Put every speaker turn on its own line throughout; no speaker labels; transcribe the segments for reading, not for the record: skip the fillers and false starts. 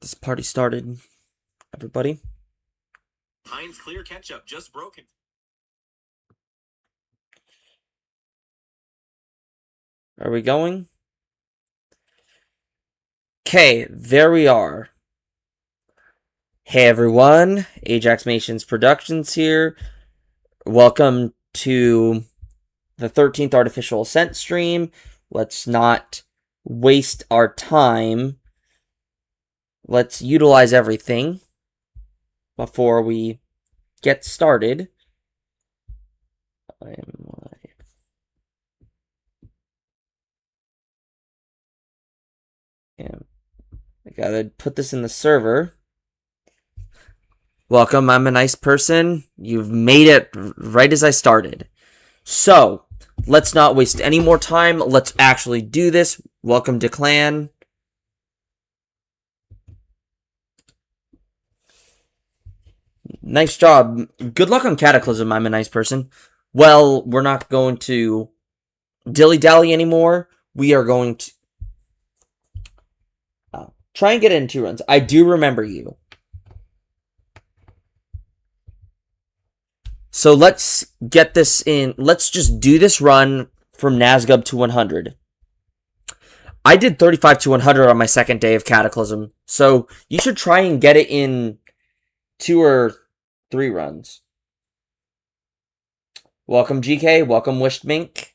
this party started, everybody.
Heinz clear ketchup just broken.
Are we going? Okay, there we are. Hey everyone, Ajax Nations Productions here. Welcome to the 13th Artificial Ascent stream. Let's not waste our time. Let's utilize everything before we get started. I gotta put this in the server. Welcome, I'm a nice person. You've made it right as I started. So, let's not waste any more time. Let's actually do this. Welcome to clan. Nice job. Good luck on Cataclysm, I'm a nice person. Well, we're not going to dilly-dally anymore. We are going to try and get it in 2 runs. I do remember you. So let's get this in. Let's just do this run from Nazgub to 100. I did 35 to 100 on my second day of Cataclysm. So you should try and get it in 2 or 3 runs. Welcome, GK. Welcome, Wishmink.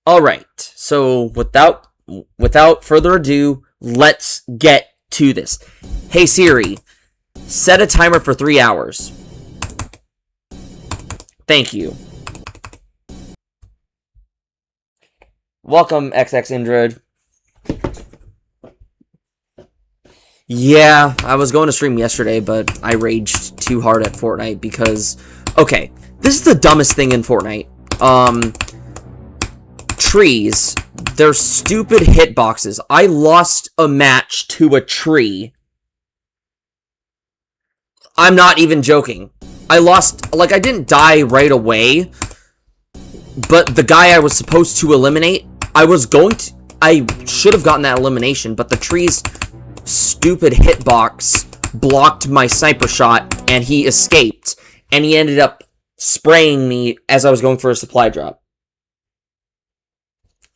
Alright. So without further ado, let's get to this. Hey Siri, set a timer for 3 hours. Thank you. Welcome, XX Indrid. Yeah, I was going to stream yesterday, but I raged too hard at Fortnite because... Okay, this is the dumbest thing in Fortnite. Trees. They're stupid hitboxes. I lost a match to a tree. I'm not even joking. I lost, like, I didn't die right away, but the guy I was supposed to eliminate, I should have gotten that elimination, but the tree's stupid hitbox blocked my sniper shot, and he escaped, and he ended up spraying me as I was going for a supply drop.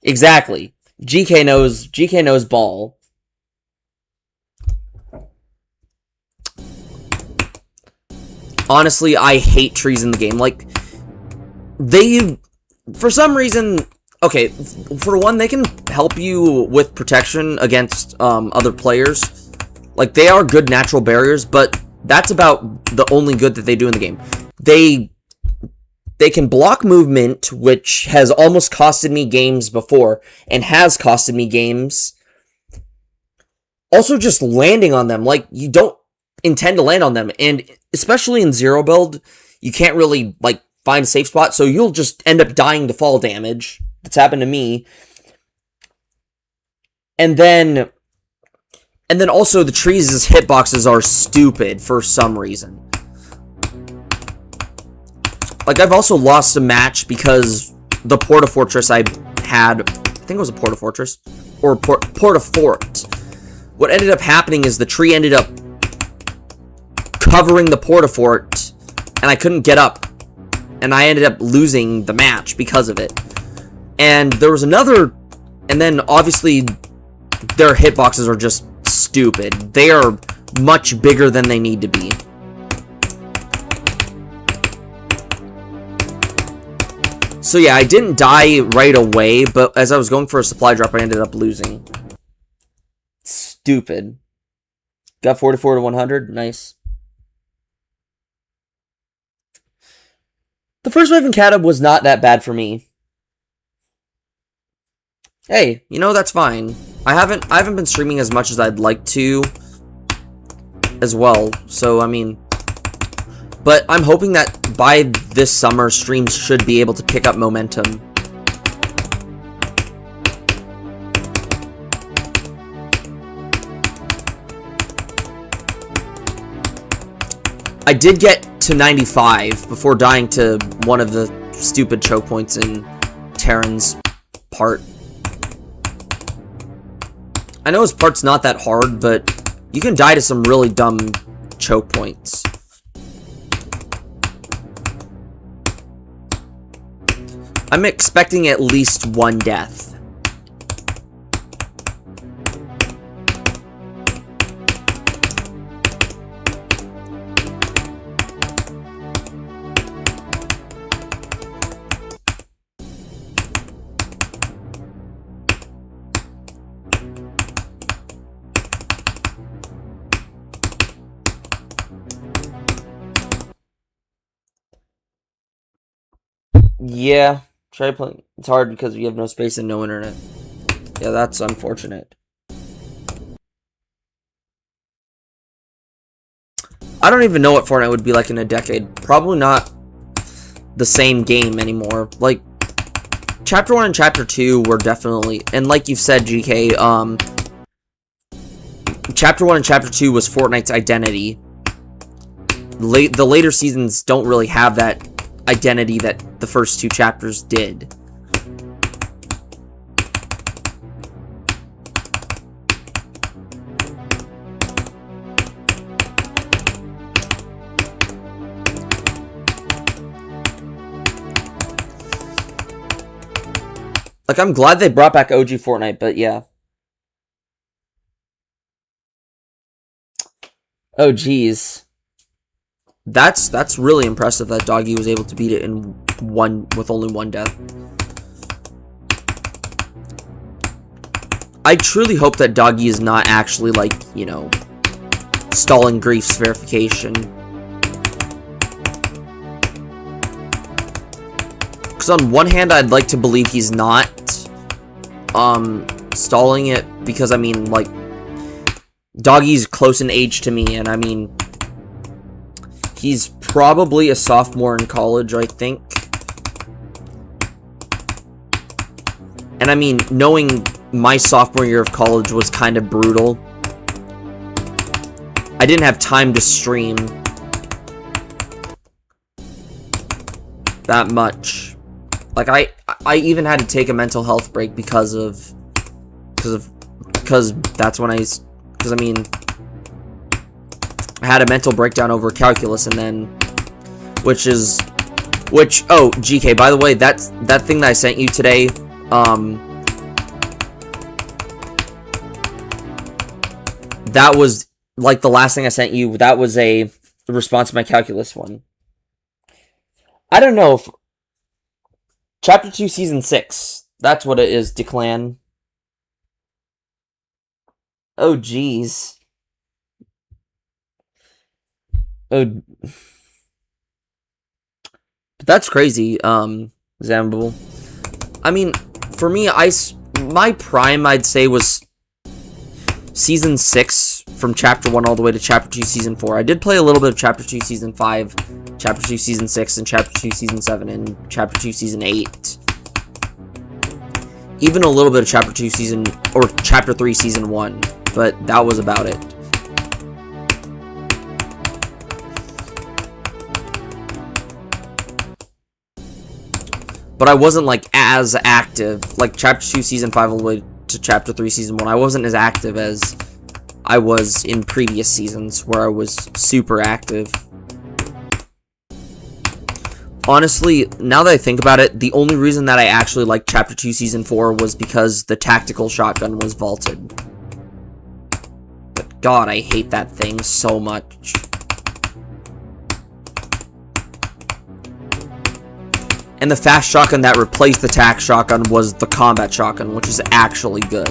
Exactly. GK knows ball. Honestly, I hate trees in the game. Like, for some reason, okay, for one, they can help you with protection against other players. Like, they are good natural barriers, but that's about the only good that they do in the game. They can block movement, which has almost costed me games before, and has costed me games. Also, just landing on them, like, you don't intend to land on them, and especially in zero build, you can't really, like, find a safe spot, so you'll just end up dying to fall damage. That's happened to me. And then also the trees' hitboxes are stupid for some reason. Like, I've also lost a match because the Porta Fortress I had, I think it was a Porta Fortress, or Porta Fort. What ended up happening is the tree ended up covering the Porta Fort, and I couldn't get up, and I ended up losing the match because of it. And there was another, and then obviously their hitboxes are just stupid. They are much bigger than they need to be. So yeah, I didn't die right away, but as I was going for a supply drop, I ended up losing. Stupid. Got 44 to 100. Nice. The first wave in Catab was not that bad for me. Hey, you know, that's fine. I haven't been streaming as much as I'd like to as well. So, I mean, but I'm hoping that by this summer, streams should be able to pick up momentum. I did get to 95 before dying to one of the stupid choke points in Terran's part. I know his part's not that hard, but You can die to some really dumb choke points. I'm expecting at least one death. Yeah, try playing. It's hard because we have no space and no internet. Yeah, that's unfortunate. I don't even know what Fortnite would be like in a decade. Probably not the same game anymore. Like, Chapter 1 and Chapter 2 were definitely... And like you've said, GK, Chapter 1 and Chapter 2 was Fortnite's identity. The later seasons don't really have that identity that the first two chapters did. Like, I'm glad they brought back OG Fortnite, but yeah. Oh, geez. That's really impressive that Doggy was able to beat it with only one death. I truly hope that Doggy is not actually, like, you know, stalling Grief's verification. Because on one hand, I'd like to believe he's not stalling it, because, I mean, like, Doggy's close in age to me, and I mean, he's probably a sophomore in college, I think. And I mean, knowing my sophomore year of college was kind of brutal. I didn't have time to stream that much. Like, I even had to take a mental health break because that's when because I mean, I had a mental breakdown over calculus, and then, oh, GK, by the way, that thing that I sent you today, that was, like, the last thing I sent you, that was a response to my calculus one. I don't know if, Chapter 2, Season 6, that's what it is, Declan. Oh, jeez. Oh, but that's crazy, Zambable. I mean, for me, my prime, I'd say, was Season 6, from Chapter 1 all the way to Chapter 2, Season 4. I did play a little bit of Chapter 2, Season 5, Chapter 2, Season 6, and Chapter 2, Season 7, and Chapter 2, Season 8. Even a little bit of Chapter 2, Chapter 3, Season 1, but that was about it. But I wasn't, like, as active. Like, Chapter 2, Season 5 all the way to Chapter 3, Season 1. I wasn't as active as I was in previous seasons, where I was super active. Honestly, now that I think about it, the only reason that I actually liked Chapter 2, Season 4 was because the tactical shotgun was vaulted. But God, I hate that thing so much. And the fast shotgun that replaced the tac shotgun was the combat shotgun, which is actually good.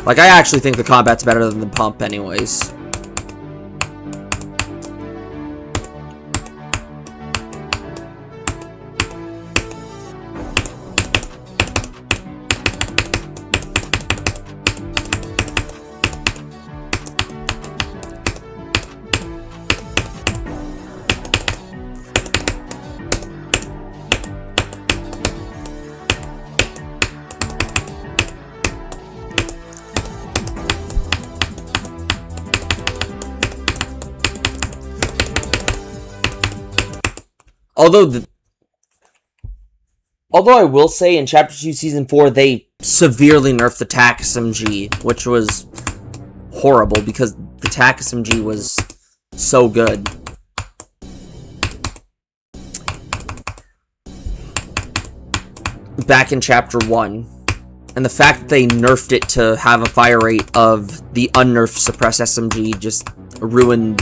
Like, I actually think the combat's better than the pump anyways. Although I will say in Chapter 2, Season 4, they severely nerfed the TAC SMG, which was horrible because the TAC SMG was so good. Back in Chapter 1. And the fact that they nerfed it to have a fire rate of the unnerfed suppressed SMG just ruined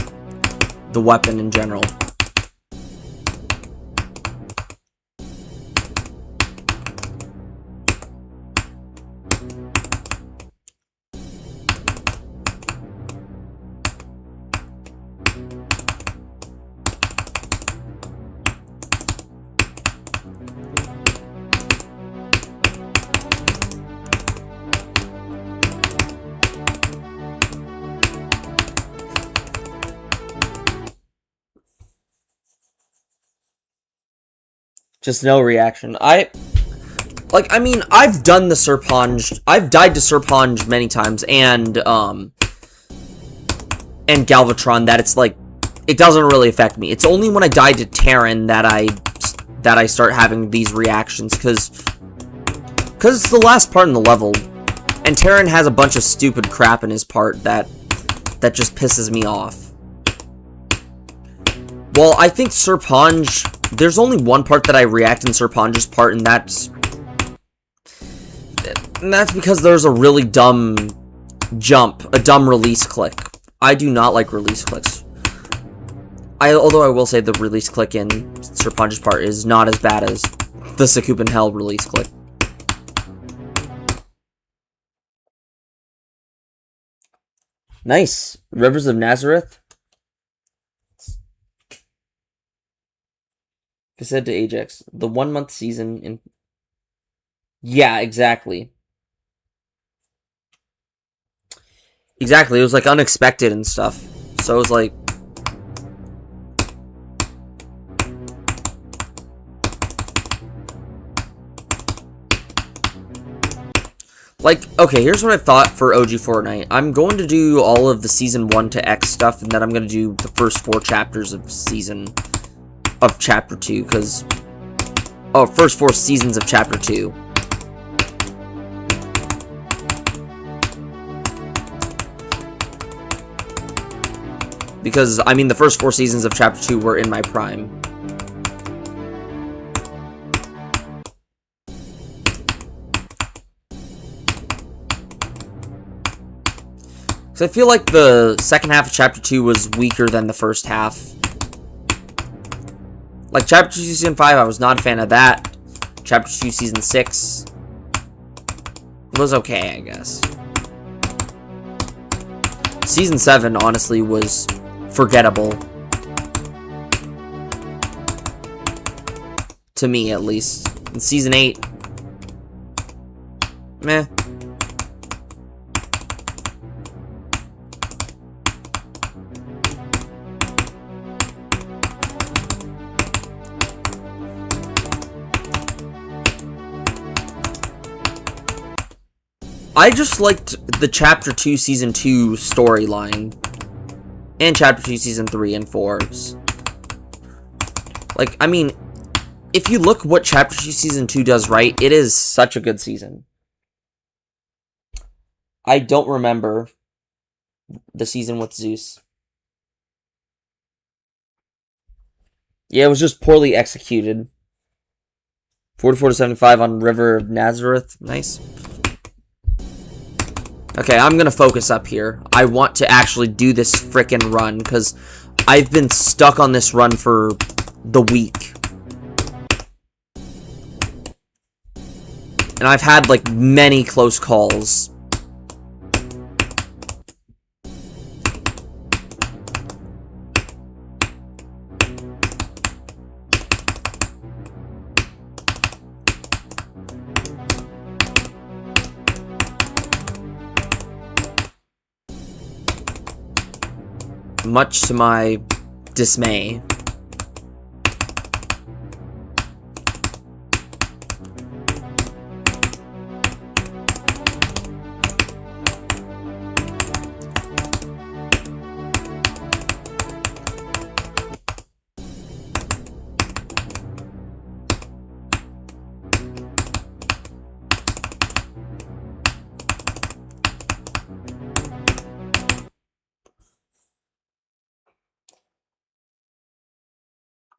the weapon in general. Just no reaction. I mean, I've done the Serponge. I've died to Serponge many times, and Galvatron, that it's like, it doesn't really affect me. It's only when I die to Terran that I start having these reactions, because it's the last part in the level, and Terran has a bunch of stupid crap in his part that just pisses me off. Well, I think Serponge, there's only one part that I react in Serponge's part, and that's because there's a really dumb jump, a dumb release click. I do not like release clicks. Although I will say the release click in Serponge's part is not as bad as the Sakupin Hell release click. Nice. Rivers of Nazareth. I said to Ajax, the 1 month season in... Yeah, exactly. Exactly, it was like unexpected and stuff. So it was like... okay, here's what I've thought for OG Fortnite. I'm going to do all of the Season 1 to X stuff, and then I'm going to do the first 4 chapters of Chapter 2, because... Oh, first 4 seasons of Chapter 2. Because, I mean, the first 4 seasons of Chapter 2 were in my prime. So I feel like the second half of Chapter 2 was weaker than the first half. Like, Chapter 2 Season 5, I was not a fan of that. Chapter 2 Season 6 was okay, I guess. Season 7, honestly, was forgettable. To me, at least. And Season 8, meh. I just liked the Chapter 2 Season 2 storyline. And Chapter 2 Season 3 and 4's. Like, I mean, if you look what Chapter 2 Season 2 does right, it is such a good season. I don't remember the season with Zeus. Yeah, it was just poorly executed. 44 to 75 on River of Nazareth. Nice. Okay, I'm gonna focus up here. I want to actually do this frickin' run, because I've been stuck on this run for the week. And I've had, like, many close calls. Much to my dismay.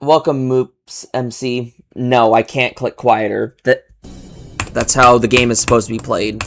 Welcome, Moops MC. No, I can't click quieter. That's how the game is supposed to be played.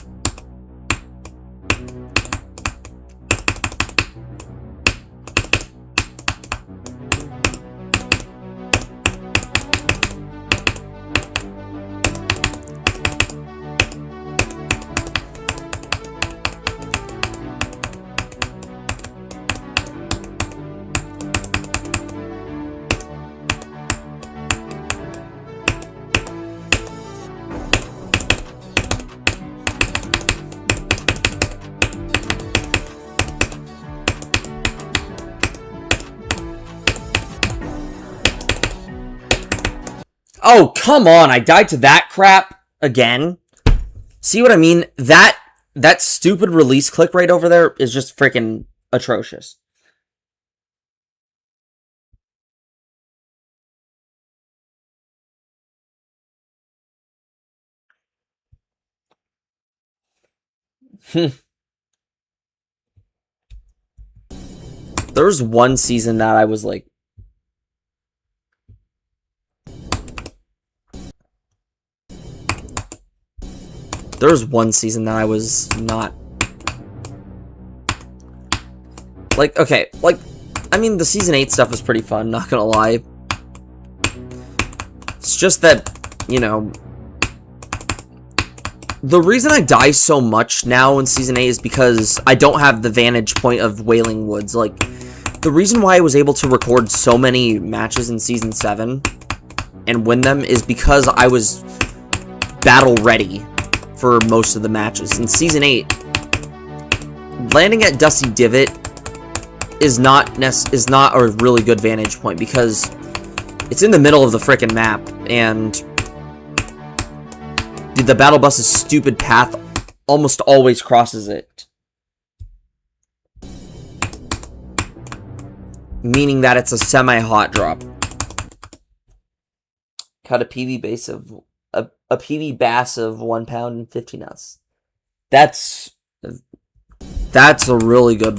Oh, come on. I died to that crap again. See what I mean? That stupid release click right over there is just freaking atrocious. There was one season that I was like, there was one season that I was not like, okay, like, I mean, the season 8 stuff was pretty fun, not gonna lie. It's just that, you know, the reason I die so much now in season 8 is because I don't have the vantage point of Wailing Woods. Like, the reason why I was able to record so many matches in season 7 and win them is because I was battle ready for most of the matches. In season 8, landing at Dusty Divot is not a really good vantage point because it's in the middle of the frickin' map, and the battle bus's stupid path almost always crosses it. Meaning that it's a semi-hot drop. Cut a PB base of a PB bass of 1 pound and 15 ounces. That's a really good.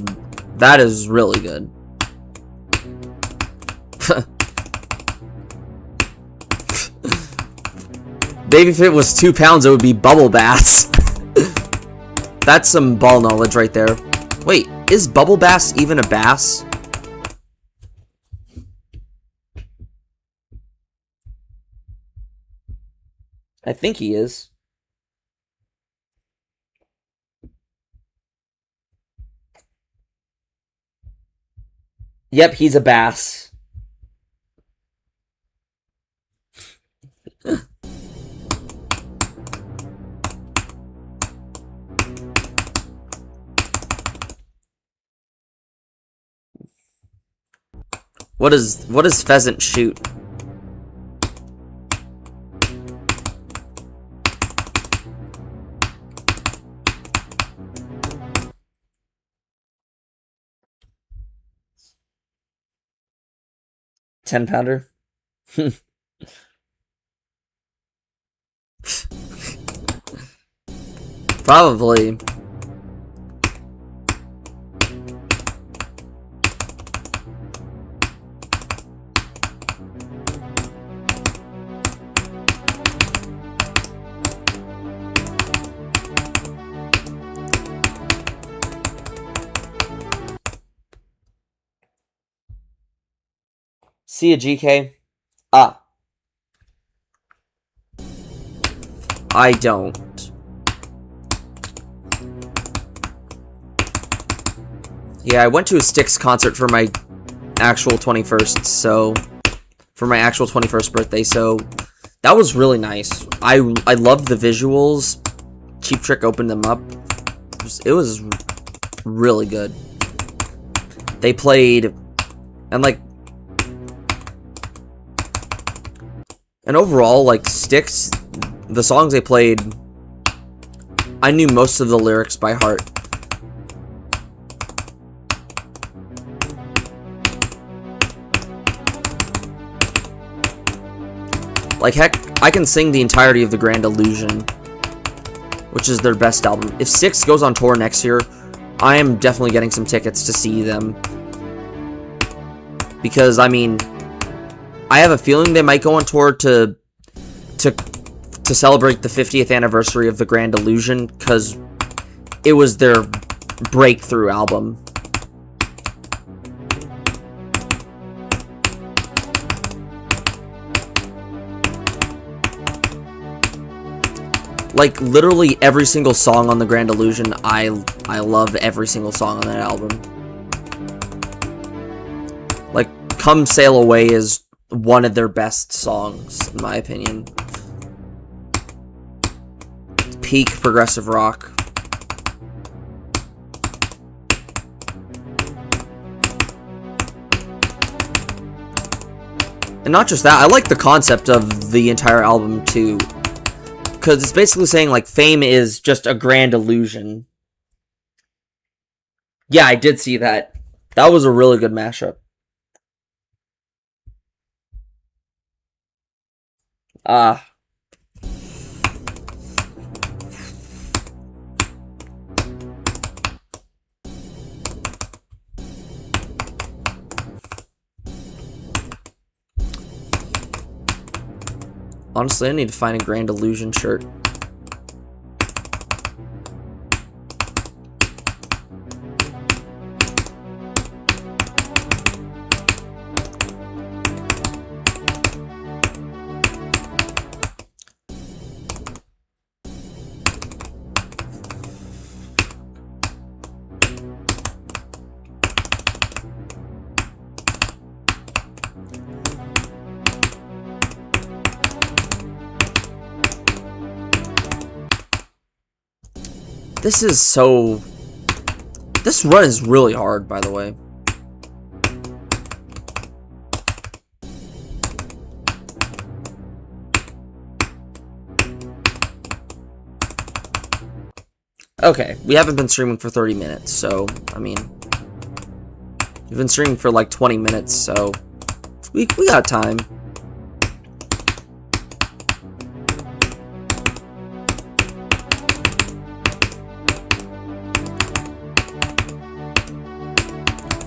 That is really good. Maybe if it was 2 pounds, it would be bubble bass. That's some ball knowledge right there. Wait, is bubble bass even a bass? I think he is. Yep, he's a bass. What does pheasant shoot? $10-pounder? Probably. See ya, GK. Ah. I don't. Yeah, I went to a Styx concert for my actual 21st, so... For my actual 21st birthday, so... That was really nice. I loved the visuals. Cheap Trick opened them up. It was really good. They played... And, like... And overall, like, Styx, the songs they played, I knew most of the lyrics by heart. Like, heck, I can sing the entirety of The Grand Illusion, which is their best album. If Styx goes on tour next year, I am definitely getting some tickets to see them. Because, I mean, I have a feeling they might go on tour to celebrate the 50th anniversary of The Grand Illusion, because it was their breakthrough album. Like, literally every single song on The Grand Illusion, I love every single song on that album. Like, Come Sail Away is one of their best songs, in my opinion. Peak progressive rock. And not just that, I like the concept of the entire album, too. Because it's basically saying, like, fame is just a grand illusion. Yeah, I did see that. That was a really good mashup. Honestly, I need to find a Grand Illusion shirt. This run is really hard, by the way. Okay, we haven't been streaming for 30 minutes, so, I mean, we've been streaming for like 20 minutes, so we got time.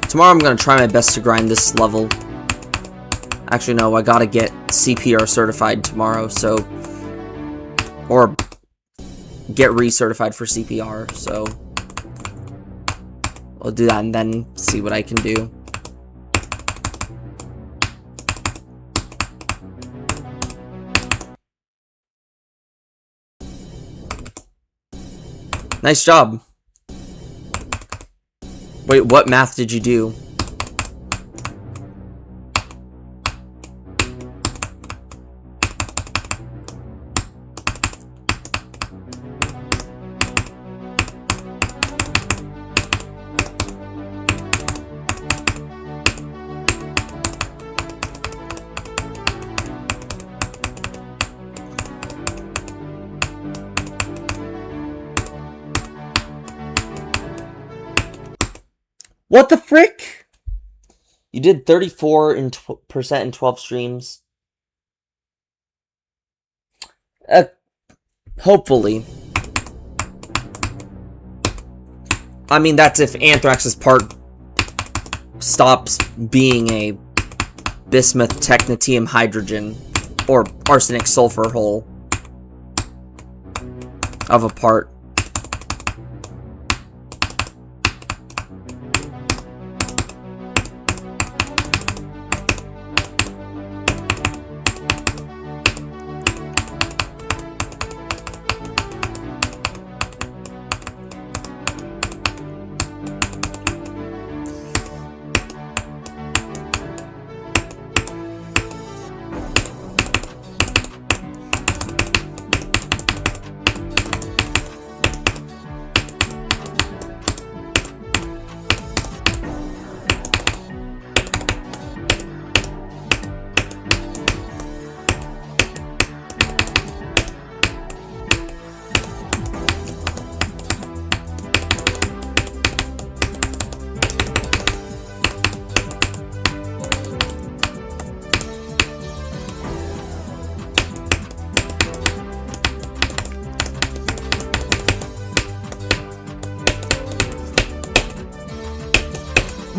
Tomorrow I'm going to try my best to grind this level. Actually, no, I gotta get CPR certified tomorrow, so... Or get recertified for CPR, so... I'll do that and then see what I can do. Nice job. Wait, what math did you do? What the frick? You did 34% in 12 streams. Hopefully. I mean, that's if Anthrax's part stops being a bismuth technetium hydrogen or arsenic sulfur hole of a part.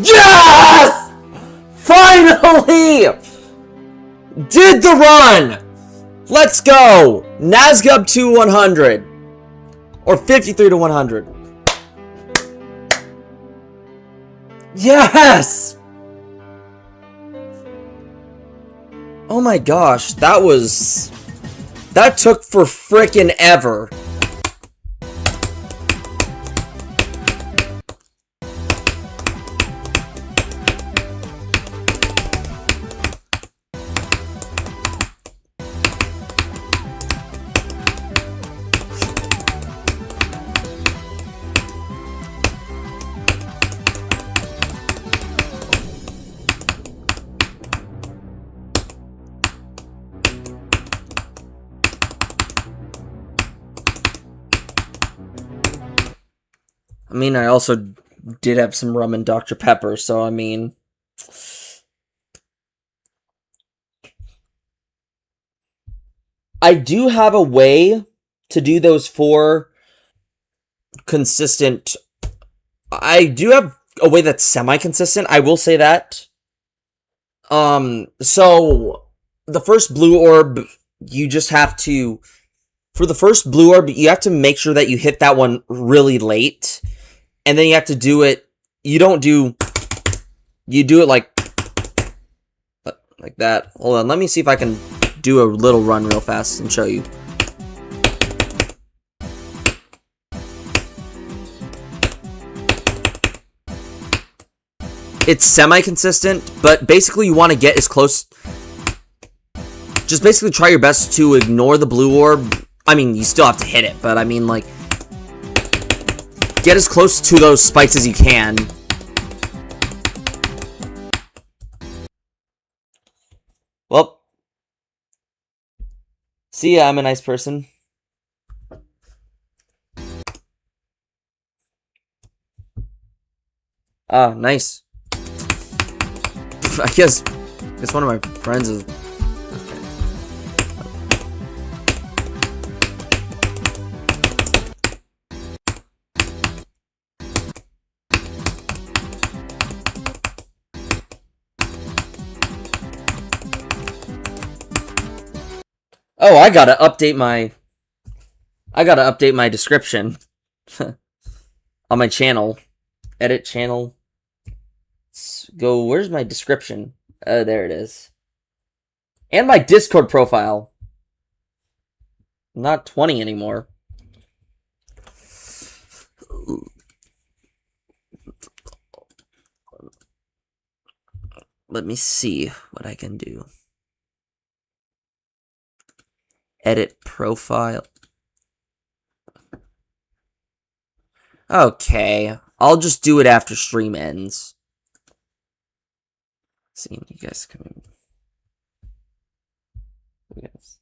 Yes! Finally! Did the run! Let's go! Nazgub to 100. Or 53 to 100. Yes! Oh my gosh, that took for frickin' ever. I mean, I also did have some rum and Dr. Pepper, so I mean... I do have a way to do those 4 consistent... I do have a way that's semi-consistent, I will say that. So... The first blue orb, you just have to... For the first blue orb, you have to make sure that you hit that one really late. And then you have to do it... You don't do... You do it like that. Hold on, let me see if I can do a little run real fast and show you. It's semi-consistent, but basically you want to get as close... Just basically try your best to ignore the blue orb. I mean, you still have to hit it, but I mean, like... Get as close to those spikes as you can. Well. See ya, I'm a nice person. Ah, nice. I guess one of my friends is... Okay. Oh, I gotta update my description on my channel. Edit channel. Let's go, where's my description? Oh, there it is. And my Discord profile. I'm not 20 anymore. Let me see what I can do. Edit profile. Okay, I'll just do it after stream ends. Seeing you guys coming. Yes.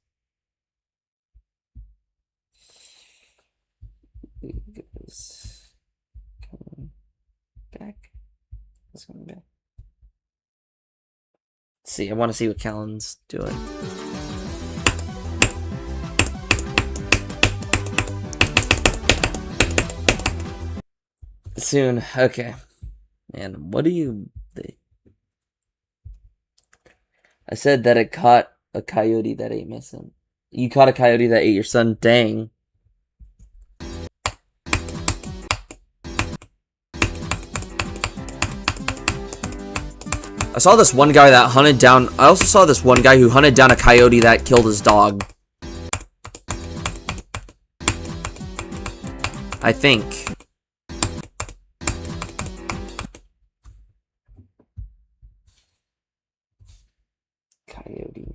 You guys coming back. What's coming back? Let's see, I want to see what Callan's doing. Soon, okay. Man, what do you... I said that it caught a coyote that ate my son. You caught a coyote that ate your son? Dang. I saw this one guy that hunted down... I also saw this one guy who hunted down a coyote that killed his dog. I think. Coyote.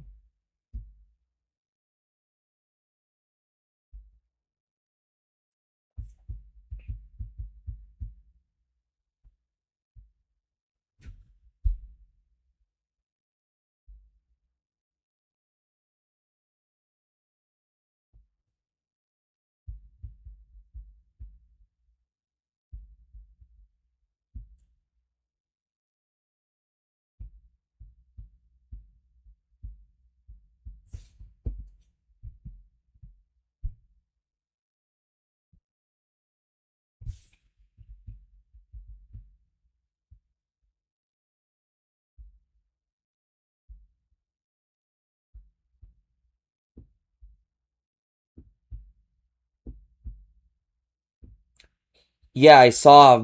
Yeah, I saw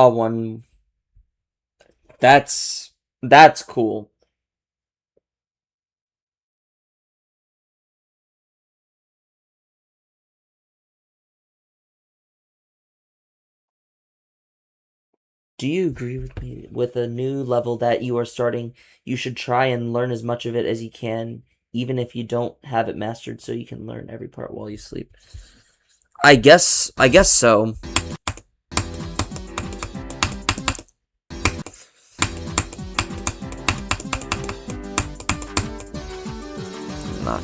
one. That's cool. Do you agree with me with a new level that you are starting? You should try and learn as much of it as you can, even if you don't have it mastered, so you can learn every part while you sleep. I guess so. Not.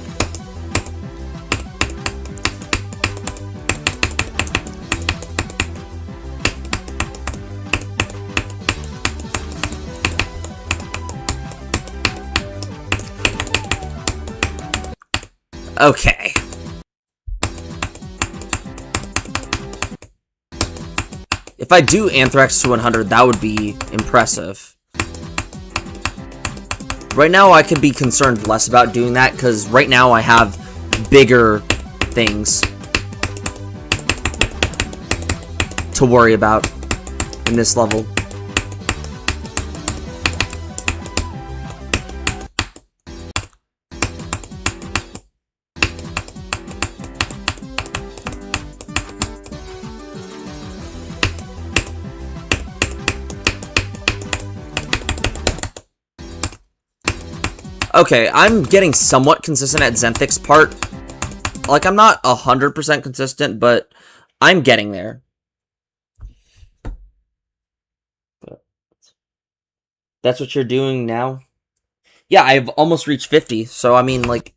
Okay. If I do Anthrax to 100, that would be impressive. Right now, I could be concerned less about doing that, because right now I have bigger things to worry about in this level. Okay, I'm getting somewhat consistent at Zenthic's part. Like, I'm not 100% consistent, but I'm getting there. But that's what you're doing now? Yeah, I've almost reached 50, so I mean, like,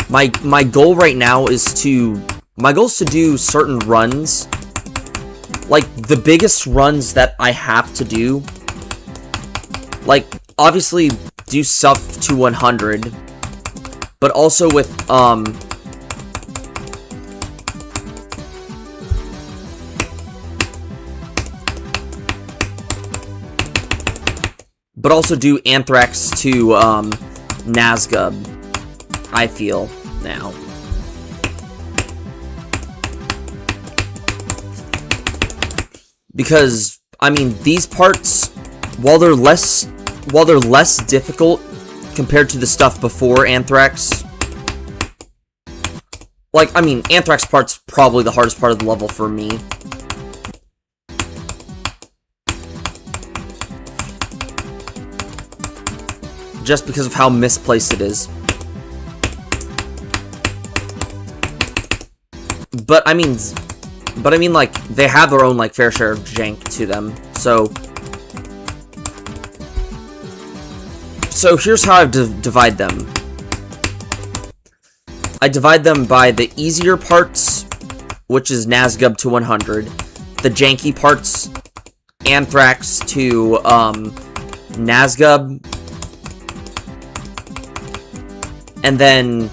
my goal right now is to... My goal is to do certain runs. Like, the biggest runs that I have to do. Like, obviously, do stuff to 100. But also with, but also do Anthrax to, Nazgub, I feel, now. Because, I mean, these parts, while they're less difficult compared to the stuff before Anthrax, like, I mean, Anthrax part's probably the hardest part of the level for me. Just because of how misplaced it is. But I mean, like, they have their own, like, fair share of jank to them, so... So here's how I divide them. I divide them by the easier parts, which is Nazgub to 100. The janky parts, Anthrax to, Nazgub. And then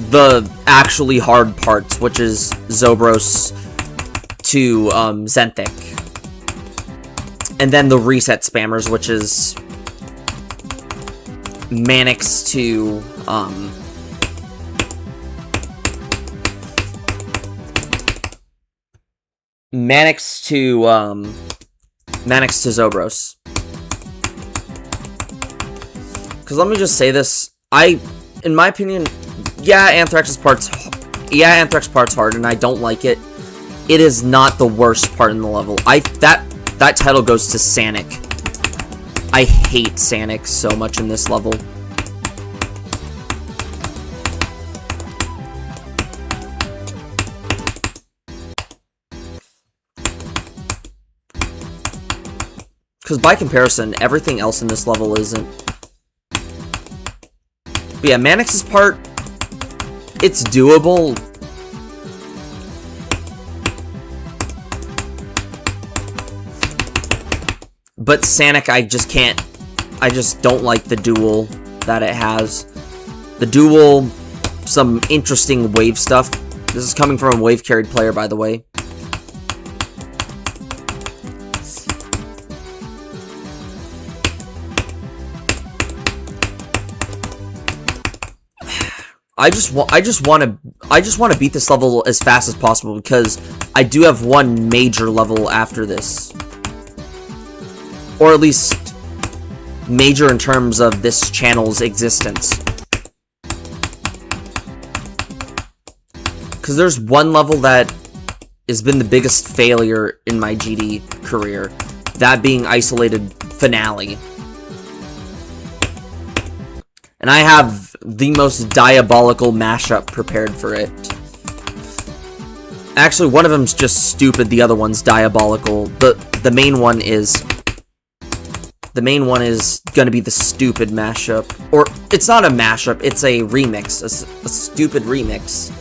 the actually hard parts, which is Zobros to Zenthic. And then the reset spammers, which is Manix to Manix to Zobros. Because let me just say this, in my opinion, yeah, Anthrax part's hard, and I don't like it. It is not the worst part in the level. That title goes to Sanic. I hate Sanic so much in this level. Because by comparison, everything else in this level isn't. But yeah, Manix's part, it's doable. But Sanic, I just don't like the duel that it has. The duel, some interesting wave stuff. This is coming from a wave carried player, by the way. I just want to beat this level as fast as possible because I do have one major level after this. Or at least major in terms of this channel's existence. Because there's one level that has been the biggest failure in my GD career. That being Isolated Finale. And I have the most diabolical mashup prepared for it. Actually, one of them's just stupid, the other one's diabolical. The main one is... The main one is gonna be the stupid mashup. Or, it's not a mashup, it's a remix. A stupid remix.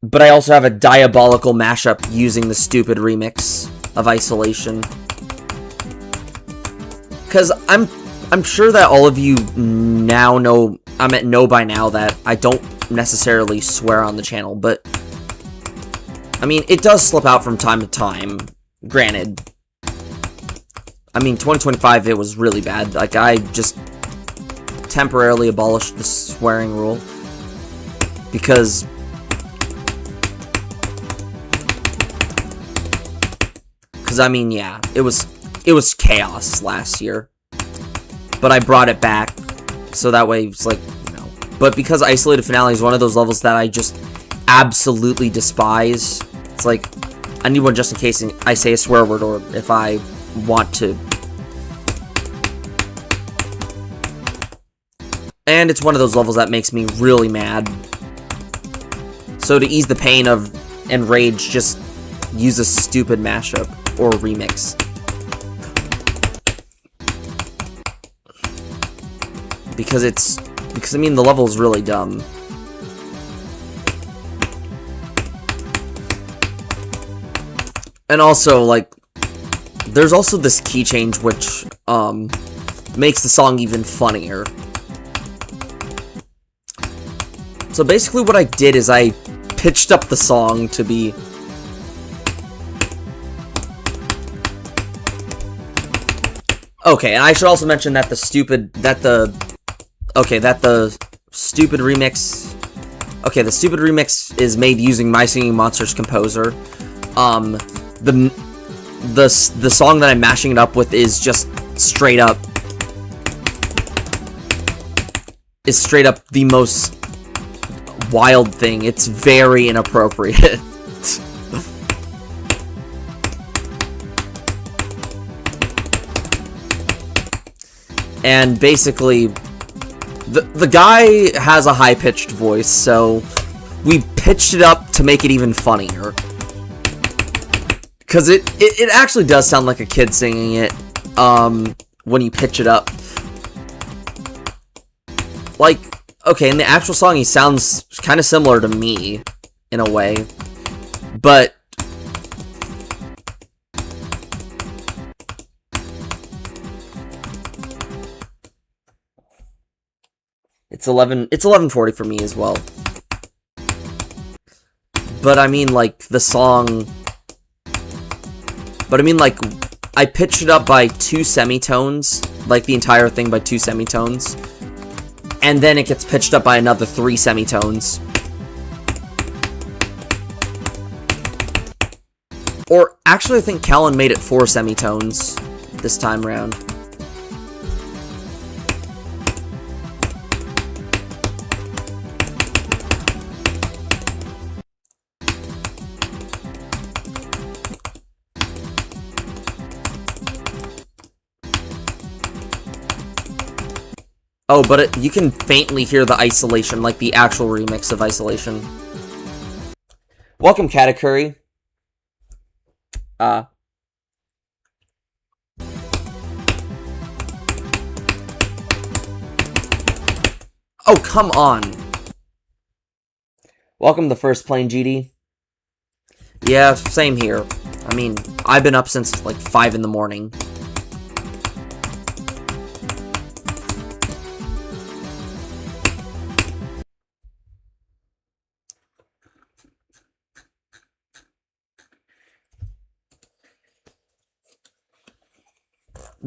But I also have a diabolical mashup using the stupid remix of Isolation. Because I'm sure that all of you now know by now that I don't necessarily swear on the channel, but I mean, it does slip out from time to time, granted. I mean, 2025, it was really bad. Like, I just temporarily abolished the swearing rule because I mean, yeah, it was chaos last year. But I brought it back, so that way it's like, you know. But because Isolated Finale is one of those levels that I just absolutely despise, it's like, I need one just in case I say a swear word or if I want to. And it's one of those levels that makes me really mad. So to ease the pain of and rage, just use a stupid mashup or remix. Because I mean, the level is really dumb. And also, like, there's also this key change which, makes the song even funnier. So basically what I did is I pitched up the song to be... Okay, and I should also mention that the stupid remix... Okay, the stupid remix is made using My Singing Monsters composer. The song that I'm mashing it up with is just straight up the most wild thing. It's very inappropriate. And basically, the guy has a high-pitched voice, so we pitched it up to make it even funnier. Because it actually does sound like a kid singing it, when you pitch it up. Like, okay, in the actual song, he sounds kind of similar to me, in a way. But... It's 11:40 for me as well. But I mean, like, the song... But I mean, like, I pitched it up by 2 semitones, like the entire thing by 2 semitones. And then it gets pitched up by another 3 semitones. Or, actually, I think Callan made it 4 semitones this time around. Oh, but you can faintly hear the Isolation, like the actual remix of Isolation. Welcome, Katakuri. Oh, come on. Welcome to First Plane, GD. Yeah, same here. I mean, I've been up since, like, 5 in the morning.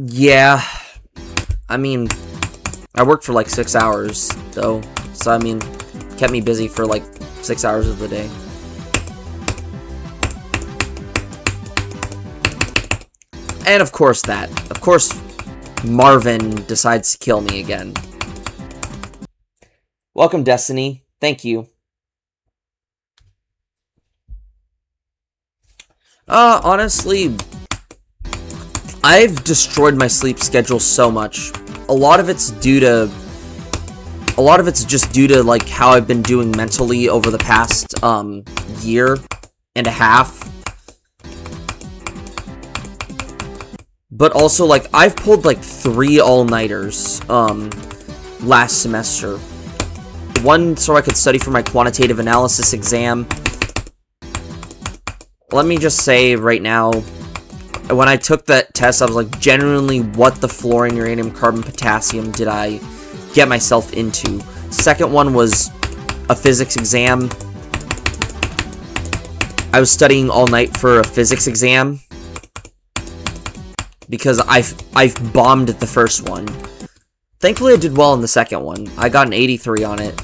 Yeah, I mean, I worked for like 6 hours. though. So, I mean, kept me busy for like 6 hours of the day. And of course Marvin decides to kill me again. Welcome, Destiny. Thank you. Honestly, I've destroyed my sleep schedule so much. A lot of it's just due to like how I've been doing mentally over the past year and a half. But also, like, I've pulled like 3 all-nighters last semester. One so I could study for my quantitative analysis exam. Let me just say right now, when I took that test, I was like, genuinely, what the fluorine, uranium, carbon, potassium did I get myself into? Second one was a physics exam. I was studying all night for a physics exam because I've bombed the first one. Thankfully, I did well in the second one. I got an 83 on it.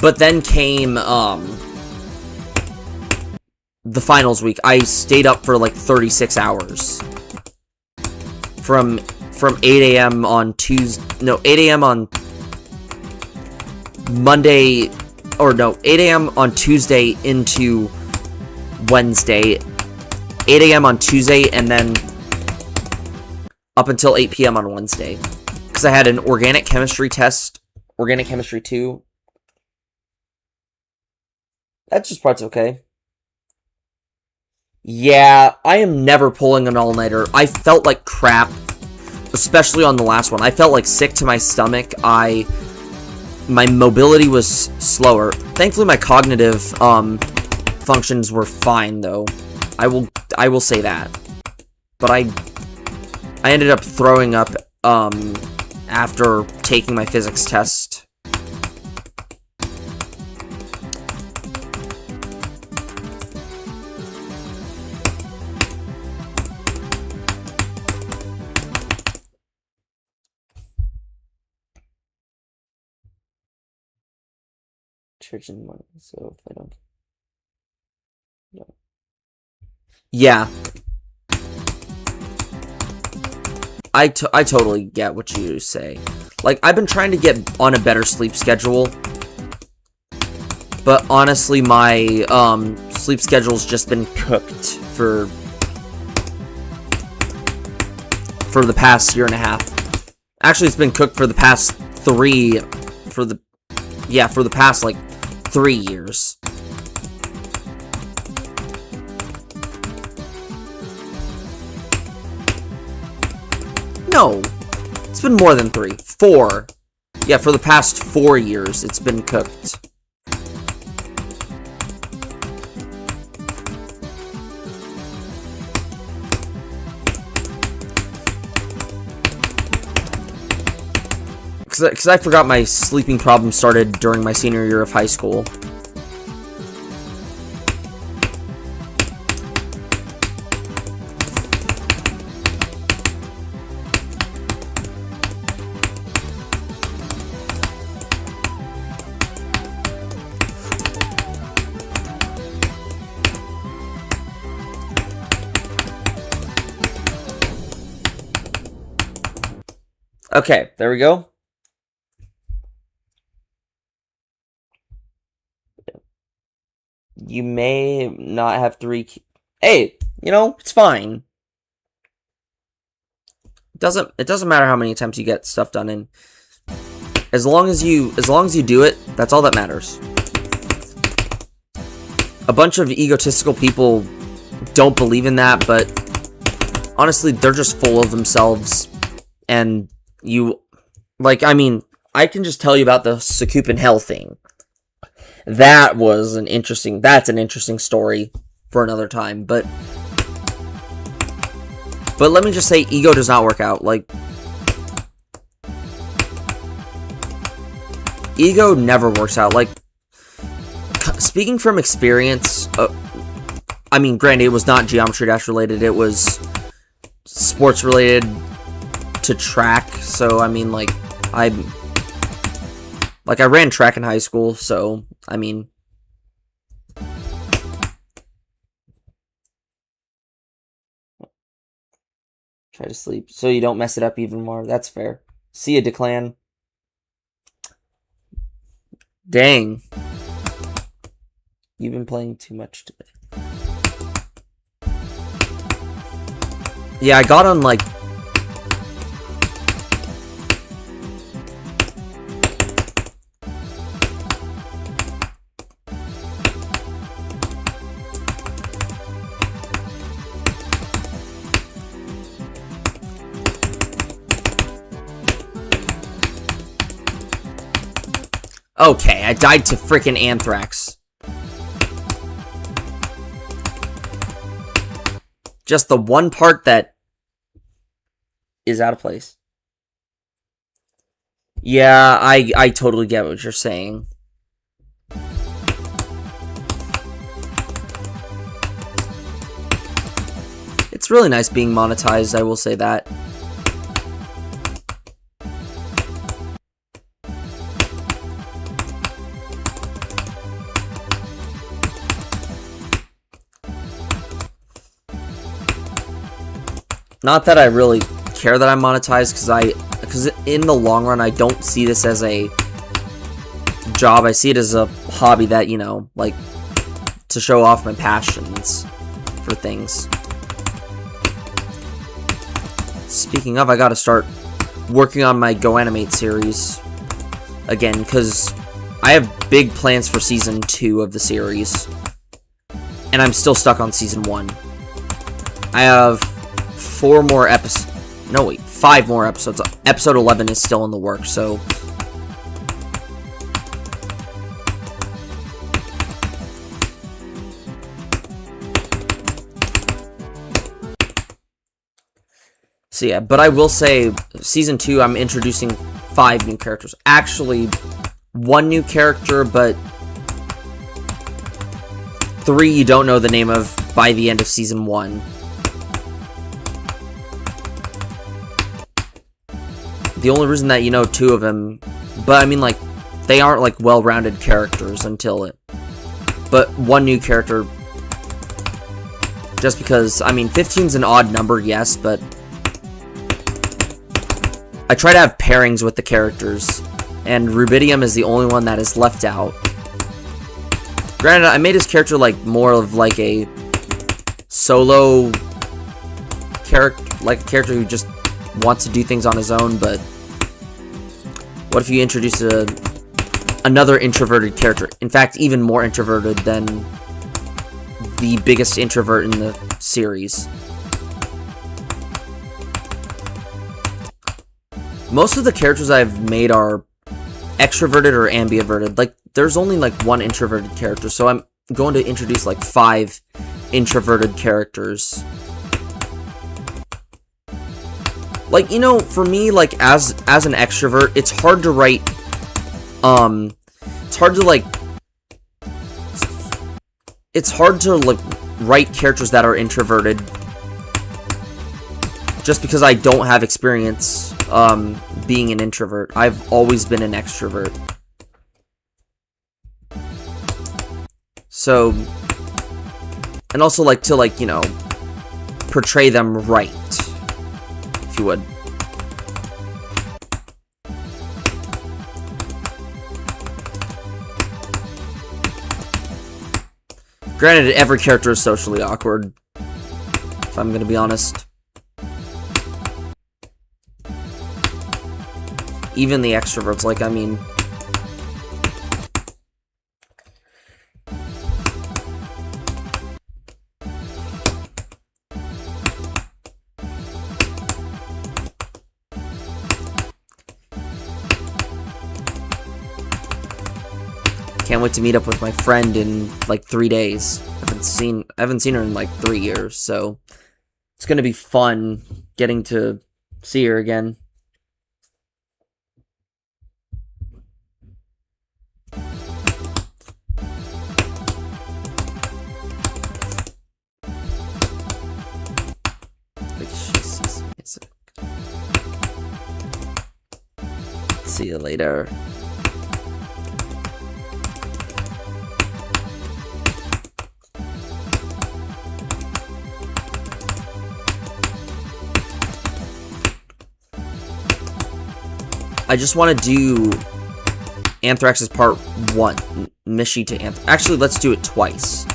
But then came the finals week. I stayed up for like 36 hours. From 8 a.m. on Tuesday, no, 8 a.m. on Monday, or no, 8 a.m. on Tuesday into Wednesday, 8 a.m. on Tuesday, and then up until 8 p.m. on Wednesday. Because I had an organic chemistry test, organic chemistry 2. That just part's okay. Yeah, I am never pulling an all-nighter. I felt like crap, especially on the last one. I felt like sick to my stomach. My mobility was slower. Thankfully, my cognitive functions were fine, though. I will say that. But I ended up throwing up after taking my physics test. Church in the morning, so if I don't... No. Yeah. I totally get what you say. Like, I've been trying to get on a better sleep schedule, but honestly, my sleep schedule's just been cooked for the past year and a half. Actually, it's been cooked for the past for the past, like, 3 years. No, it's been more than 3. 4. Yeah, for the past 4 years, it's been cooked. Because I forgot my sleeping problem started during my senior year of high school. Okay, there we go. You may not have 3 Hey, you know, it's fine. It doesn't matter how many attempts you get stuff done in. As long as you do it, that's all that matters. A bunch of egotistical people don't believe in that, but honestly, they're just full of themselves. And I mean, I can just tell you about the Sakupin Hell thing. That's an interesting story for another time, but let me just say, ego does not work out. Like, ego never works out. Like, speaking from experience, I mean, granted, it was not Geometry Dash related, it was sports related to track, so, I mean, like, I ran track in high school, so, I mean... Try to sleep, so you don't mess it up even more. That's fair. See ya, Declan. Dang. You've been playing too much today. Yeah, I got on, like... Okay, I died to freaking anthrax. Just the one part that is out of place. Yeah, I totally get what you're saying. It's really nice being monetized, I will say that. Not that I really care that I'm monetized, because in the long run, I don't see this as a job. I see it as a hobby that, you know, like, to show off my passions for things. Speaking of, I gotta start working on my Go Animate series again, because I have big plans for Season 2 of the series, and I'm still stuck on Season 1. I have 4 more episodes. No, wait, 5 more episodes. Episode 11 is still in the works, so... So yeah, but I will say, Season 2, I'm introducing 5 new characters. Actually, 1 new character, but 3 you don't know the name of by the end of Season 1. The only reason that you know 2 of them, but I mean, like, they aren't, like, well-rounded characters until it. But 1 new character, just because, I mean, 15's an odd number, yes, but I try to have pairings with the characters, and Rubidium is the only one that is left out. Granted, I made his character, like, more of, like, a solo character, like, a character who just wants to do things on his own, but what if you introduce another introverted character? In fact, even more introverted than the biggest introvert in the series. Most of the characters I've made are extroverted or ambiverted. Like, there's only, like, 1 introverted character, so I'm going to introduce, like, 5 introverted characters. Like, you know, for me, like, as an extrovert, it's hard to write, it's hard to, like, write characters that are introverted, just because I don't have experience, being an introvert. I've always been an extrovert. So, and also, like, to, like, you know, portray them right. If you would. Granted, every character is socially awkward, if I'm gonna be honest. Even the extroverts, like, I mean... Can't wait to meet up with my friend in, like, 3 days. I haven't seen her in, like, 3 years, so... It's gonna be fun getting to see her again. See you later. I just want to do Anthrax's part 1. Mishi to Anthrax. Actually, let's do it twice.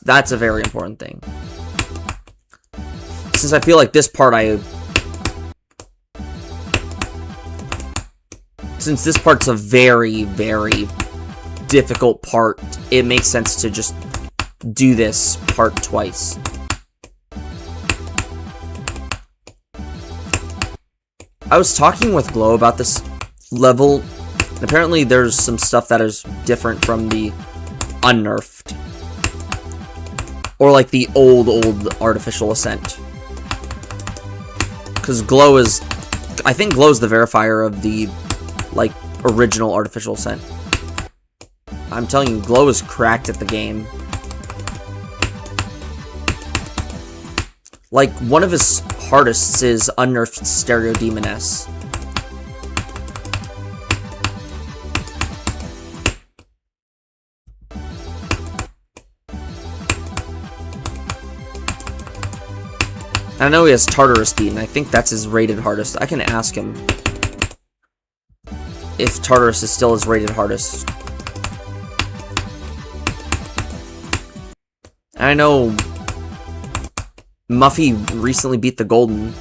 That's a very important thing. Since I feel like this part since this part's a very, very difficult part, it makes sense to just do this part twice. I was talking with Glow about this level, and apparently there's some stuff that is different from the unnerfed. Or like the old artificial Ascent. Because Glow is... I think Glow's the verifier of the, like, original artificial Ascent. I'm telling you, Glow is cracked at the game. Like, one of his hardest is unnerfed Stereo Demon S. I know he has Tartarus Beat, and I think that's his rated hardest. I can ask him if Tartarus is still his rated hardest. And I know Muffy recently beat the Golden.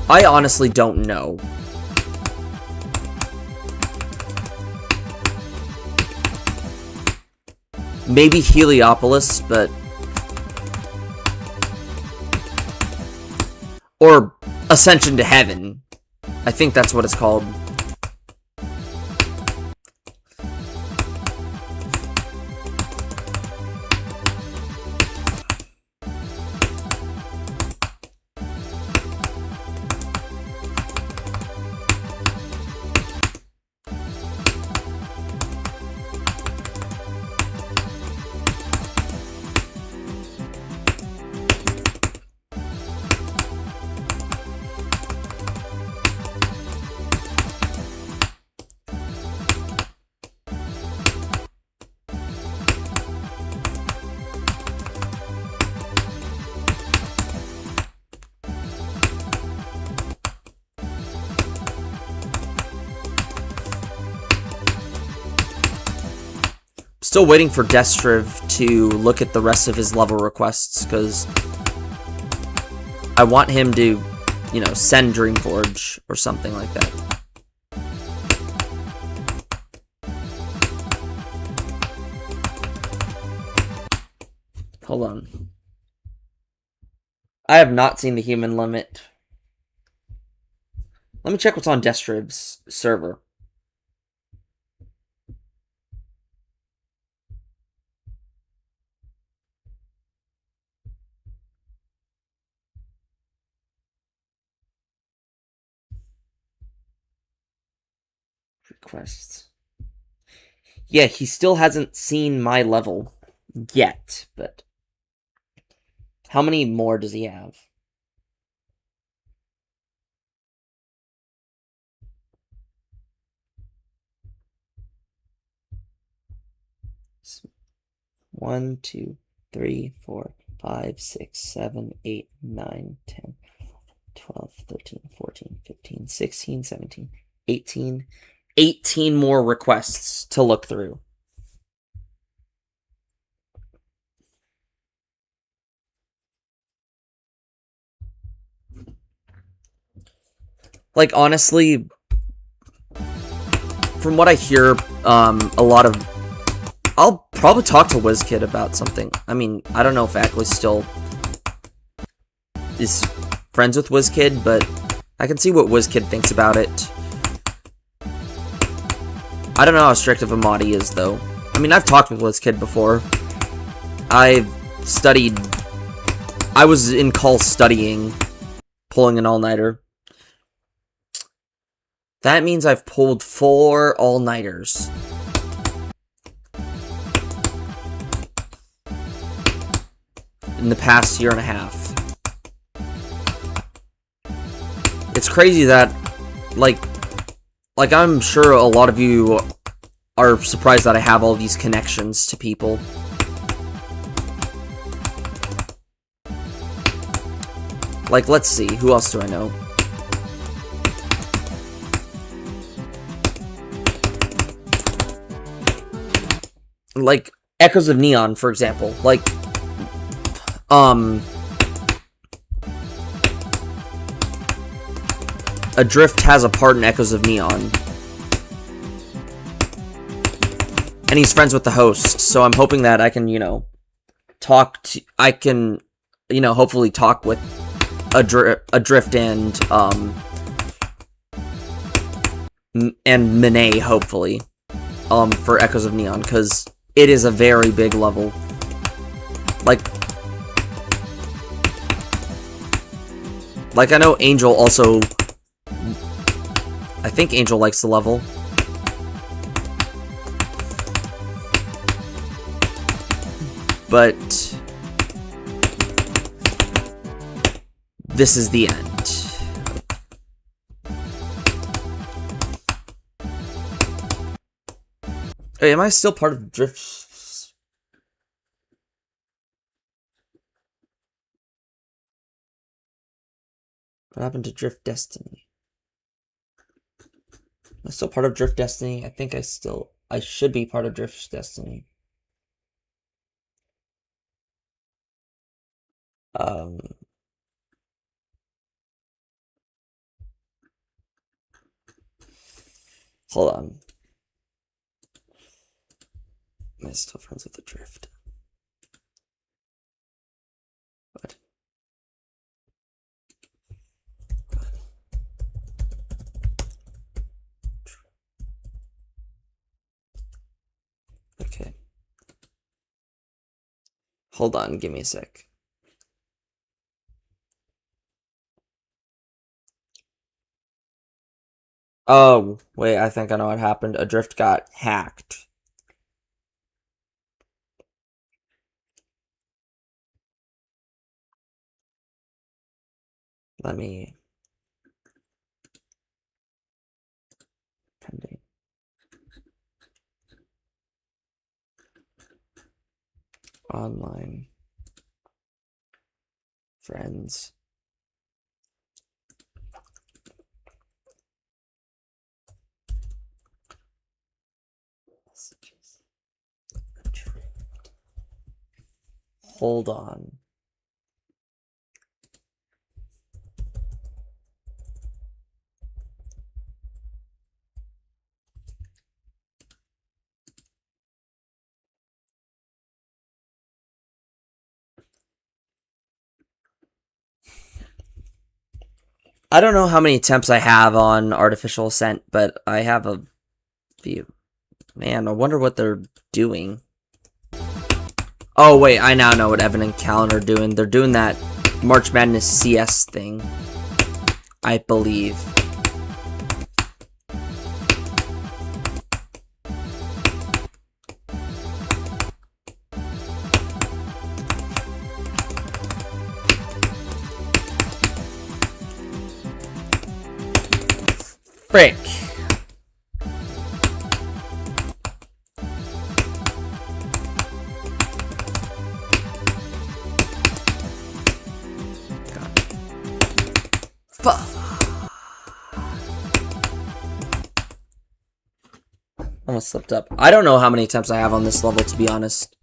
I honestly don't know. Maybe Heliopolis, but... Or Ascension to Heaven. I think that's what it's called. Still waiting for Destriv to look at the rest of his level requests, because I want him to, you know, send Dreamforge or something like that. Hold on. I have not seen the human limit. Let me check what's on Destriv's server. Requests. Yeah, he still hasn't seen my level yet, but how many more does he have? One, 2, 3, 4, 5, 6, 7, 8, 9, 10, 12, 13, 14, 15, 16, 17, 18. 18 more requests to look through. Like, honestly, from what I hear, a lot of... I'll probably talk to WizKid about something. I mean, I don't know if Ackley still is friends with WizKid, but I can see what WizKid thinks about it. I don't know how strict of a mod he is, though. I mean, I've talked with this kid before. I've studied... I was in call studying, pulling an all-nighter. That means I've pulled 4 all-nighters. In the past year and a half. It's crazy that, like I'm sure a lot of you are surprised that I have all these connections to people. Like, let's see, who else do I know? Like, Echoes of Neon, for example. Like, Adrift has a part in Echoes of Neon. And he's friends with the host, so I'm hoping that I can, you know, hopefully talk with Adrift and Monet, hopefully, for Echoes of Neon, because it is a very big level. Like I know Angel also... I think Angel likes the level. But... this is the end. Hey, am I still part of Drift? What happened to Drift Destiny? Am I still part of Drift Destiny? I think I should be part of Drift Destiny. Hold on. Am I still friends with the Drift? What? Okay. Hold on, give me a sec. Oh, wait, I think I know what happened. Adrift got hacked. Let me... pending. Online. Friends. Messages. Hold on. I don't know how many attempts I have on Artificial Ascent, but I have a few. Man, I wonder what they're doing. Oh, wait, I now know what Evan and Callan are doing. They're doing that March Madness CS thing, I believe. Frick. Fuck. Almost slipped up. I don't know how many attempts I have on this level, to be honest.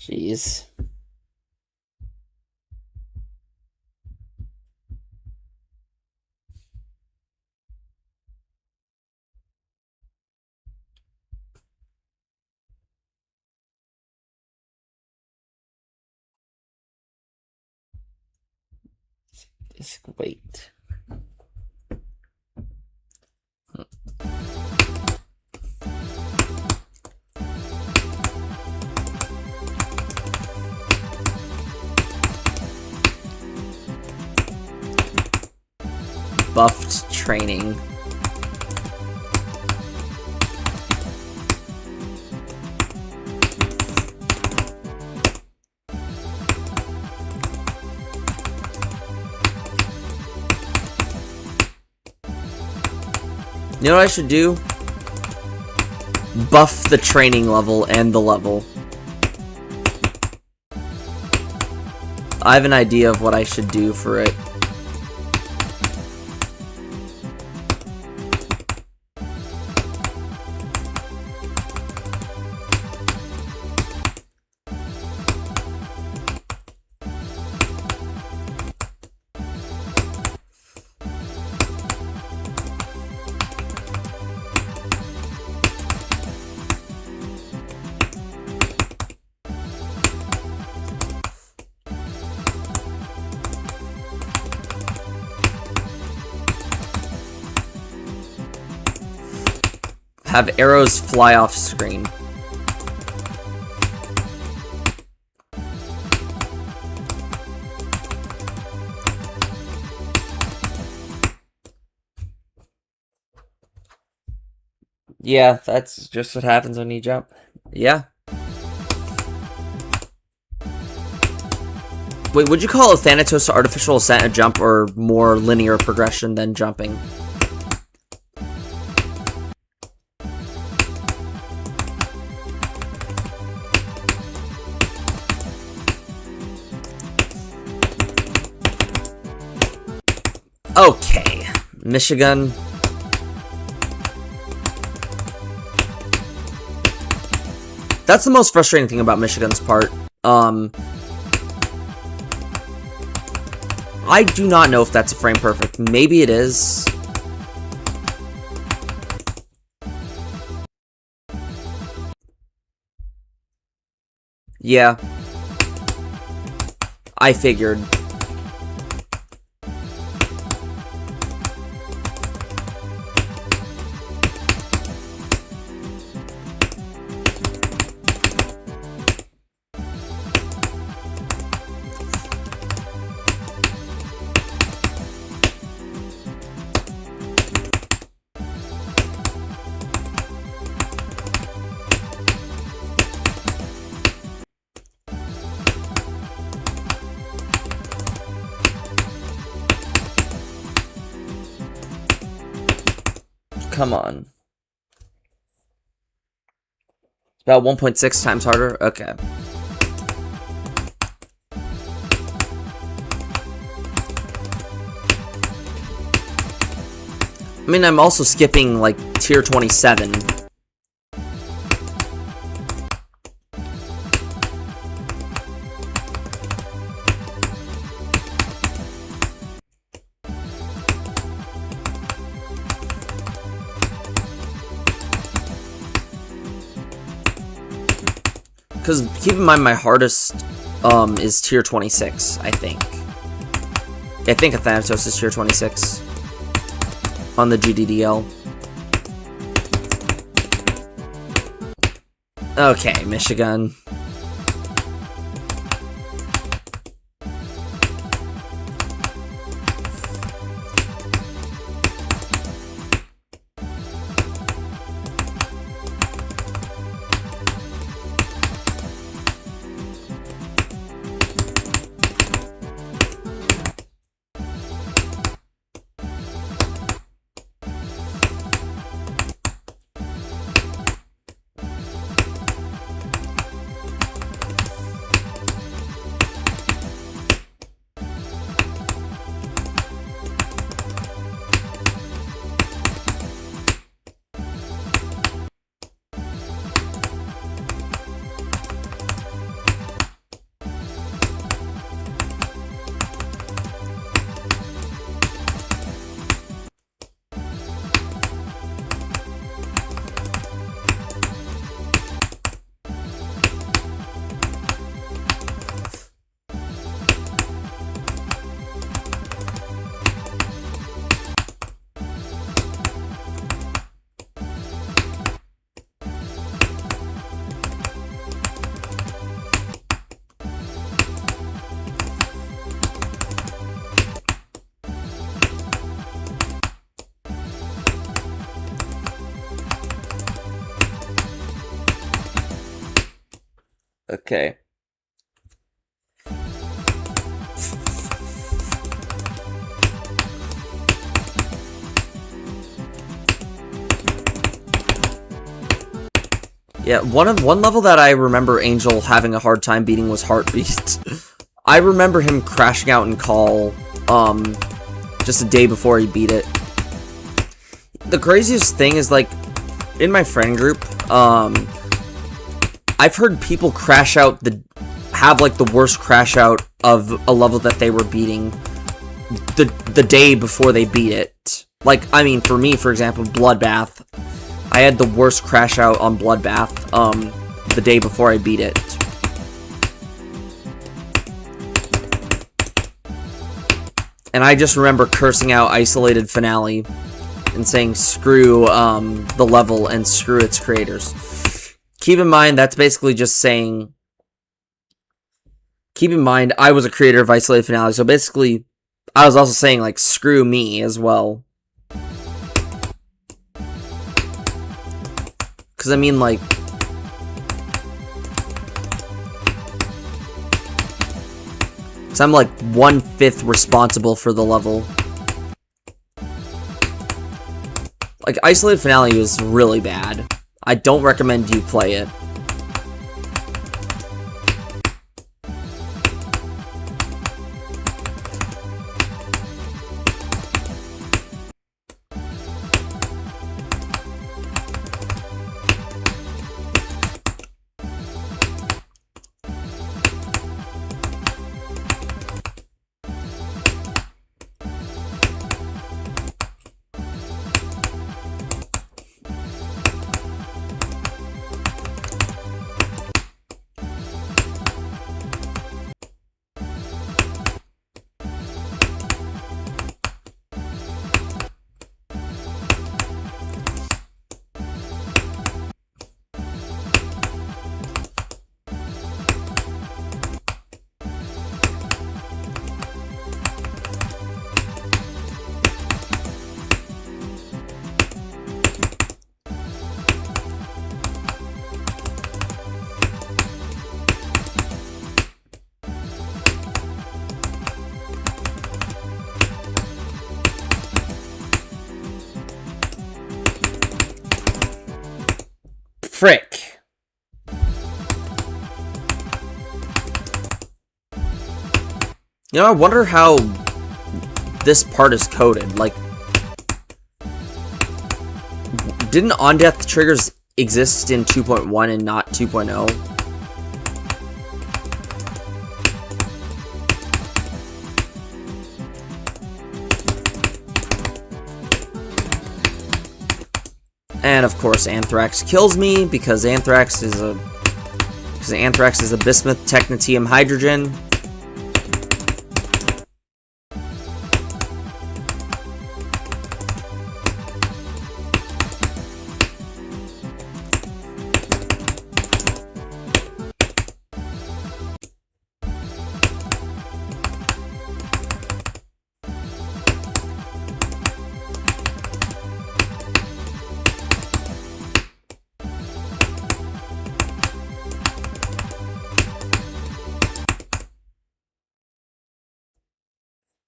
Jeez. Just wait. Buffed training. You know what I should do? Buff the training level and the level. I have an idea of what I should do for it. Have arrows fly off screen. Yeah, that's just what happens when you jump. Yeah. Wait, would you call a Thanatos artificial ascent a jump or more linear progression than jumping? Okay, Michigan. That's the most frustrating thing about Michigan's part. I do not know if that's a frame perfect. Maybe it is. Yeah. I figured. Come on. It's about 1.6 times harder? Okay. I mean, I'm also skipping, like, tier 27. Because keep in mind, my hardest is tier 26, I think. I think a Thanatos is tier 26 on the GDDL. Okay, Michigan. Okay. Yeah, one level that I remember Angel having a hard time beating was Heartbeat. I remember him crashing out in Call, just a day before he beat it. The craziest thing is, like, in my friend group, I've heard people crash out have like the worst crash out of a level that they were beating the day before they beat it. Like, I mean, for me, for example, Bloodbath, I had the worst crash out on Bloodbath, the day before I beat it. And I just remember cursing out Isolated Finale and saying screw the level and screw its creators. Keep in mind, that's basically just saying... Keep in mind, I was a creator of Isolated Finale, so basically, I was also saying, like, screw me as well. Because, I mean, like... Because I'm, like, 1/5 responsible for the level. Like, Isolated Finale was really bad. I don't recommend you play it. Frick. You know, I wonder how this part is coded. Like, didn't on-death triggers exist in 2.1 and not 2.0? And of course, Anthrax kills me because Anthrax is a bismuth technetium hydrogen.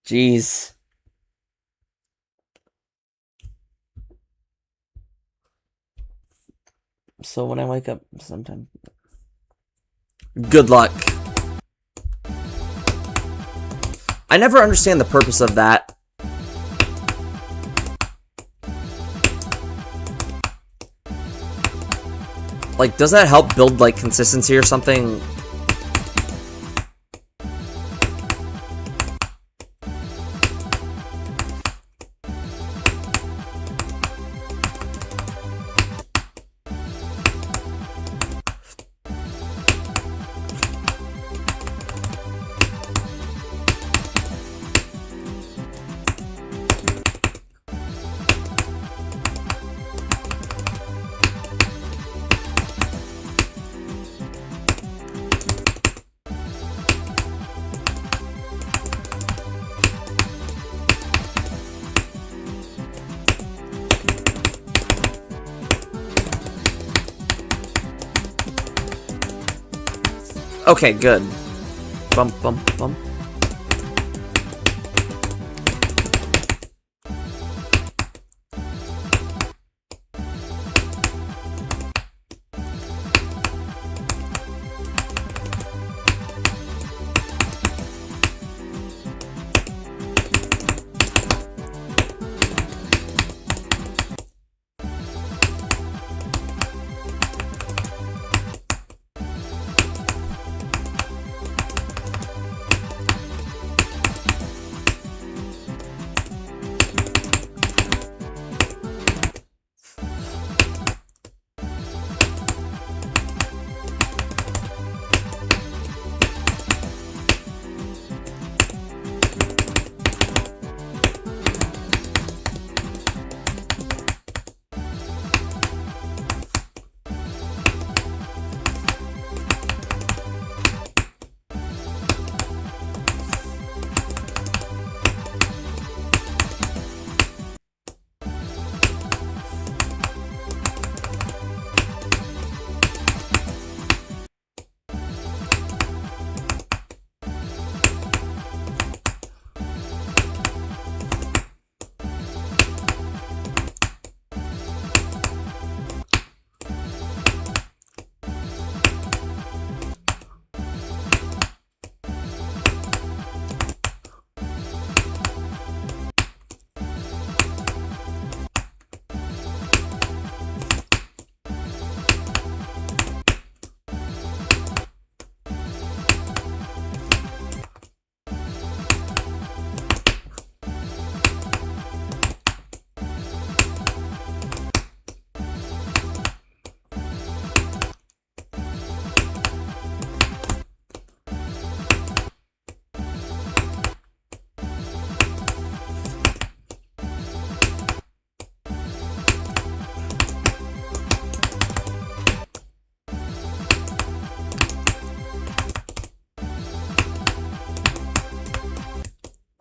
Jeez. So when I wake up sometime... Good luck. I never understand the purpose of that. Like, does that help build, like, consistency or something? Okay, good. Bump, bump, bump.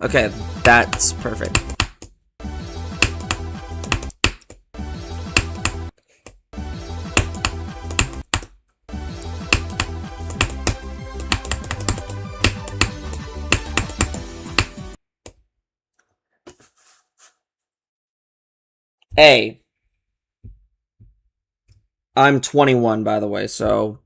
Okay, that's perfect. Hey, I'm 21, by the way, so...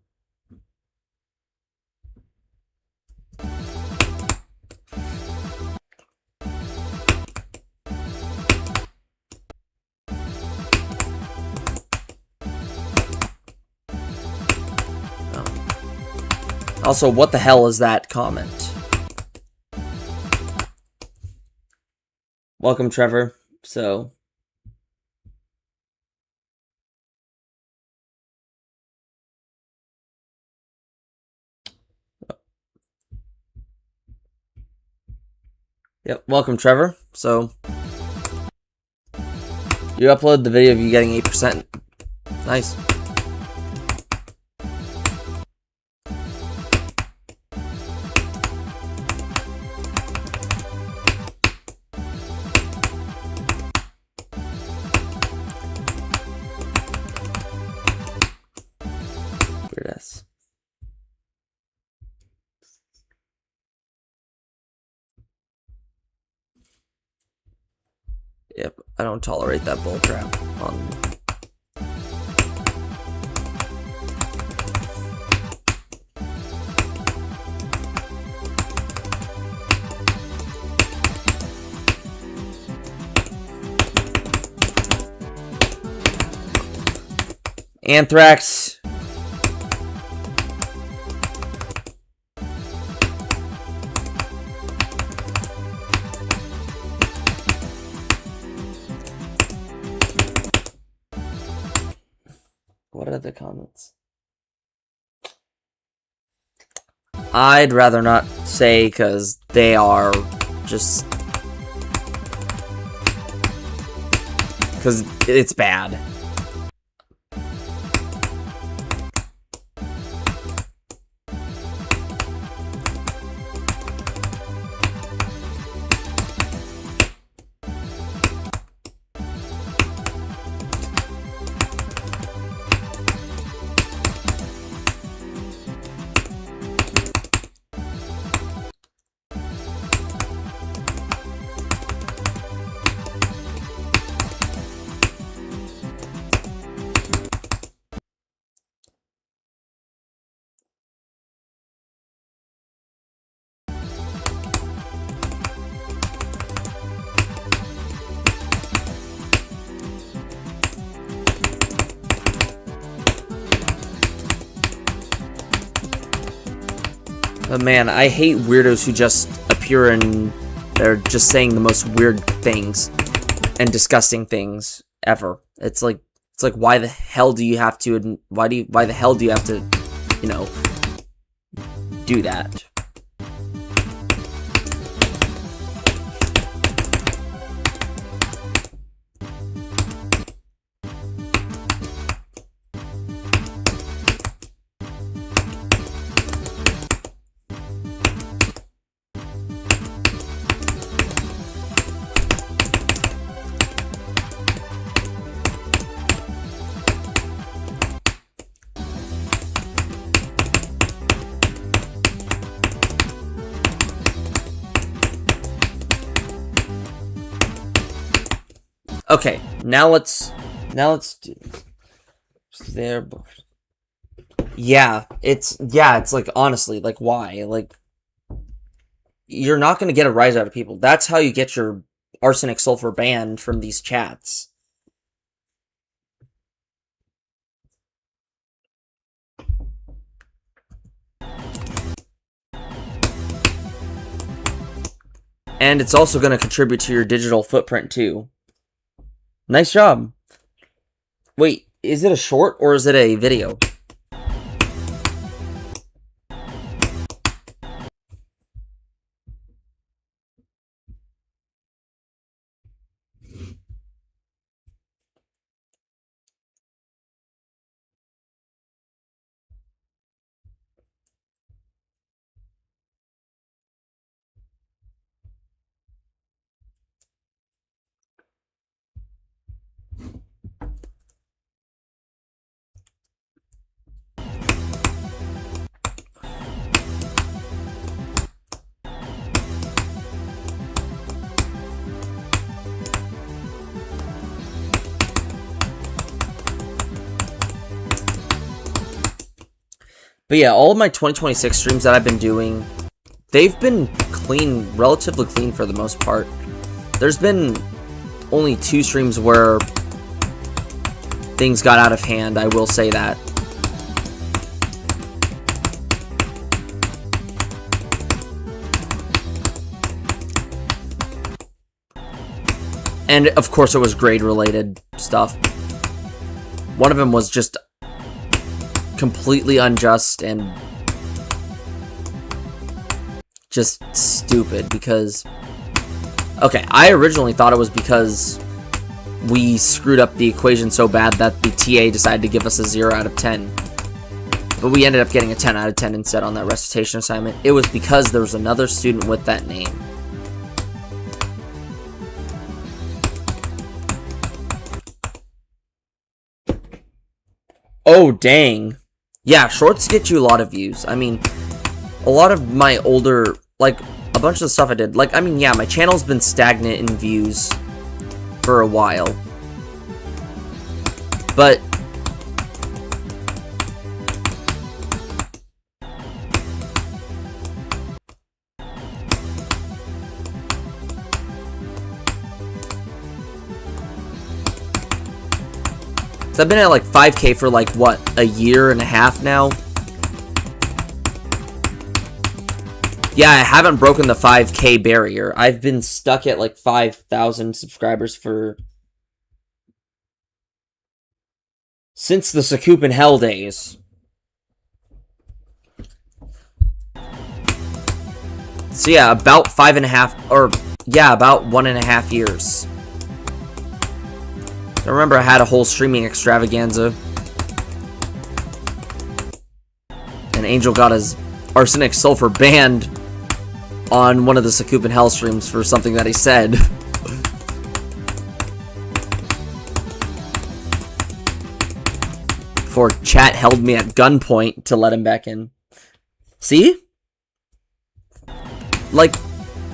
Also, what the hell is that comment? Welcome, Trevor. So... Yep, welcome, Trevor. So... You upload the video of you getting 8%. Nice. Weird ass. Yep, I don't tolerate that bull crap on... Anthrax. What are the comments? I'd rather not say because they are just... Because it's bad. But man, I hate weirdos who just appear and they're just saying the most weird things and disgusting things ever. It's like why the hell do you have to why the hell do you have to, you know, do that? Okay, now let's do there. Yeah, it's like honestly, like why? Like you're not gonna get a rise out of people. That's how you get your arsenic sulfur banned from these chats. And it's also gonna contribute to your digital footprint too. Nice job. Wait, is it a short or is it a video? But yeah, all of my 2026 streams that I've been doing, they've been clean, relatively clean for the most part. There's been only 2 streams where things got out of hand, I will say that. And of course it was grade related stuff. One of them was just completely unjust and just stupid because, okay, I originally thought it was because we screwed up the equation so bad that the TA decided to give us a 0 out of 10. But we ended up getting a 10 out of 10 instead on that recitation assignment. It was because there was another student with that name. Oh, dang. Yeah, shorts get you a lot of views. I mean, a lot of my older, like, a bunch of the stuff I did, like, I mean, yeah, my channel's been stagnant in views for a while. But so I've been at like 5K for like, what, a year and a half now? Yeah, I haven't broken the 5K barrier. I've been stuck at like 5,000 subscribers for... since the Sakupin Hell days. So yeah, about 5.5, or yeah, about 1.5 years. I remember I had a whole streaming extravaganza. And Angel got his arsenic sulfur banned on one of the Sakupin Hell streams for something that he said. Before chat held me at gunpoint to let him back in. See? Like,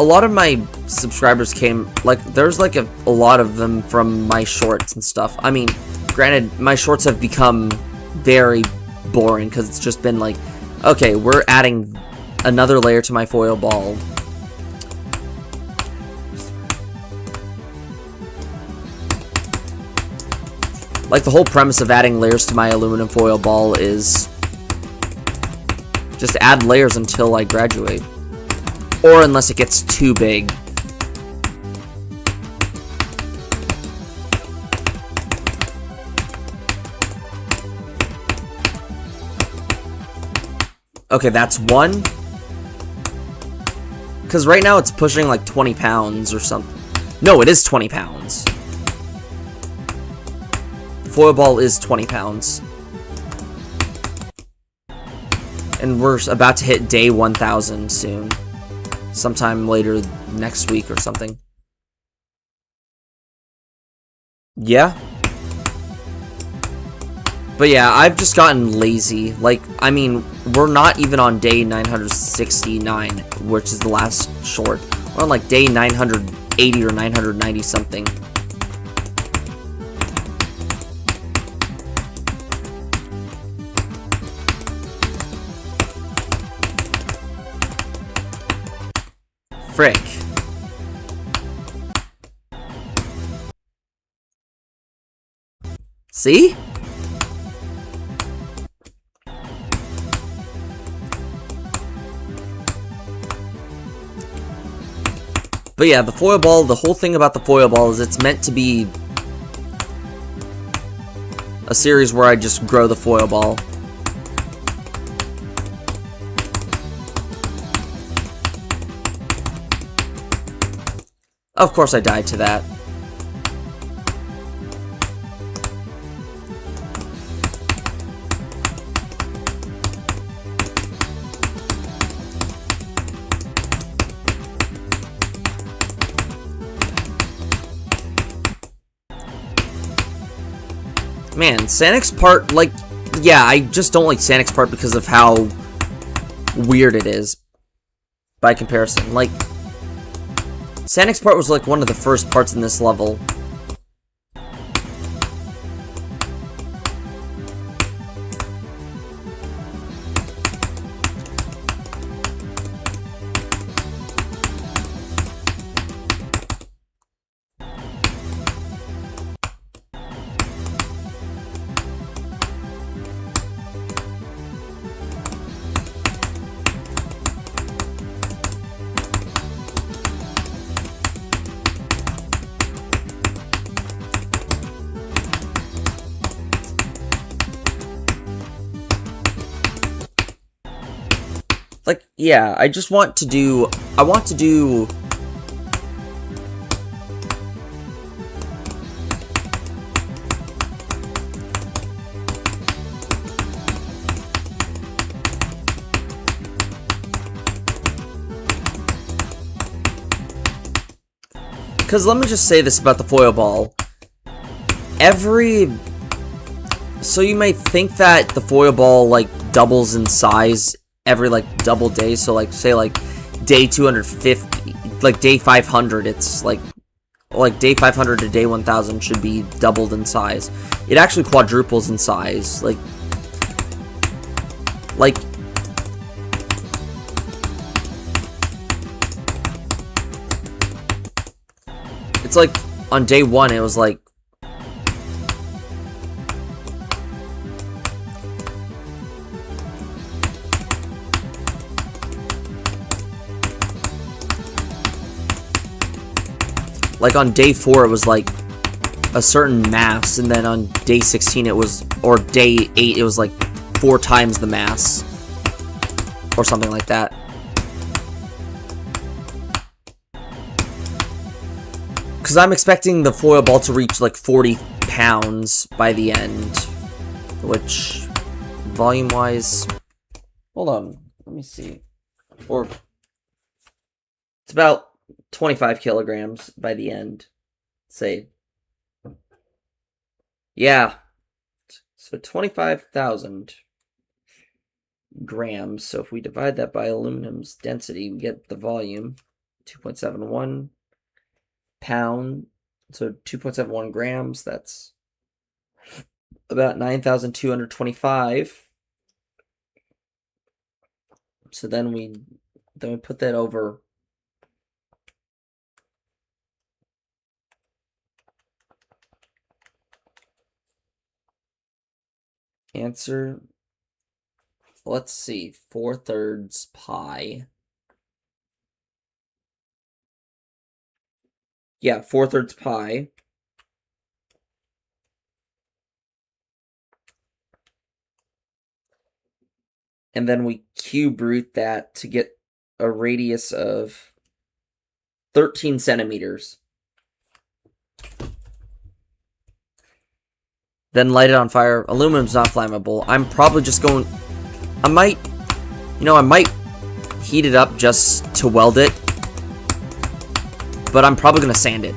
a lot of my subscribers came, like, there's like a lot of them from my shorts and stuff. I mean, granted, my shorts have become very boring because it's just been like, okay, we're adding another layer to my foil ball. Like, the whole premise of adding layers to my aluminum foil ball is Just add layers until I graduate. Or unless it gets too big. Okay, that's one. Because right now it's pushing like 20 pounds or something. No, it is 20 pounds. The foil ball is 20 pounds. And we're about to hit day 1000 soon. Sometime later next week or something. Yeah. But yeah, I've just gotten lazy. Like, I mean, we're not even on day 969, which is the last short. We're on like day 980 or 990 something. Frick. See? But yeah, the foil ball, the whole thing about the foil ball is it's meant to be a series where I just grow the foil ball. Of course I died to that. Man, Sanic's part, like, yeah, I just don't like Sanic's part because of how weird it is by comparison. Like, Sanic's part was like one of the first parts in this level. Like, yeah, I just want to do... I want to do... Because let me just say this about the foil ball. So you might think that the foil ball, like, doubles in size every, like, double day. So, like, say, like, day 250, like, day 500, it's, like, day 500 to day 1000 should be doubled in size. It actually quadruples in size. Like, it's like, on day 1, it was like, on day 4, it was like a certain mass, and then on day 16 it was, or day 8, it was like 4 times the mass, or something like that. Because I'm expecting the foil ball to reach like 40 pounds by the end, which, volume-wise, hold on, let me see, or, it's about 25 kilograms by the end, say. Yeah, so 25,000 grams. So if we divide that by aluminum's density, we get the volume, 2.71 pound. So 2.71 grams, that's about 9,225. So then we put that over answer let's see, 4/3 pi. Yeah, 4/3 pi. And then we cube root that to get a radius of 13 centimeters. Then light it on fire. Aluminum's not flammable. I'm probably just going... I might heat it up just to weld it. But I'm probably going to sand it.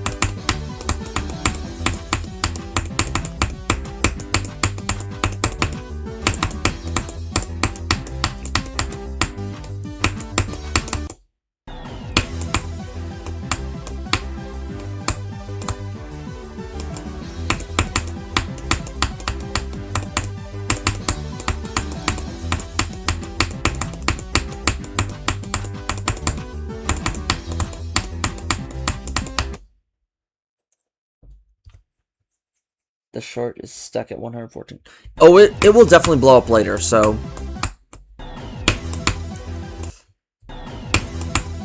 The short is stuck at 114. Oh, it will definitely blow up later, so...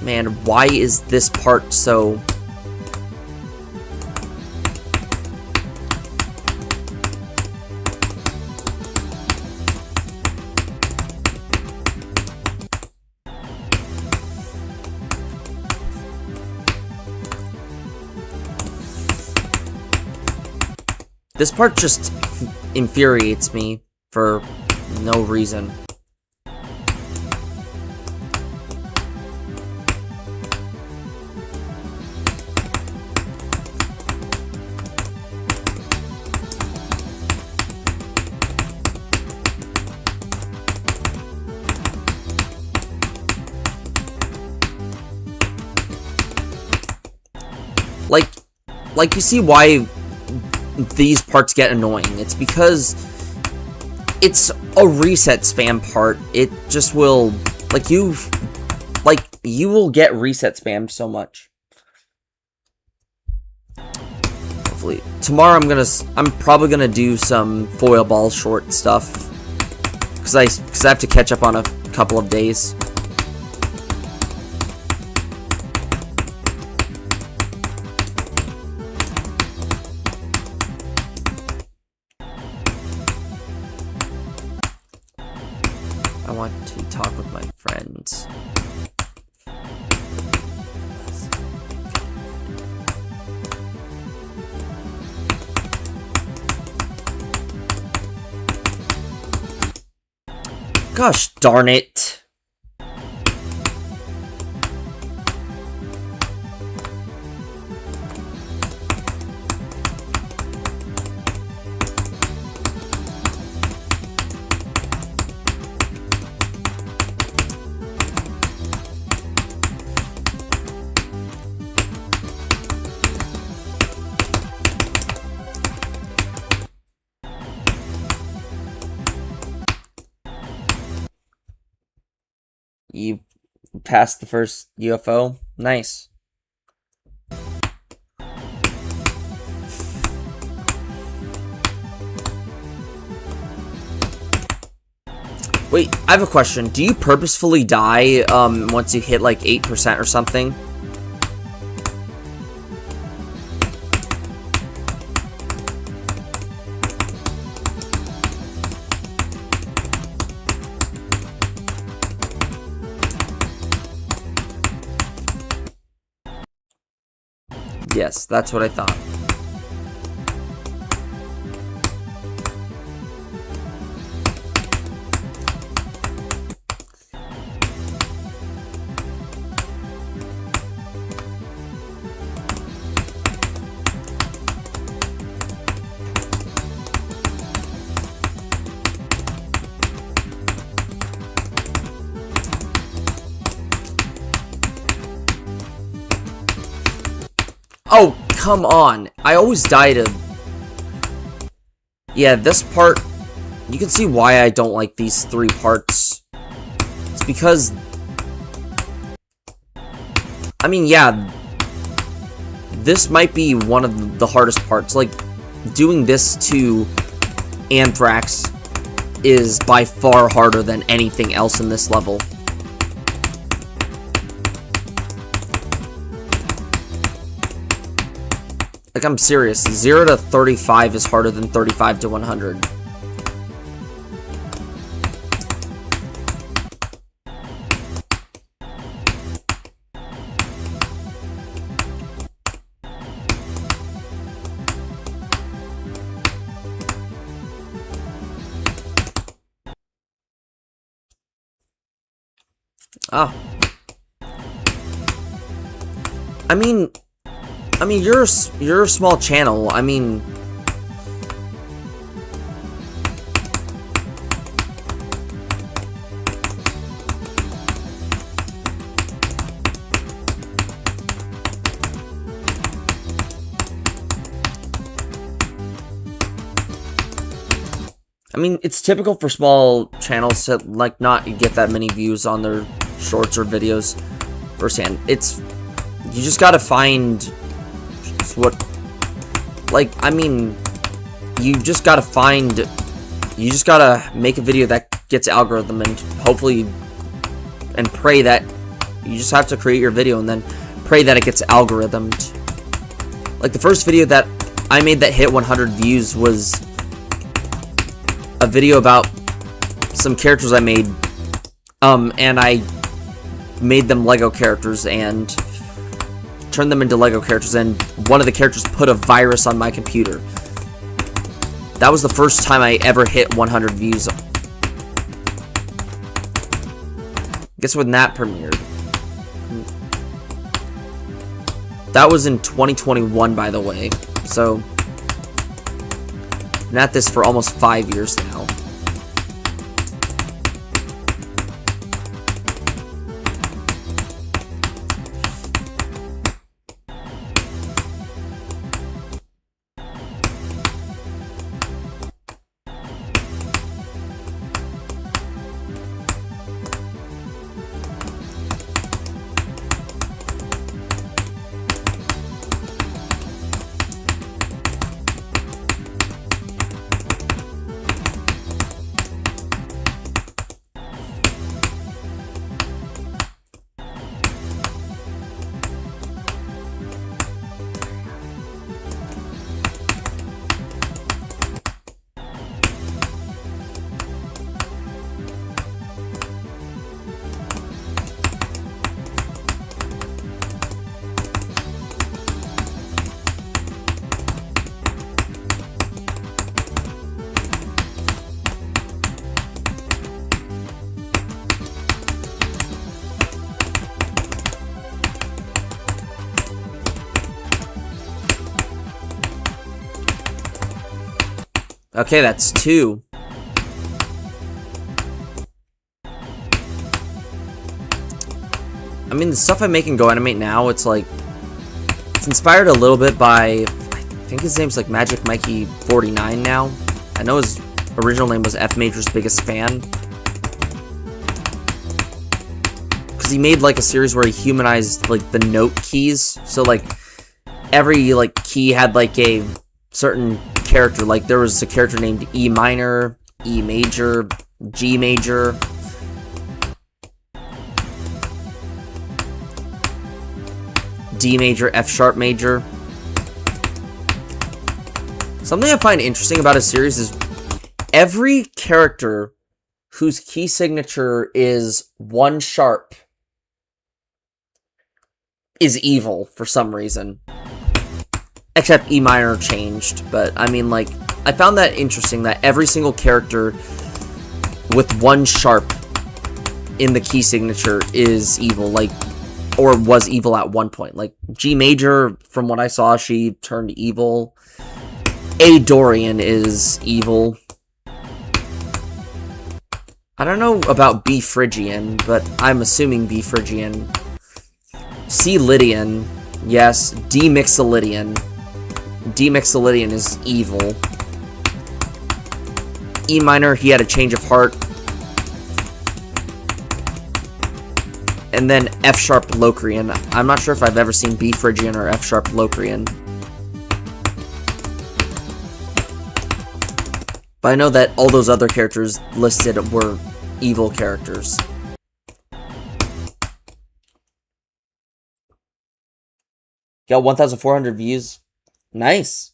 Man, why is this part so... This part just infuriates me for no reason. Like you see why these parts get annoying. It's because it's a reset spam part. It just will, you will get reset spammed so much. Hopefully tomorrow I'm probably gonna do some foil ball short stuff because I have to catch up on a couple of days. I want to talk with my friends. Gosh darn it. You passed the first UFO. Nice. Wait, I have a question. Do you purposefully die once you hit like 8% or something? Yes, that's what I thought. Oh, come on. I always die to... Yeah, this part... You can see why I don't like these three parts. It's because... I mean, yeah. This might be one of the hardest parts. Like, doing this to Anthrax is by far harder than anything else in this level. Like, I'm serious. 0 to 35 is harder than 35 to 100. Oh. I mean, you're a small channel. I mean, it's typical for small channels to, like, not get that many views on their shorts or videos firsthand. You just gotta find what, like, you just gotta make a video that gets algorithm, and hopefully, and pray that, you just have to create your video and then pray that it gets algorithmed. Like, the first video that I made that hit 100 views was a video about some characters I made, and I made them Lego characters and turned them into Lego characters, and one of the characters put a virus on my computer. That was the first time I ever hit 100 views. Guess when that premiered? That was in 2021, by the way. So, been at this for almost 5 years now. Okay, that's 2. The stuff I make and Go Animate now, it's like, it's inspired a little bit by, I think his name's like Magic Mikey 49 now. I know his original name was F Major's Biggest Fan. Because he made like a series where he humanized like the note keys. So like, every like key had like a certain character. Like, there was a character named E minor, E major, G major, D major, F sharp major. Something I find interesting about a series is every character whose key signature is 1 sharp is evil for some reason. Except E minor changed, but like, I found that interesting that every single character with 1 sharp in the key signature is evil, like, or was evil at one point. Like, G major, from what I saw, she turned evil. A Dorian is evil. I don't know about B Phrygian, but I'm assuming B Phrygian. C Lydian, yes. D Mixolydian. D Mixolydian is evil. E minor, he had a change of heart. And then F sharp Locrian. I'm not sure if I've ever seen B Phrygian or F sharp Locrian. But I know that all those other characters listed were evil characters. Got 1,400 views. Nice.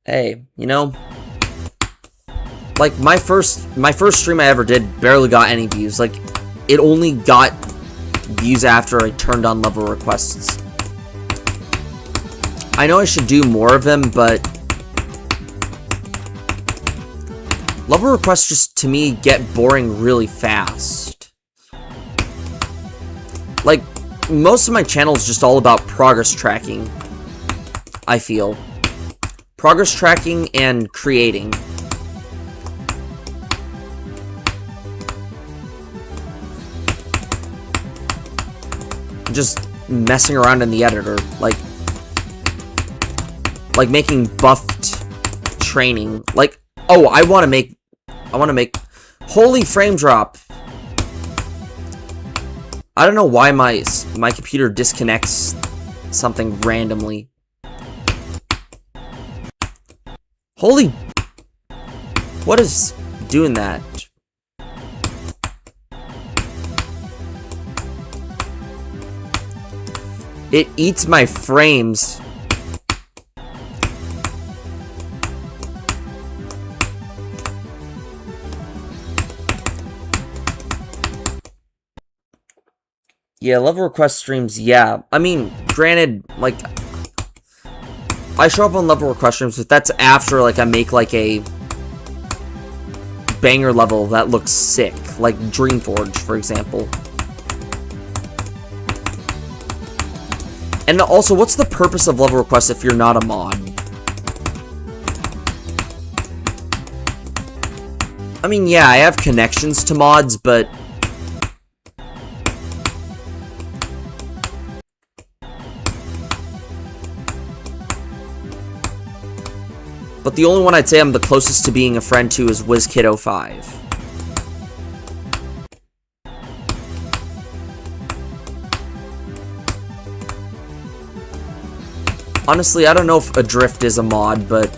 Hey, you know, like my first stream I ever did barely got any views. Like, it only got views after I turned on level requests. I know I should do more of them, but level requests just, to me, get boring really fast. Like, most of my channel is just all about progress tracking, I feel. Progress tracking and creating. Just messing around in the editor, like making buffed training. Like, oh, I want to make holy frame drop. I don't know why my computer disconnects something randomly. Holy, what is doing that? It eats my frames. Yeah, level request streams, yeah. I mean, granted, like, I show up on level request streams, but that's after, like, I make, like, a banger level that looks sick. Like Dreamforge, for example. And also, what's the purpose of level requests if you're not a mod? I mean, yeah, I have connections to mods, but the only one I'd say I'm the closest to being a friend to is WizKid05. Honestly, I don't know if Adrift is a mod, but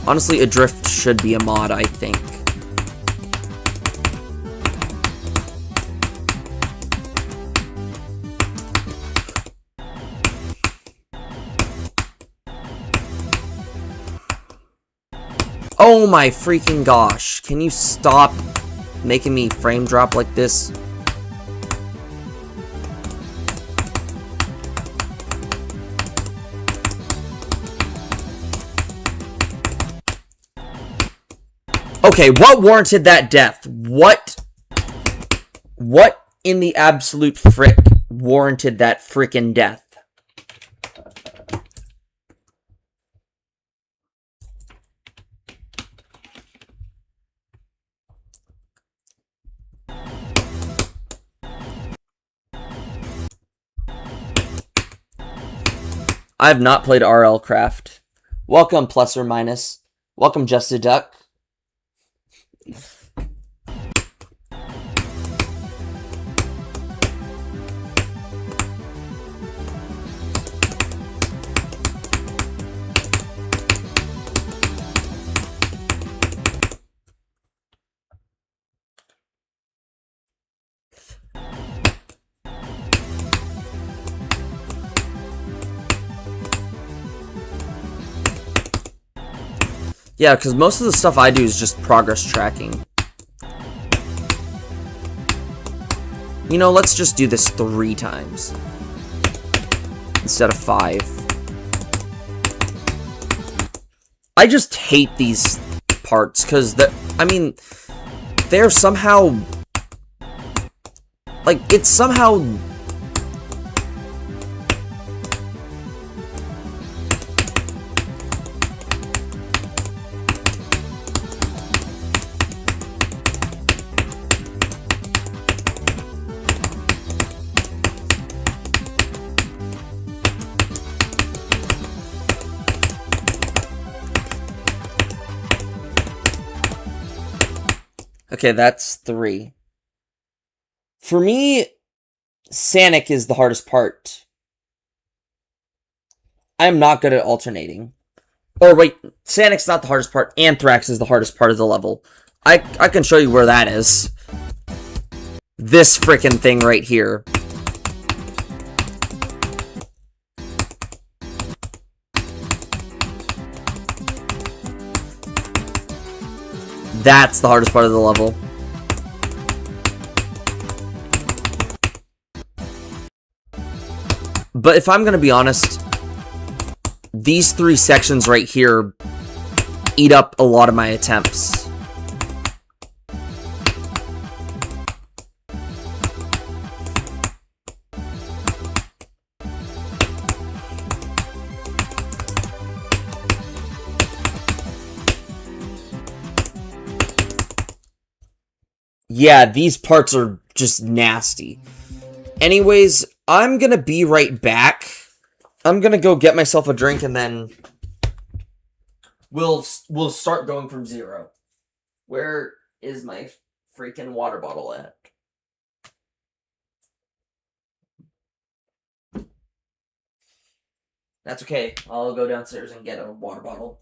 honestly, Adrift should be a mod, I think. Oh my freaking gosh. Can you stop making me frame drop like this? Okay, what warranted that death? What in the absolute frick warranted that frickin' death? I have not played RL Craft. Welcome, plus or minus. Welcome, Just a Duck. Yeah, because most of the stuff I do is just progress tracking. You know, let's just do this 3 times instead of 5. I just hate these parts because, I mean, they're somehow, like, it's somehow... Okay, that's 3. For me, Sanic is the hardest part. I'm not good at alternating. Or wait, Sanic's not the hardest part. Anthrax is the hardest part of the level. I can show you where that is. This freaking thing right here. That's the hardest part of the level. But if I'm going to be honest, these 3 sections right here eat up a lot of my attempts. Yeah, these parts are just nasty. Anyways, I'm gonna be right back. I'm gonna go get myself a drink and then we'll start going from 0. Where is my freaking water bottle at? That's okay. I'll go downstairs and get a water bottle.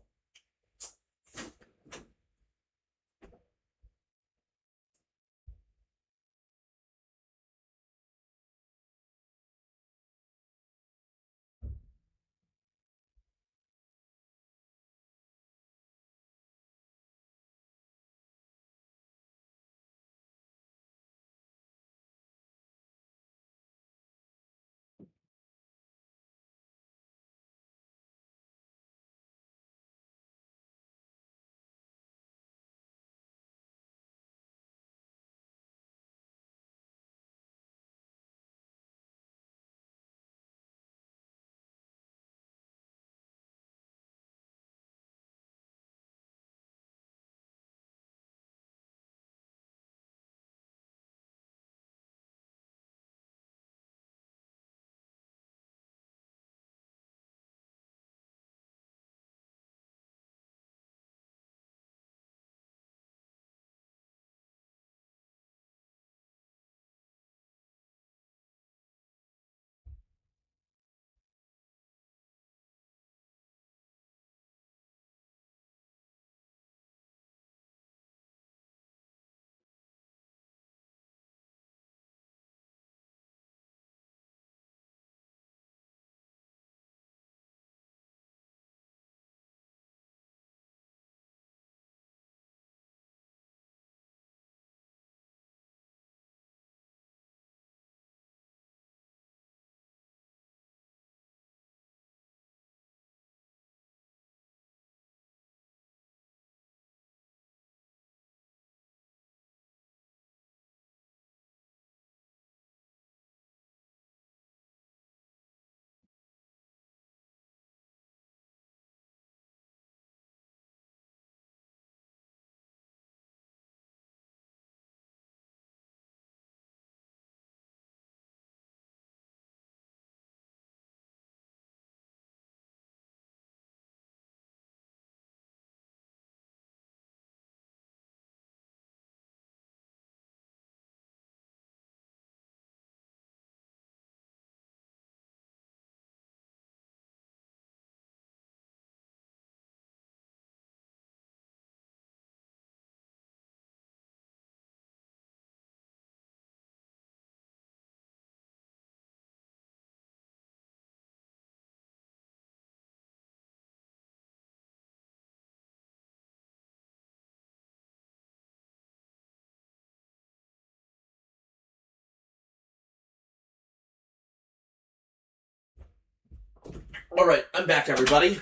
Alright, I'm back, everybody.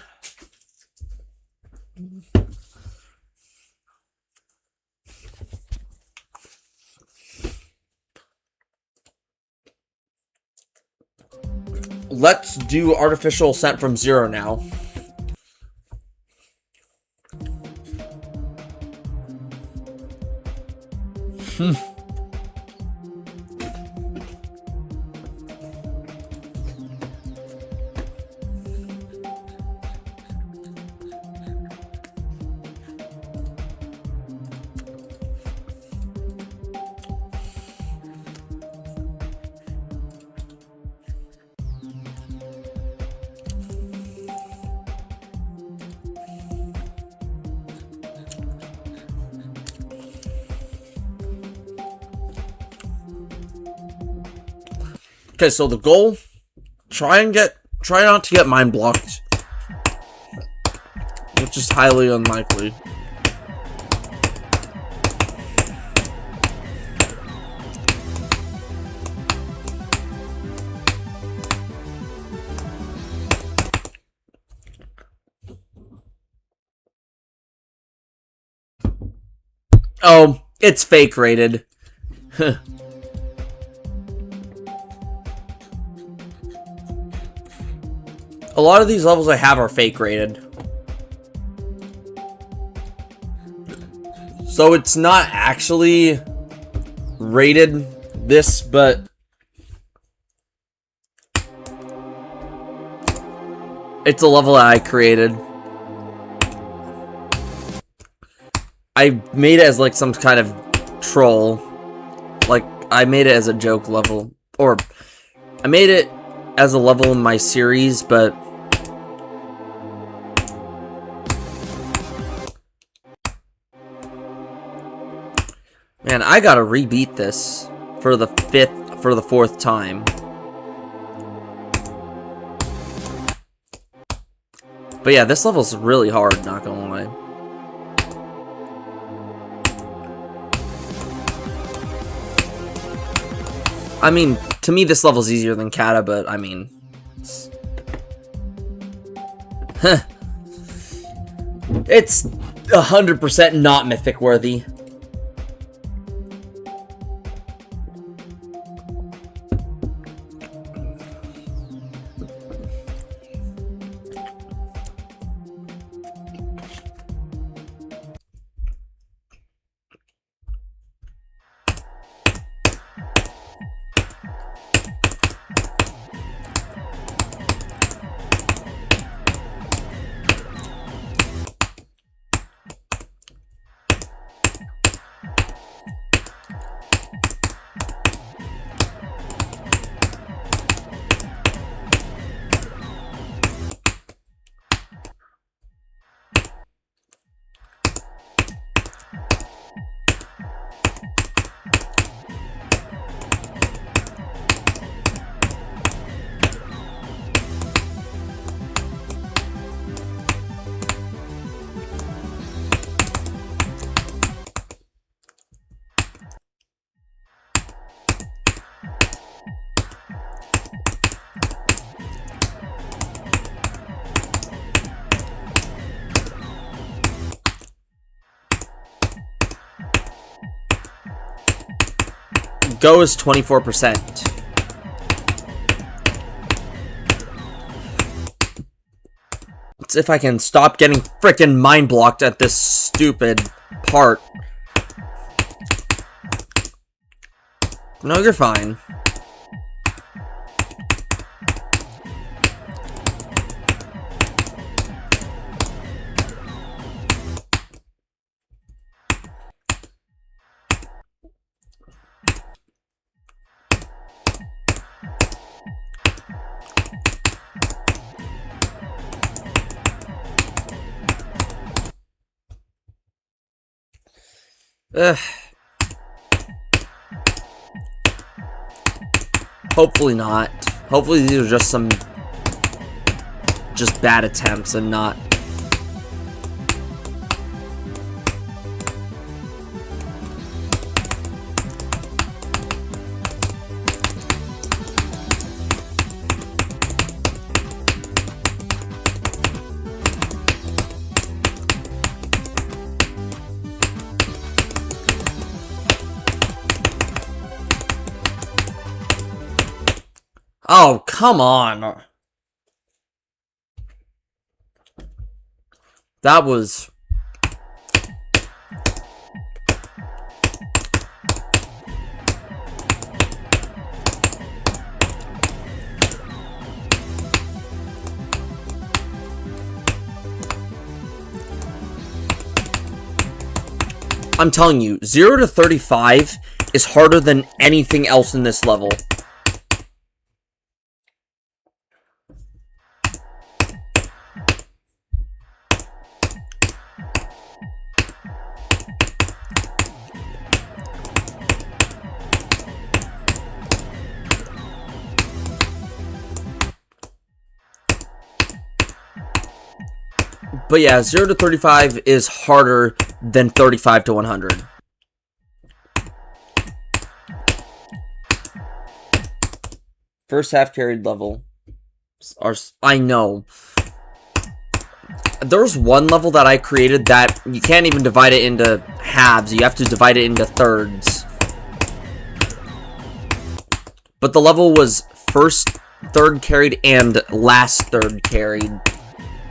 Let's do artificial ascent from 0 now. Okay, so the goal, try not to get mind blocked, which is highly unlikely. Oh, it's fake rated. A lot of these levels I have are fake rated. So it's not actually rated this, but it's a level that I created. I made it as like some kind of troll. Like, I made it as a joke level. Or, I made it as a level in my series, but man, I gotta rebeat this for the fourth time. But yeah, this level's really hard, not gonna lie. I mean, to me, this level's easier than Kata, but I mean, it's 100% not mythic worthy. Go is 24%. Let's see if I can stop getting frickin' mind blocked at this stupid part. No, you're fine. Ugh. Hopefully not. Hopefully these are just bad attempts and not. Oh, come on. That was... I'm telling you, 0 to 35 is harder than anything else in this level. But yeah, 0 to 35 is harder than 35 to 100. First half carried level. I know. There's one level that I created that you can't even divide it into halves. You have to divide it into thirds. But the level was first third carried and last third carried.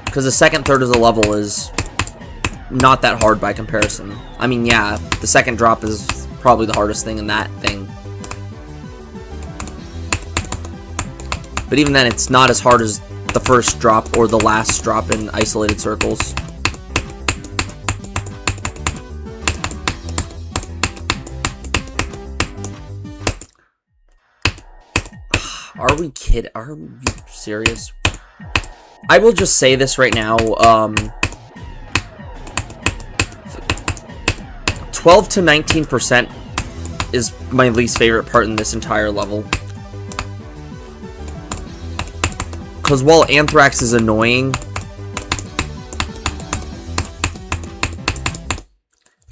Because the second third of the level is not that hard by comparison. I mean, yeah, the second drop is probably the hardest thing in that thing. But even then, it's not as hard as the first drop or the last drop in isolated circles. Are we kidding? Are we serious? I will just say this right now. 12 to 19% is my least favorite part in this entire level. Because while Anthrax is annoying,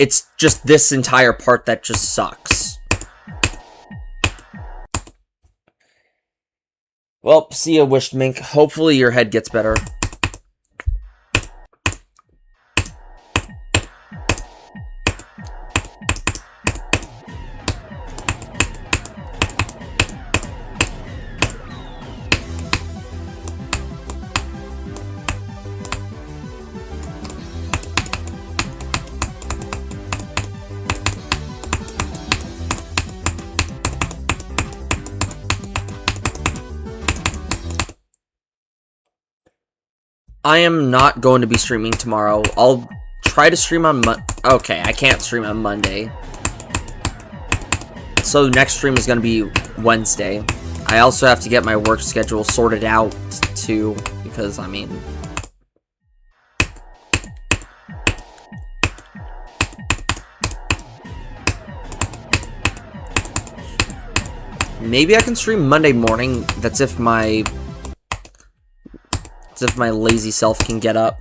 it's just this entire part that just sucks. Well, see ya, Wished Mink. Hopefully your head gets better. I am not going to be streaming tomorrow. I'll try to stream on okay, I can't stream on Monday. So next stream is going to be Wednesday. I also have to get my work schedule sorted out too, because I mean, maybe I can stream Monday morning. That's if my lazy self can get up.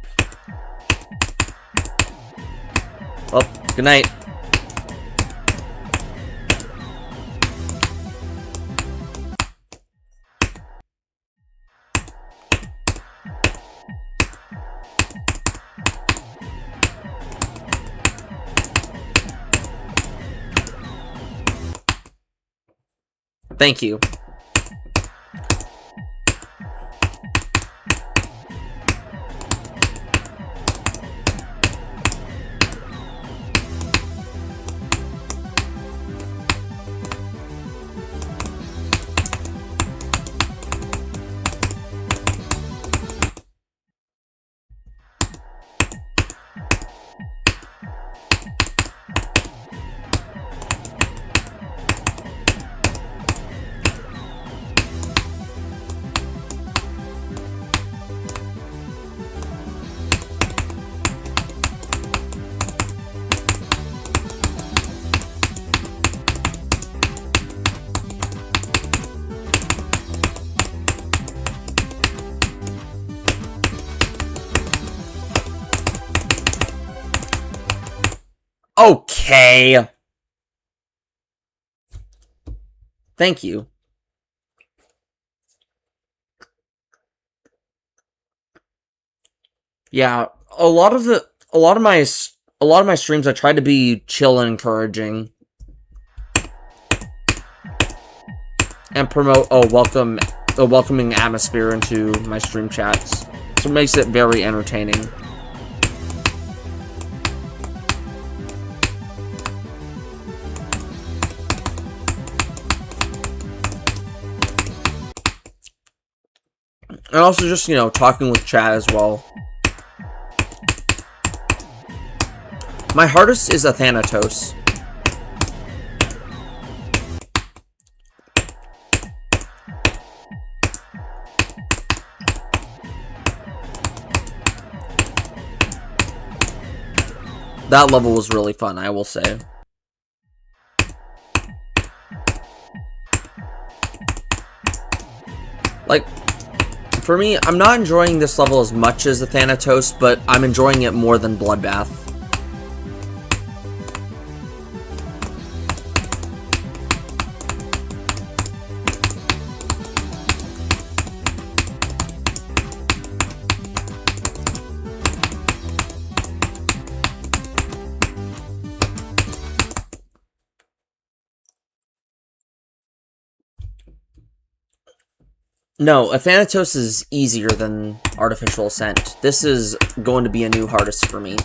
Well, good night. Thank you. Okay. Thank you. Yeah, a lot of my streams I try to be chill and encouraging and promote a welcoming atmosphere into my stream chats. So it makes it very entertaining. And also just, you know, talking with chat as well. My hardest is a Thanatos. That level was really fun, I will say. Like, For me, I'm not enjoying this level as much as the Thanatos, but I'm enjoying it more than Bloodbath. No, a Thanatos is easier than Artificial Ascent. This is going to be a new hardest for me.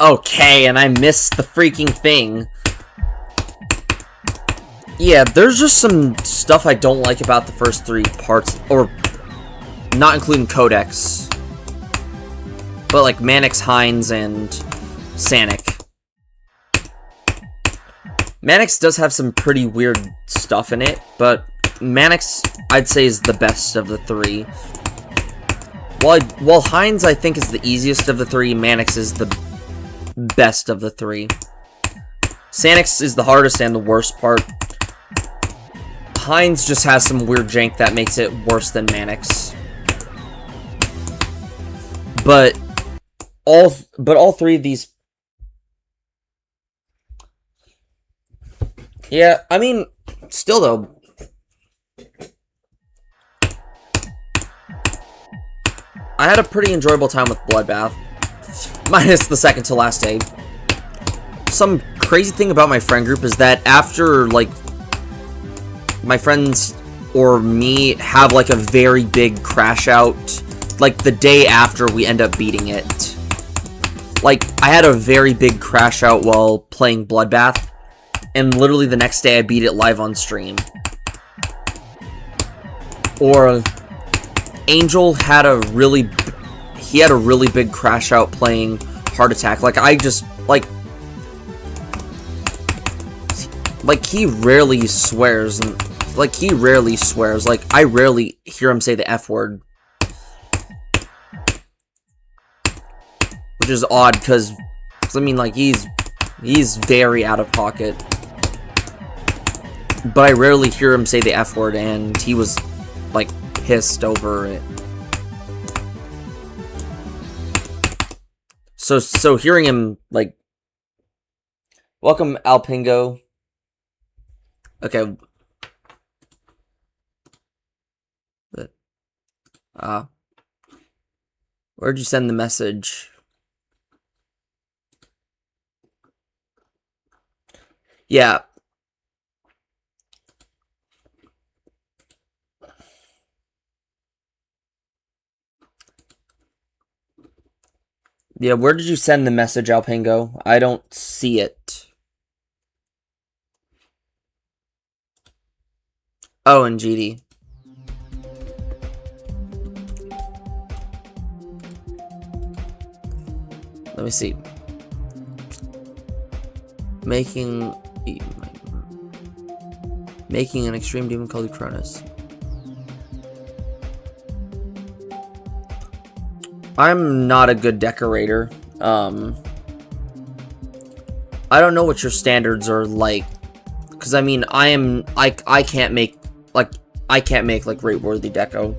Okay, and I missed the freaking thing. Yeah, there's just some stuff I don't like about the first 3 parts, or not including Codex. But like Manix, Hines, and Sanic. Manix does have some pretty weird stuff in it, but Manix, I'd say, is the best of the 3. While Hines, I think, is the easiest of the 3, Manix is the best of the 3. Sanix is the hardest and the worst part. Hines just has some weird jank that makes it worse than Manix. But all 3 of these... Yeah, I mean, still though. I had a pretty enjoyable time with Bloodbath. Minus the second to last day. Some crazy thing about my friend group is that after, like, my friends or me have, like, a very big crash out, like, the day after we end up beating it. Like, I had a very big crash out while playing Bloodbath, and literally the next day I beat it live on stream. Or Angel had a really... He had a really big crash out playing Heart Attack. Like, I just, like, he rarely swears, and, like, he rarely swears. Like, I rarely hear him say the F word. Which is odd, because, I mean, like, he's very out of pocket. But I rarely hear him say the F word, and he was, like, pissed over it. So hearing him, like... Welcome, Alpingo. Okay. Where'd you send the message? Yeah. Yeah, where did you send the message, Alpingo? I don't see it. Oh, and GD. Let me see. Making an extreme demon called Cronus. I'm not a good decorator. I don't know what your standards are like, because I mean, I can't make like rate worthy deco.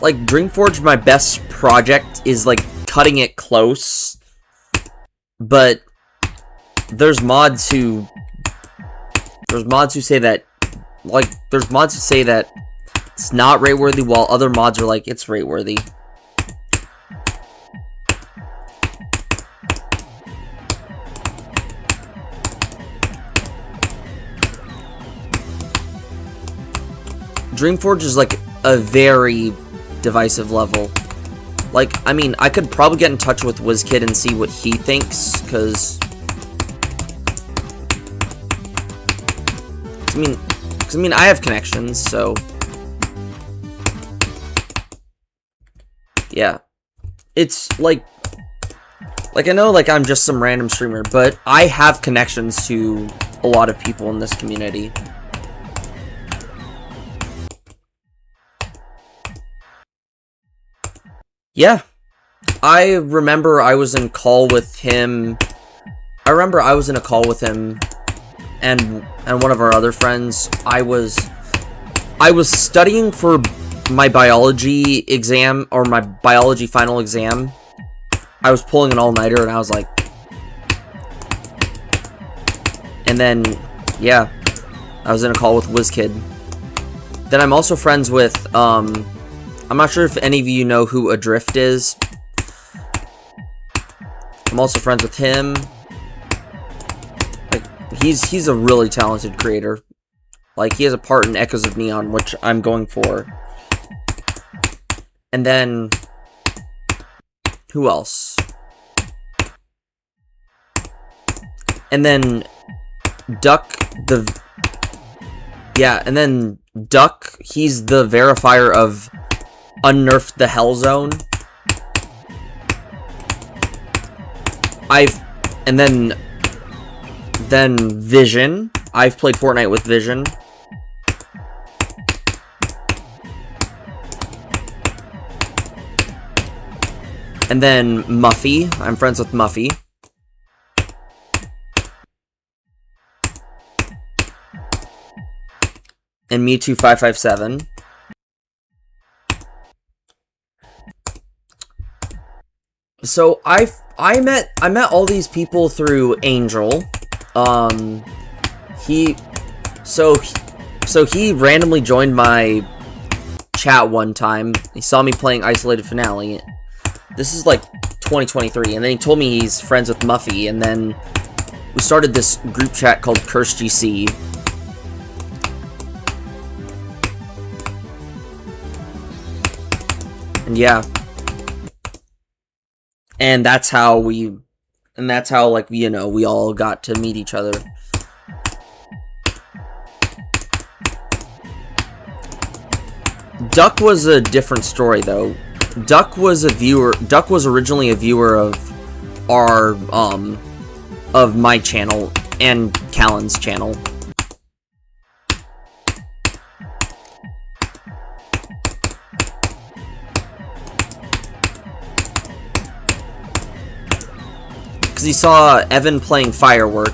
Like, Dreamforge, my best project is, like, cutting it close. But there's mods who say that, like, It's not rate worthy, while other mods are like, it's rate worthy. Dreamforge is like a very divisive level. Like, I mean, I could probably get in touch with WizKid and see what he thinks, because I mean, I have connections, so yeah. It's like I know, like, I'm just some random streamer, but I have connections to a lot of people in this community. Yeah. I remember I was in call with him. I remember I was in a call with him and one of our other friends. I was studying for my biology exam, or my biology final exam. I was pulling an all-nighter, and I was like, and then, yeah, I was in a call with WizKid. Then I'm also friends with, I'm not sure if any of you know who Adrift is. I'm also friends with him. Like, he's a really talented creator. Like, he has a part in Echoes of Neon, which I'm going for. And then, who else? And then Duck, and then Duck, he's the verifier of Unnerfed the Hell Zone. And then Vision. I've played Fortnite with Vision. And then Muffy. I'm friends with Muffy. And Mewtwo557. So I met all these people through Angel. He randomly joined my chat one time. He saw me playing Isolated Finale. This is like 2023, and then he told me he's friends with Muffy, and then we started this group chat called Curse GC. And yeah. And that's how like, you know, we all got to meet each other. Duck was a different story, though. Duck was originally a viewer of our, of my channel and Callan's channel. Because he saw Evan playing Firework.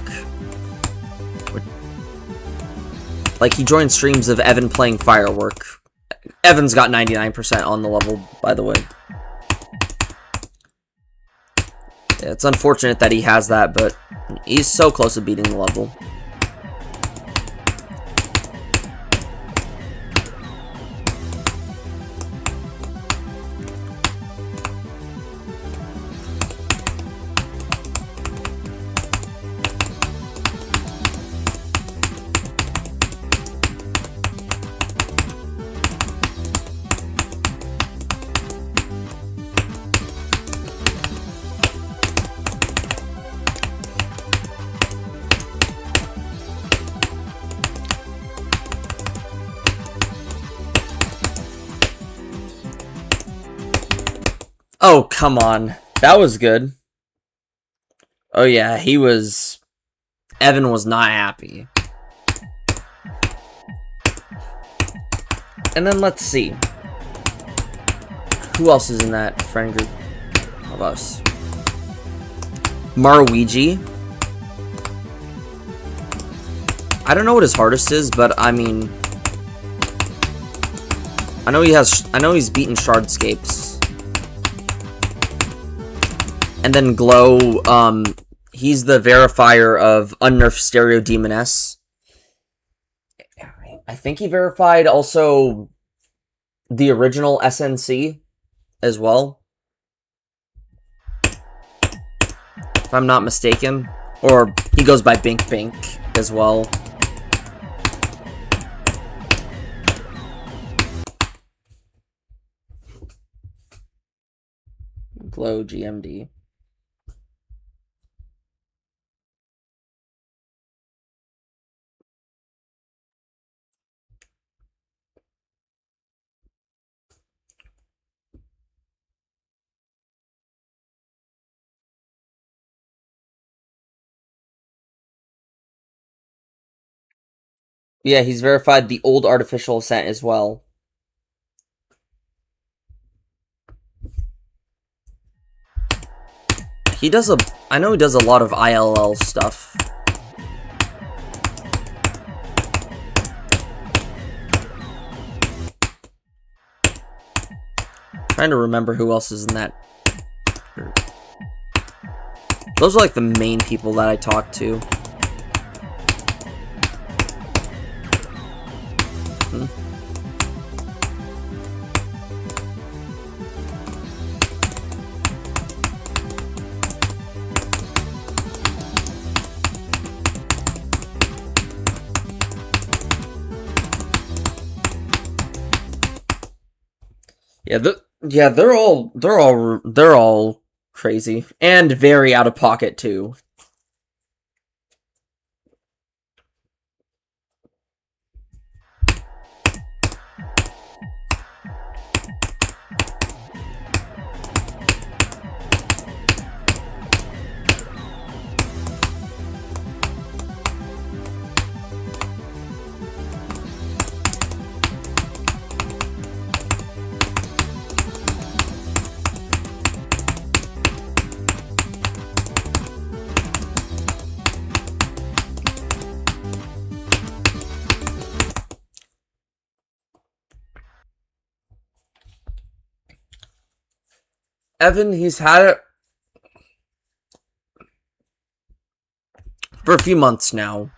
Like, he joined streams of Evan playing Firework. Evan's got 99% on the level, by the way. Yeah, it's unfortunate that he has that, but he's so close to beating the level. Oh, come on. That was good. Oh, yeah, Evan was not happy. And then let's see. Who else is in that friend group of us? Marweegi. I don't know what his hardest is, but I mean, I know he's beaten Shardscapes. And then Glow, he's the verifier of Unnerfed Stereo Demon S. I think he verified also the original SNC as well, if I'm not mistaken. Or he goes by Bink Bink as well. Glow GMD. Yeah, he's verified the old artificial Ascent as well. He does I know he does a lot of ILL stuff. Trying to remember who else is in that group. Those are like the main people that I talk to. Yeah, they're all crazy and very out of pocket too. Evan, he's had it for a few months now.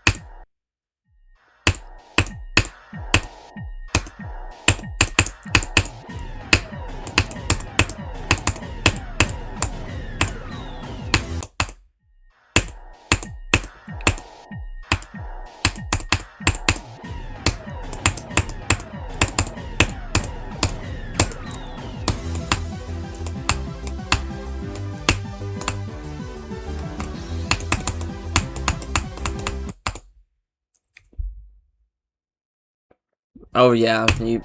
Oh yeah, yeah,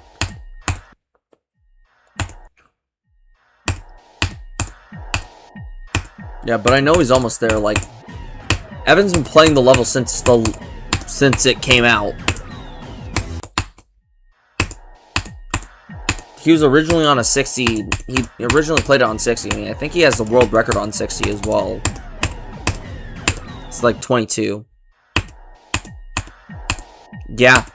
but I know he's almost there. Like, Evan's been playing the level since it came out. He was originally on a 60. He originally played it on 60. I mean, I think he has the world record on 60 as well. It's like 22. Yeah.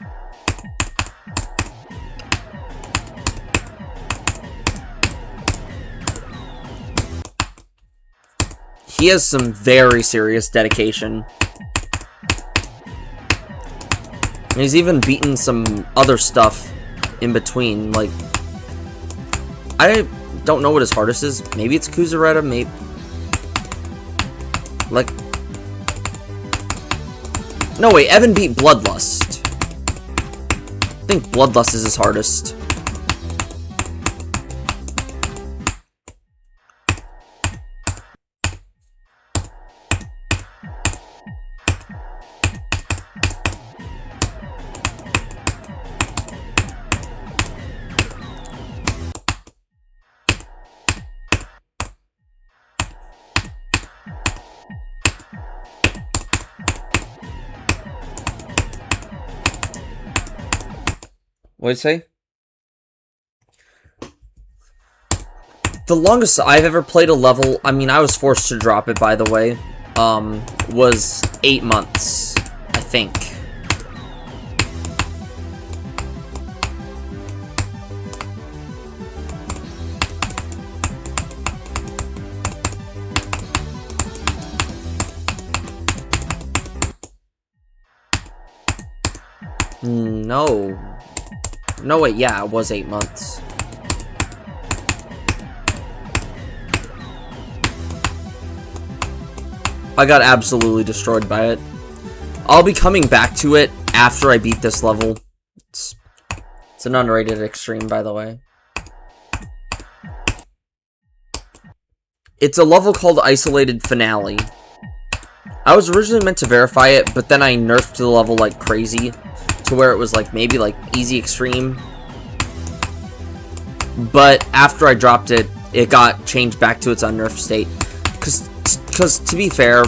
He has some very serious dedication. And he's even beaten some other stuff in between. Like, I don't know what his hardest is. Maybe it's Kuzareta, maybe. Like. No, wait, Evan beat Bloodlust. I think Bloodlust is his hardest. What'd you say? The longest I've ever played a level, I mean, I was forced to drop it, by the way, was 8 months, I think. No. No, wait, yeah, it was 8 months. I got absolutely destroyed by it. I'll be coming back to it after I beat this level. It's an unrated extreme, by the way. It's a level called Isolated Finale. I was originally meant to verify it, but then I nerfed the level like crazy to where it was like maybe like easy extreme. But after I dropped it, it got changed back to its unnerfed state. Cause to be fair,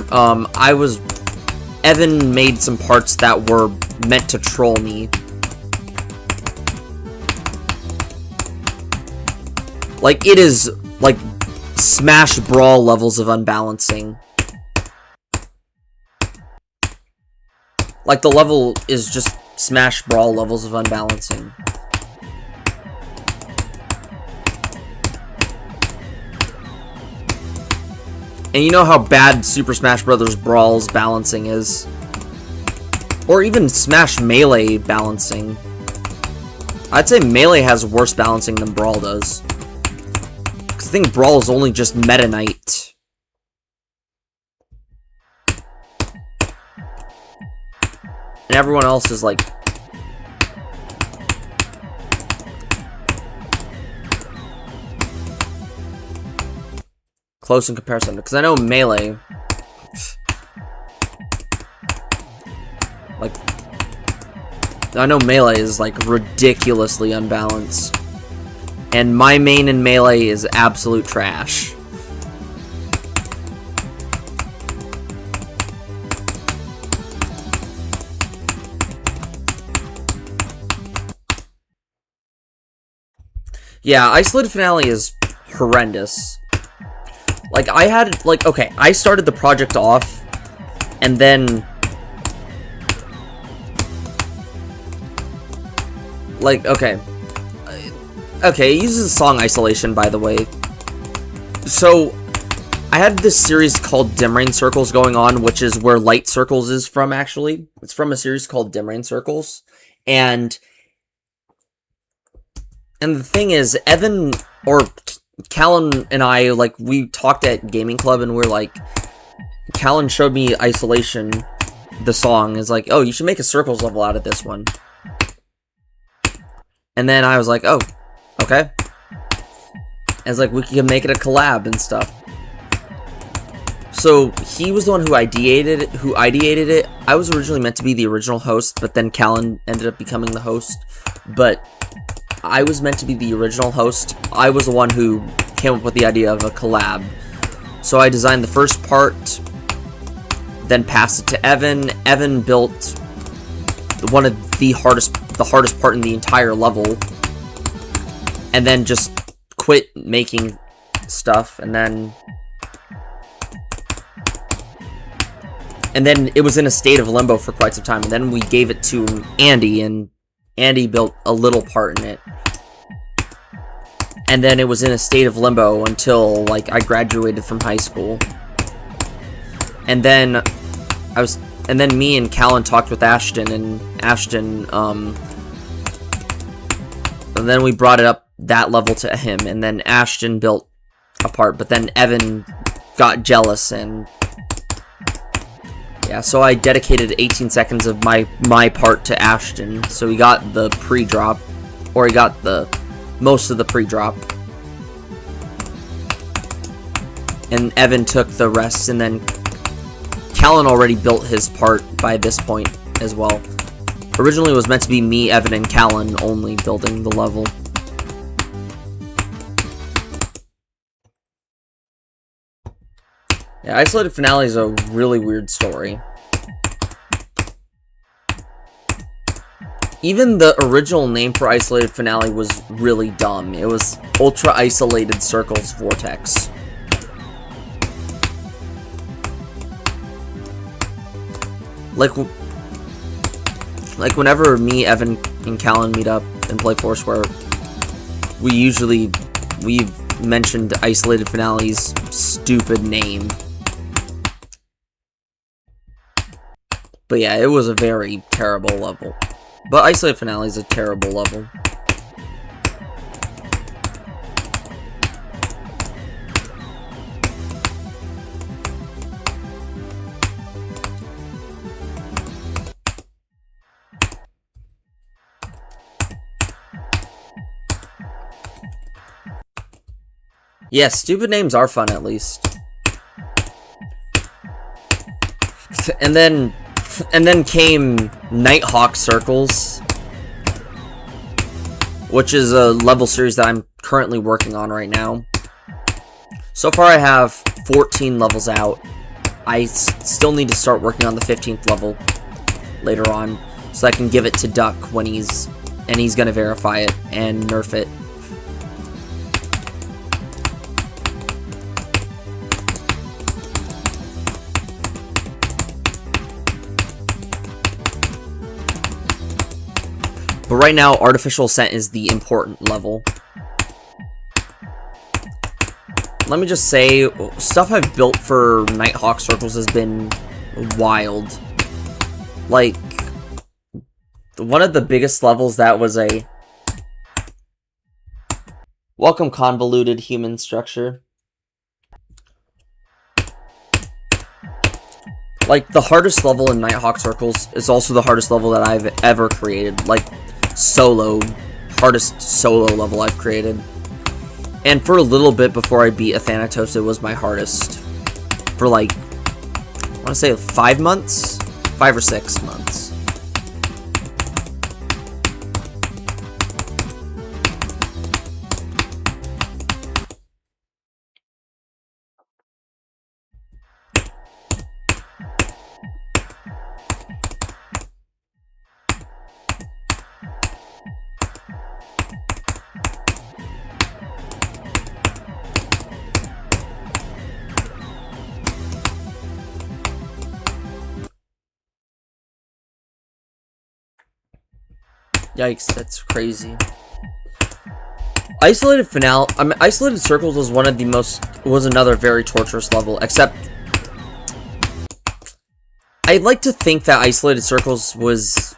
Evan made some parts that were meant to troll me. Like, it is like Smash Brawl levels of unbalancing. Like, the level is just Smash Brawl levels of unbalancing. And you know how bad Super Smash Bros. Brawl's balancing is. Or even Smash Melee balancing. I'd say Melee has worse balancing than Brawl does. Because I think Brawl is only just Meta Knight. And everyone else is like... close in comparison. Because I know Melee... like... I know Melee is like ridiculously unbalanced. And my main in Melee is absolute trash. Yeah, Isolated Finale is horrendous. Like, I had, like, okay, I started the project off, and then... like, okay. Okay, it uses the song Isolation, by the way. So, I had this series called Dim Rain Circles going on, which is where Light Circles is from, actually. It's from a series called Dim Rain Circles. And the thing is, Evan, or Callan and I, like, we talked at Gaming Club, and we're like, Callan showed me Isolation, the song, is like, oh, you should make a Circles level out of this one. And then I was like, oh, okay. And it's like, we can make it a collab and stuff. So, he was the one who ideated it. I was originally meant to be the original host, but then Callan ended up becoming the host. But I was meant to be the original host. I was the one who came up with the idea of a collab. So I designed the first part, then passed it to Evan. Evan built one of the hardest part in the entire level, and then just quit making stuff, and then it was in a state of limbo for quite some time, and then we gave it to Andy, and Andy built a little part in it. And then it was in a state of limbo until, like, I graduated from high school. And then me and Callan talked with Ashton, and Ashton, and then we brought it up that level to him, and then Ashton built a part, but then Evan got jealous, and yeah, so I dedicated 18 seconds of my part to Ashton, so he got the pre-drop, or he got most of the pre-drop. And Evan took the rest, and then Callan already built his part by this point as well. Originally it was meant to be me, Evan, and Callan only building the level. Yeah, Isolated Finale is a really weird story. Even the original name for Isolated Finale was really dumb. It was Ultra Isolated Circles Vortex. Like whenever me, Evan, and Callan meet up and play Foursquare, we've mentioned Isolated Finale's stupid name. But yeah, it was a very terrible level. But Isolated Finale is a terrible level. Yeah, stupid names are fun at least. And then came Nighthawk Circles, which is a level series that I'm currently working on right now. So far I have 14 levels out. I still need to start working on the 15th level later on, so I can give it to Duck when he's gonna verify it and nerf it. But right now, Artificial Ascent is the important level. Let me just say, stuff I've built for Nighthawk Circles has been wild. Like, one of the biggest levels that was a... Welcome, convoluted human structure. Like, the hardest level in Nighthawk Circles is also the hardest level that I've ever created. Like, hardest solo level I've created. And for a little bit before I beat Athanatos, it was my hardest. For like, I want to say 5 months? 5 or 6 months. Yikes, that's crazy. Isolated Circles was another very torturous level, except I'd like to think that Isolated Circles was...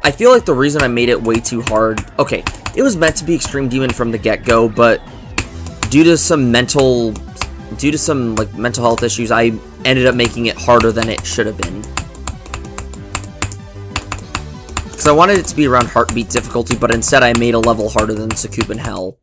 I feel like the reason I made it way too hard... Okay, it was meant to be Extreme Demon from the get-go, but due to some mental health issues, I ended up making it harder than it should have been. Because I wanted it to be around Heartbeat difficulty, but instead I made a level harder than Succubin Hell.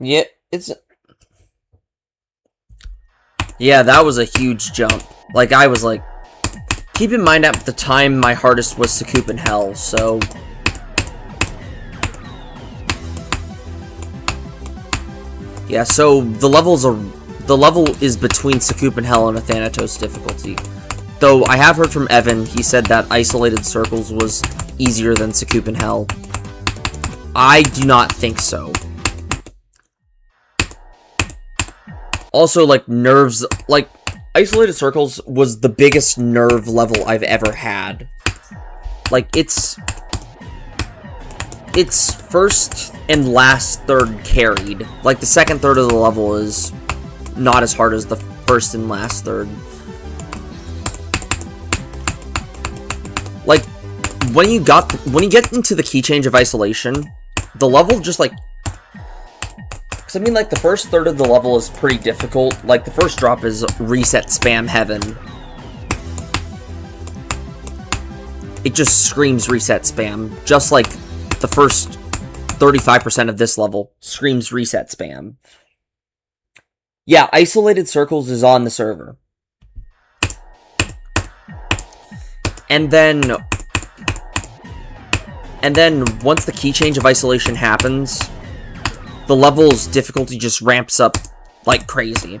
Yeah, Yeah, that was a huge jump. Like, I was like... Keep in mind, at the time, my hardest was Succubin Hell, so... Yeah, so the level is between Succubin Hell and Athanatos difficulty. Though, I have heard from Evan, he said that Isolated Circles was easier than Succubin Hell. I do not think so. Also, like, nerves, like, Isolated Circles was the biggest nerve level I've ever had. Like, it's first and last third carried. Like, the second third of the level is not as hard as the first and last third. Like, when you get into the key change of Isolation, the level just, like... Because, I mean, like, the first third of the level is pretty difficult. Like, the first drop is Reset Spam Heaven. It just screams Reset Spam. Just like the first 35% of this level screams Reset Spam. Yeah, Isolated Circles is on the server. And then once the key change of Isolation happens... the level's difficulty just ramps up like crazy.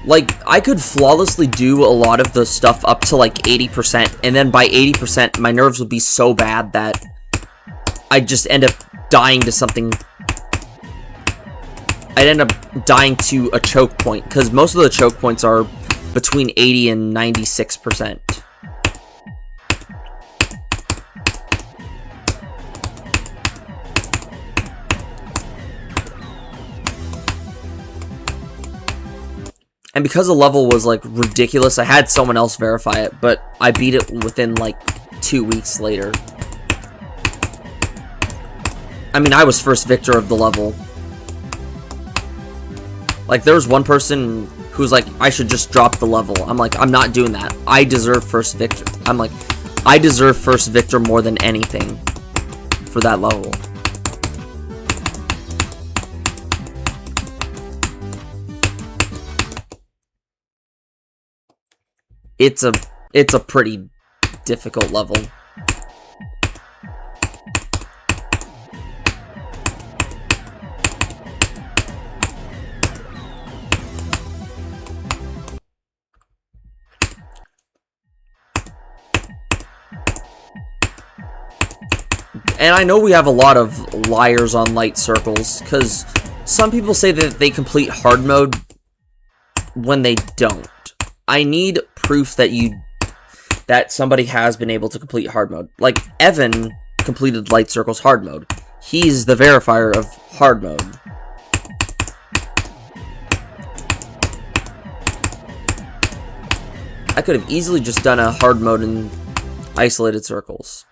Like, I could flawlessly do a lot of the stuff up to like 80%, and then by 80%, my nerves would be so bad that I'd just end up dying to something. I'd end up dying to a choke point, because most of the choke points are between 80 and 96%. And because the level was, like, ridiculous, I had someone else verify it, but I beat it within, like, 2 weeks later. I mean, I was first victor of the level. Like, there was one person who's like, I should just drop the level. I'm like, I'm not doing that. I deserve first victor. I'm like, I deserve first victor more than anything for that level. It's a pretty difficult level. And I know we have a lot of liars on light circles, because some people say that they complete hard mode when they don't. I need proof that somebody has been able to complete hard mode. Like, Evan completed light circles hard mode. He's the verifier of hard mode. I could have easily just done a hard mode in isolated circles.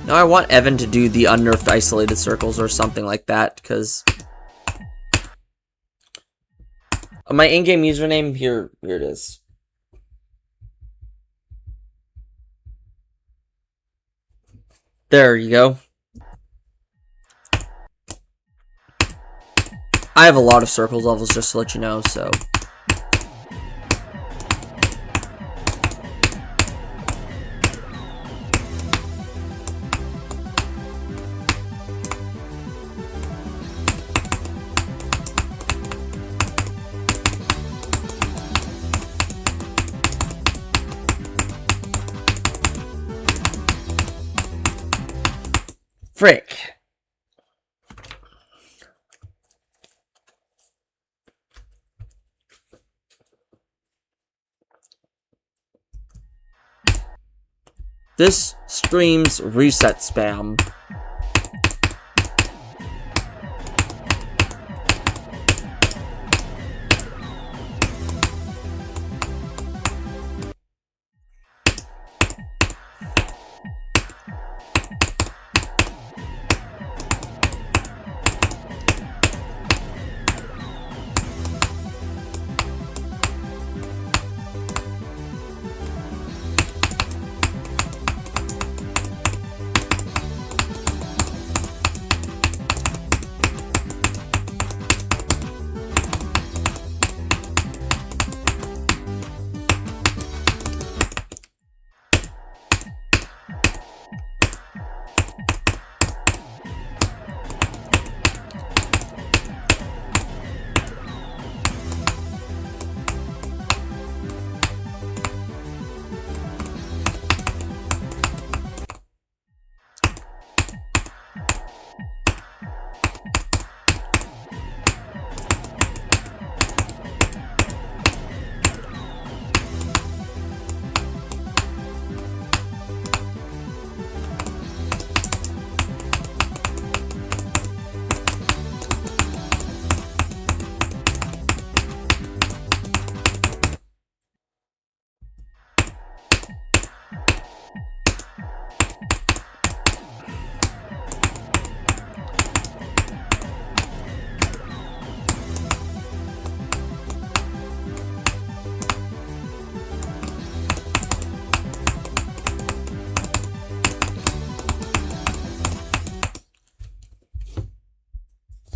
Now I want Evan to do the unnerfed isolated circles or something like that, because my in-game username, here it is. There you go. I have a lot of circles levels, just to let you know, so... Frick. This streams reset spam.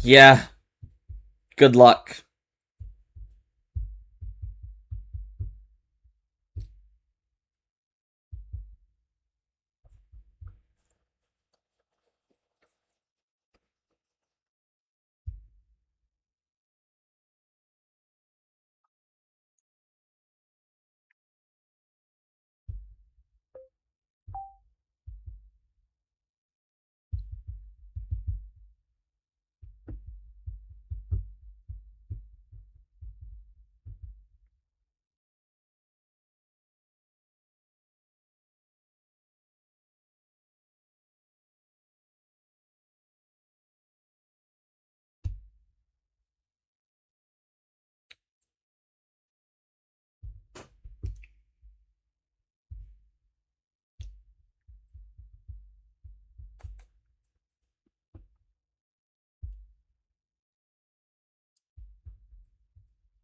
Yeah. Good luck.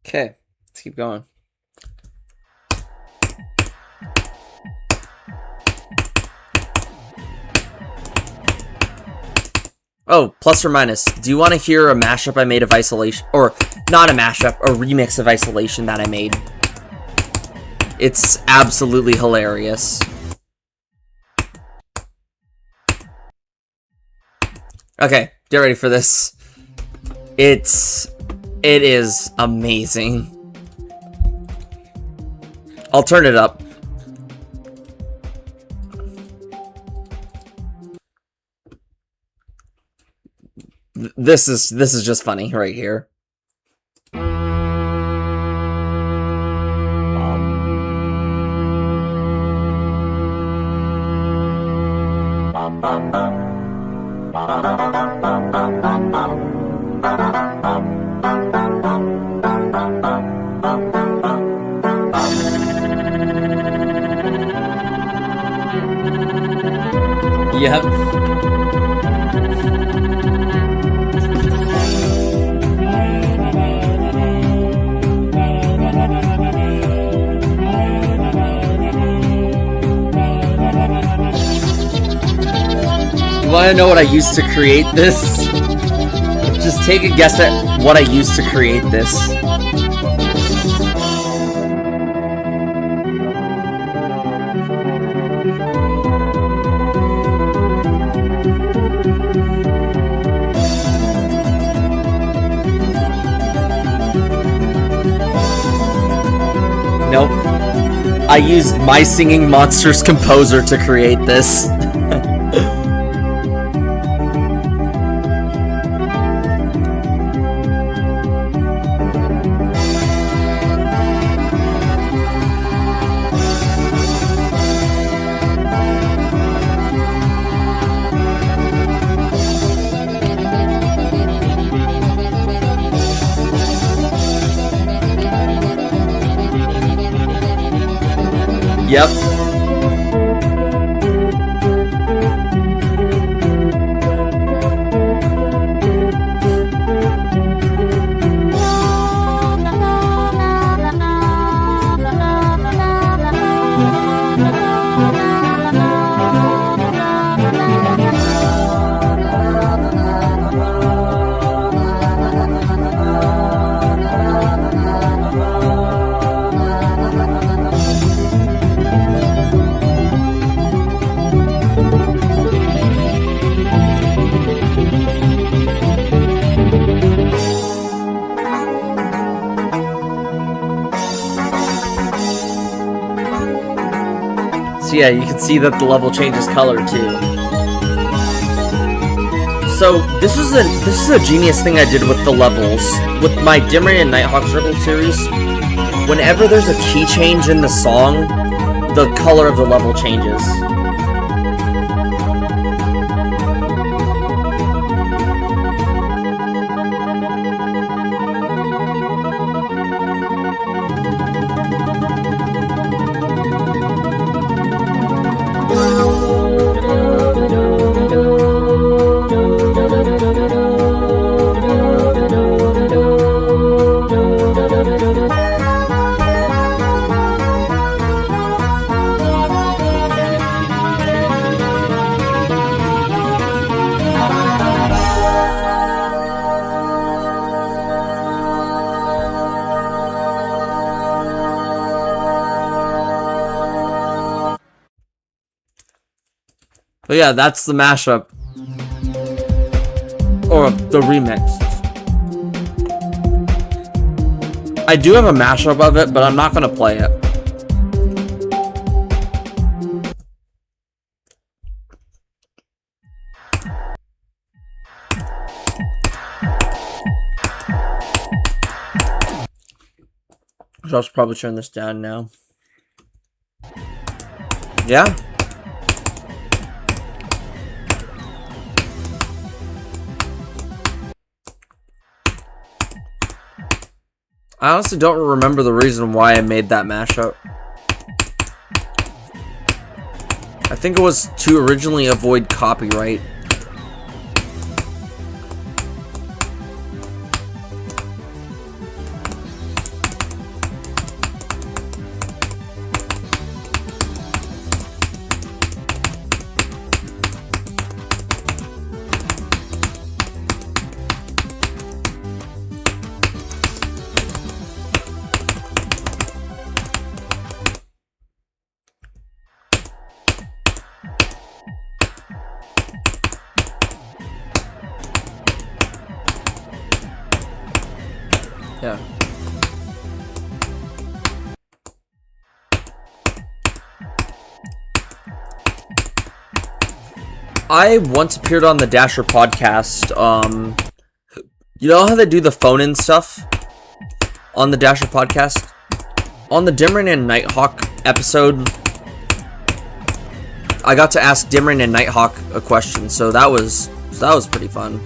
Okay, let's keep going. Oh, plus or minus. Do you want to hear a mashup I made of Isolation? Or, not a mashup, a remix of Isolation that I made. It's absolutely hilarious. Okay, get ready for this. It is amazing. I'll turn it up. This is just funny right here. Yep. You want to know what I used to create this? Just take a guess at what I used to create this. Nope. I used My Singing Monsters Composer to create this. Yep. So yeah, you can see that the level changes color too. So this is a genius thing I did with the levels. With my Dimray and Nighthawk Circle series, whenever there's a key change in the song, the color of the level changes. But yeah, that's the mashup. Or the remix. I do have a mashup of it, but I'm not gonna play it. So I should probably turn this down now. Yeah. I honestly don't remember the reason why I made that mashup. I think it was to originally avoid copyright. Yeah. I once appeared on the Dasher podcast. You know how they do the phone-in stuff on the Dasher podcast? On the Dimrin and Nighthawk episode, I got to ask Dimrin and Nighthawk a question, so that was pretty fun.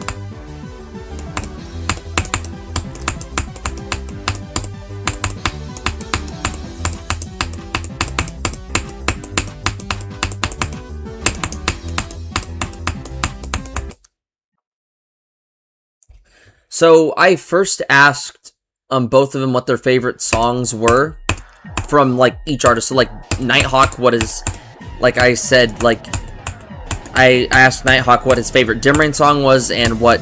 So I first asked both of them what their favorite songs were from like each artist. So like Nighthawk, what is, like I said, like I asked Nighthawk what his favorite Dimrain song was and what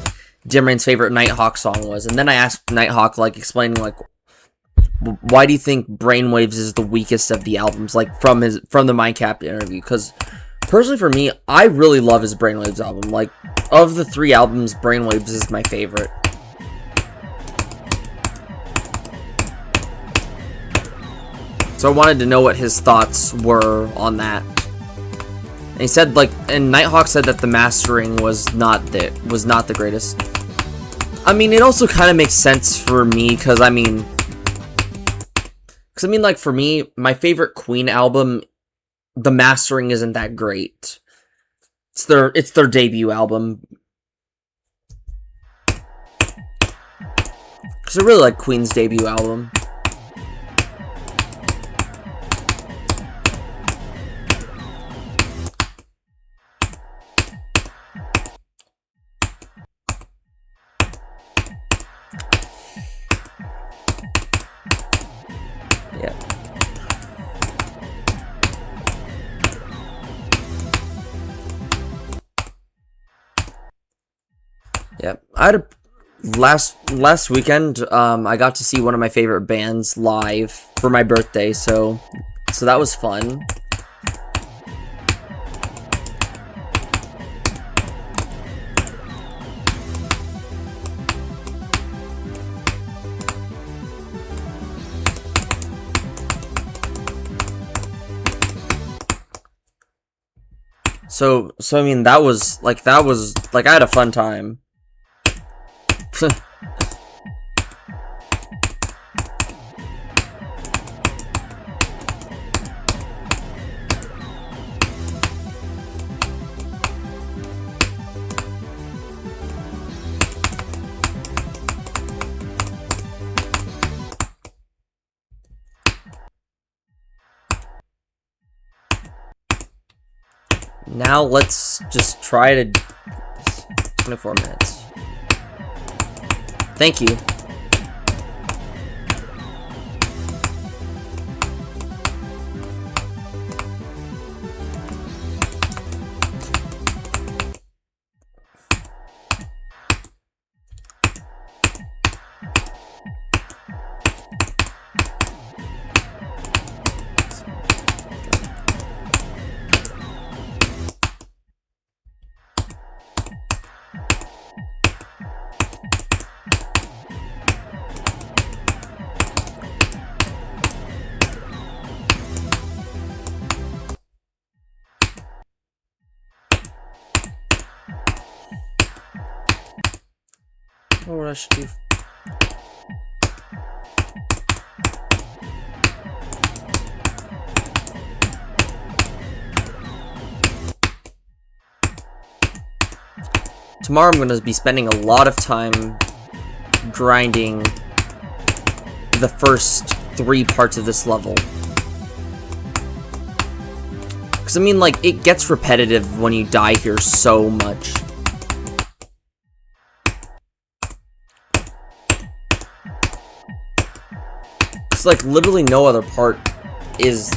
Dimrain's favorite Nighthawk song was, and then I asked Nighthawk, like, explaining like why do you think Brainwaves is the weakest of the albums, like from the Mindcapped interview? Because personally for me, I really love his Brainwaves album. Like, of the 3 albums, Brainwaves is my favorite. So I wanted to know what his thoughts were on that. And he said, like, and Nighthawk said that the mastering was not the greatest. I mean, it also kind of makes sense for me, because I mean, like, for me, my favorite Queen album, the mastering isn't that great. It's their debut album. Because I really like Queen's debut album. Yeah. Yeah. I had a last weekend, I got to see one of my favorite bands live for my birthday, so that was fun. So I mean, that was like I had a fun time. Now let's just try to 24 minutes. Thank you. know what I should do. Tomorrow I'm going to be spending a lot of time grinding the first 3 parts of this level. Because, I mean, like, it gets repetitive when you die here so much. It's like, literally no other part is...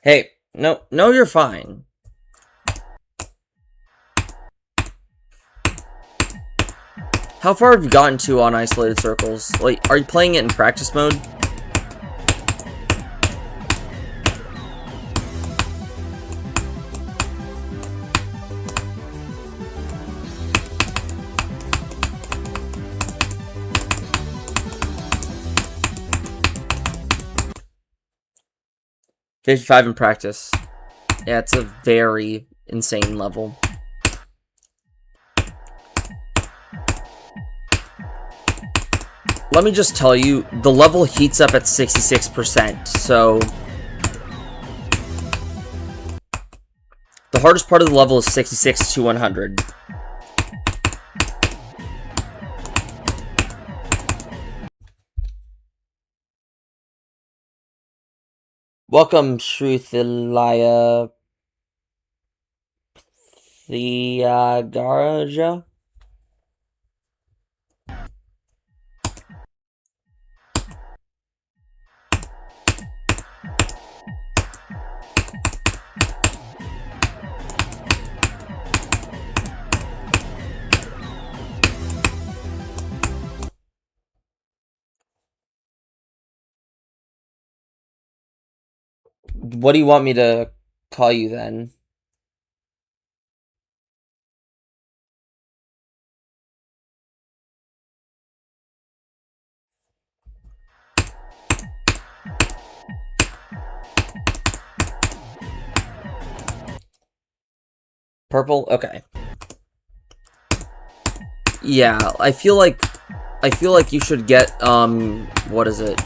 Hey, no, you're fine. How far have you gotten to on Isolated Circles? Like, are you playing it in practice mode? $55 in practice. Yeah, it's a very insane level. Let me just tell you, the level heats up at 66%, so... The hardest part of the level is 66 to 100. Welcome, Shruthilaya Thiagaraja. What do you want me to call you then? Purple? Okay. Yeah, I feel like you should get, what is it?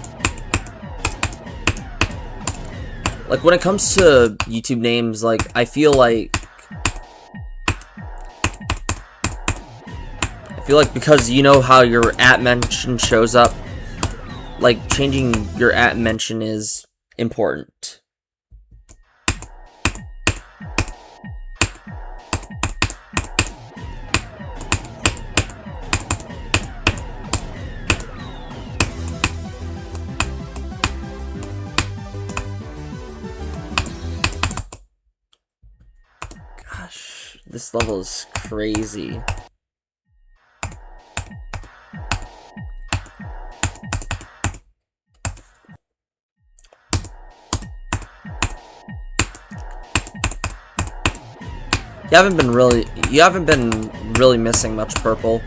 Like, when it comes to YouTube names, like, I feel like because you know how your @ mention shows up, like, changing your @ mention is important. Gosh, this level is crazy. You haven't been really missing much purple.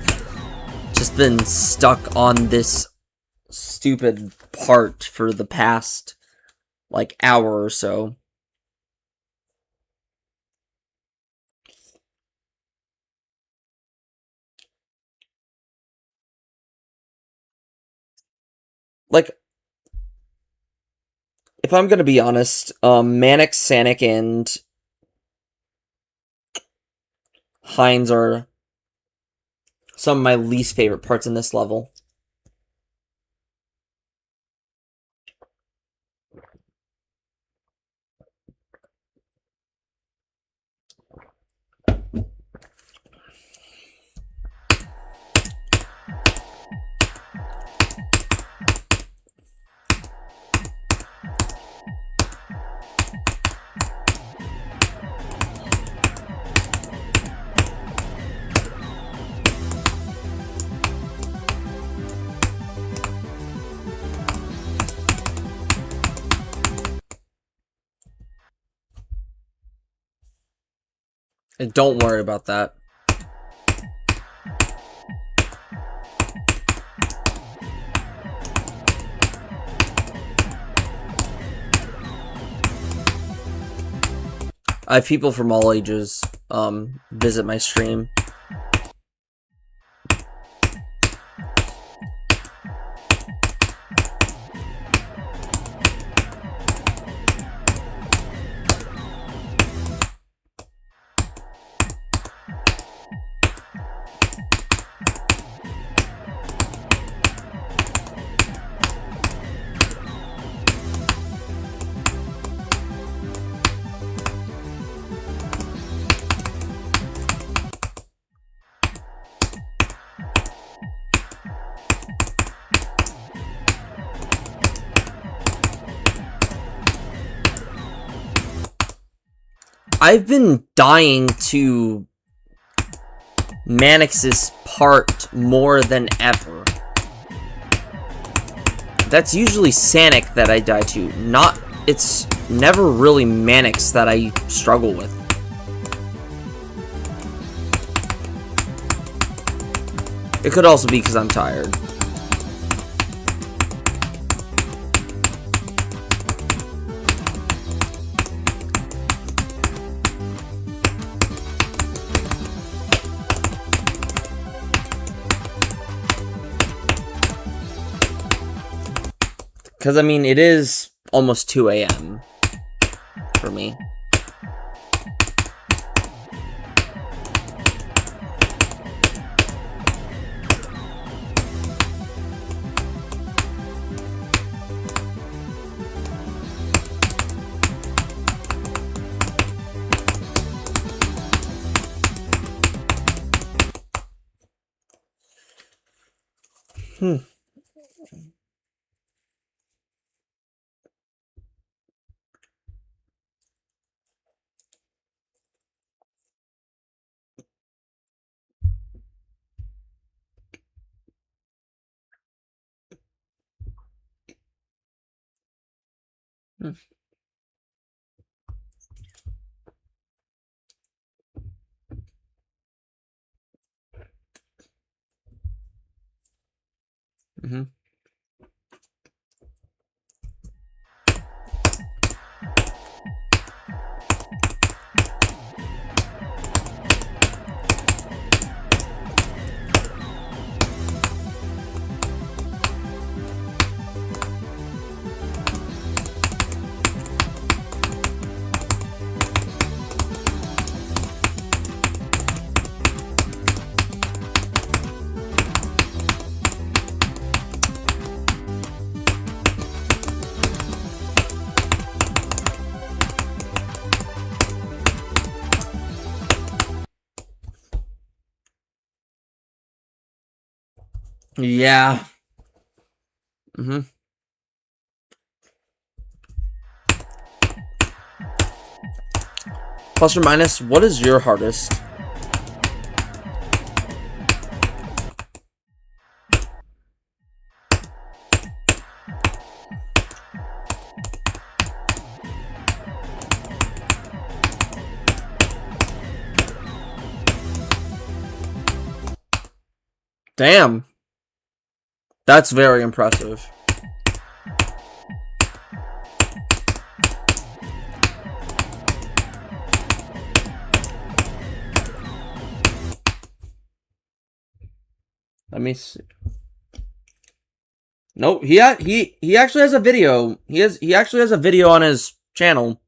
Just been stuck on this stupid part for the past, like, hour or so. Like, if I'm gonna be honest, Manic, Sanic, and Hines are some of my least favorite parts in this level. And don't worry about that. I have people from all ages visit my stream. I've been dying to Manix's part more than ever. That's usually Sanic that I die to, not... It's never really Manix that I struggle with. It could also be because I'm tired. Because, I mean, it is almost 2 a.m. for me. Mm-hmm. Yeah. Mm-hmm. Plus or minus, what is your hardest? Damn. That's very impressive. Let me see. Nope, he actually has a video. He actually has a video on his channel.